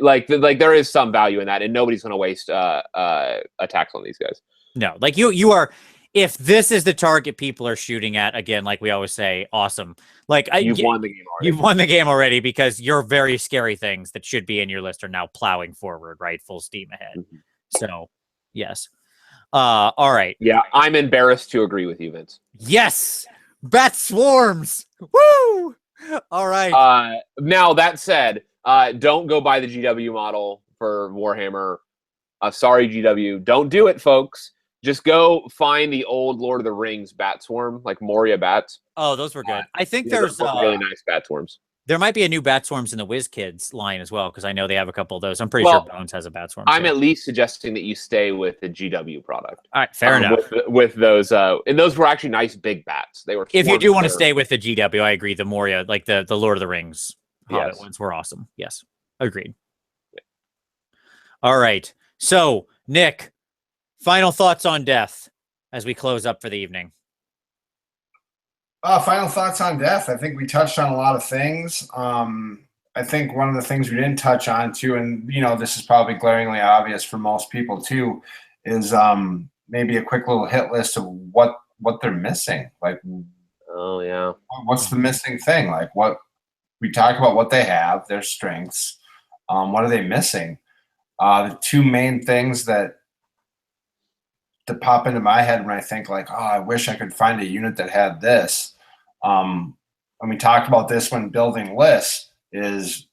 like there is some value in that, and nobody's going to waste attacks on these guys. No, like you are. If this is the target people are shooting at, again, like we always say, awesome. Like you've won the game already. You've won the game already because your very scary things that should be in your list are now plowing forward, right? Full steam ahead. Mm-hmm. So, yes. All right. Yeah, I'm embarrassed to agree with you, Vince. Yes, bat swarms. Woo! All right. Now that said, don't go buy the GW model for Warhammer. Sorry, GW, don't do it, folks. Just go find the old Lord of the Rings bat swarm, like Moria bats. Oh, those were good. I think there's really nice bat swarms. There might be a new bat swarms in the WizKids line as well, because I know they have a couple of those. I'm pretty sure Bones has a bat swarm. I'm at least suggesting that you stay with the GW product. All right, fair enough. With those, and those were actually nice big bats. They were. If you do want to stay with the GW, I agree. The Moria, like the Lord of the Rings Hobbit ones, were awesome. Yes, agreed. Yeah. All right, so Nick. Final thoughts on Death as we close up for the evening. Final thoughts on Death. I think we touched on a lot of things. I think one of the things we didn't touch on too, and this is probably glaringly obvious for most people too, is maybe a quick little hit list of what they're missing. Like, what's the missing thing? Like, what we talk about what they have, their strengths. What are they missing? The 2 main things that pop into my head when I think like, I wish I could find a unit that had this. When we talked about this when building lists, is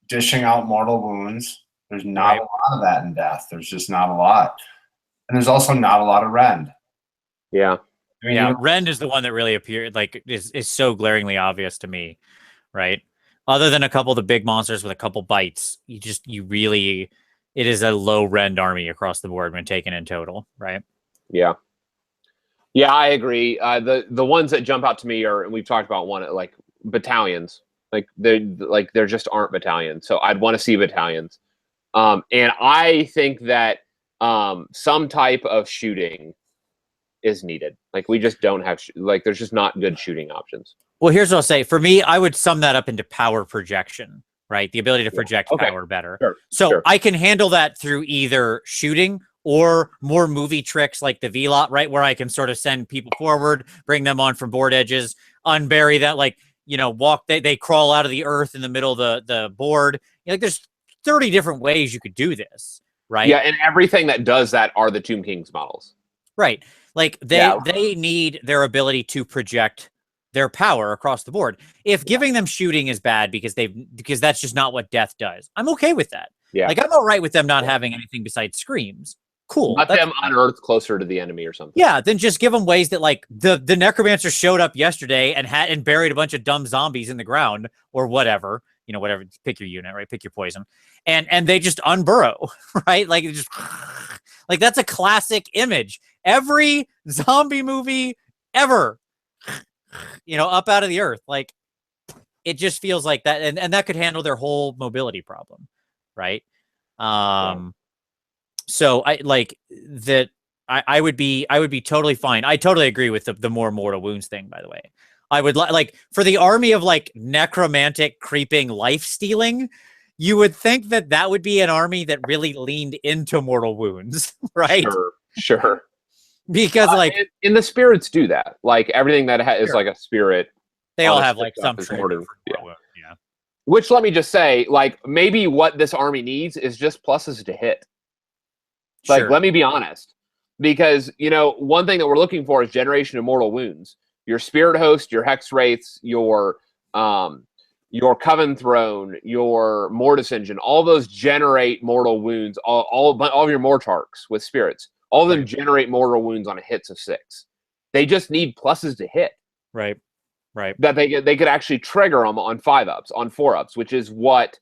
dishing out mortal wounds. There's not a lot of that in Death. There's just not a lot. And there's also not a lot of rend. Yeah. I mean, rend is the one that really appeared, like is so glaringly obvious to me, right? Other than a couple of the big monsters with a couple bites, it is a low rend army across the board when taken in total, right? Yeah, I agree. The ones that jump out to me are, and we've talked about one, like battalions. Like there just aren't battalions. So I'd want to see battalions. And I think that some type of shooting is needed. Like we just don't have there's just not good shooting options. Well, here's what I'll say. For me, I would sum that up into power projection. Right, the ability to project power better. Sure. I can handle that through either shooting or more movie tricks like the V-Lot, right? Where I can sort of send people forward, bring them on from board edges, unbury that, walk, they crawl out of the earth in the middle of the board. There's 30 different ways you could do this, right? Yeah, and everything that does that are the Tomb Kings models. Right. Like they need their ability to project their power across the board. If giving them shooting is bad because that's just not what Death does, I'm okay with that. Yeah. Like I'm all right with them not having anything besides screams. Cool. Let them unearth closer to the enemy or something. Yeah, then just give them ways that like the necromancer showed up yesterday and buried a bunch of dumb zombies in the ground or whatever. You know, whatever. Pick your unit, right? Pick your poison, and they just unburrow, right? Like it just like that's a classic image. Every zombie movie ever, you know, up out of the earth. Like it just feels like that, and that could handle their whole mobility problem, right? So I like that. I would be totally fine. I totally agree with the more mortal wounds thing. By the way, I would like for the army of like necromantic creeping life stealing. You would think that would be an army that really leaned into mortal wounds, right? Sure. Because like in the spirits do that. Like everything that is like a spirit, they all have like some mortal. Yeah. Which let me just say, like maybe what this army needs is just pluses to hit. Like let me be honest. Because, you know, one thing that we're looking for is generation of mortal wounds. Your spirit host, your hex wraiths, your coven throne, your mortis engine, all those generate mortal wounds. All of your mortarks with spirits, all of them generate mortal wounds on hits of 6. They just need pluses to hit. Right. That they could actually trigger them on 5-ups, on 4-ups, which is what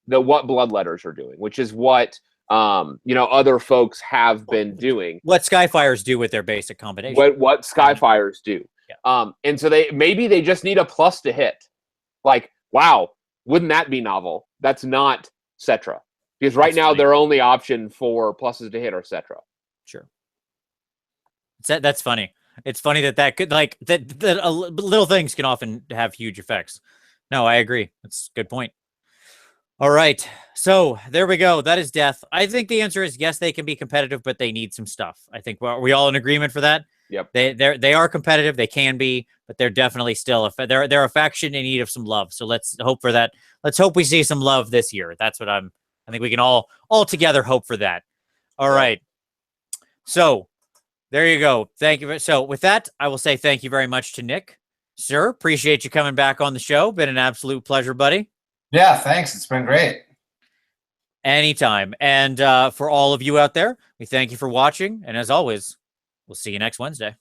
bloodletters are doing, which is what you know, other folks have been doing. What Skyfires do with their basic combination. What Skyfires do. Yeah. And so they just need a plus to hit. Like, wow, wouldn't that be novel? That's not Cetra. Because right now their only option for pluses to hit are Cetra. Sure. That's funny. It's funny that could like that little things can often have huge effects. No, I agree. That's a good point. All right. So there we go. That is death. I think the answer is yes, they can be competitive, but they need some stuff. I think are we all in agreement for that? Yep. They are competitive. They can be, but they're definitely still they're a faction in need of some love. So let's hope for that. Let's hope we see some love this year. That's what I think we can all together hope for that. All right. So there you go. Thank you. So with that, I will say thank you very much to Nick. Sir, appreciate you coming back on the show. Been an absolute pleasure, buddy. Yeah, thanks. It's been great. Anytime. And for all of you out there, we thank you for watching. And as always, we'll see you next Wednesday.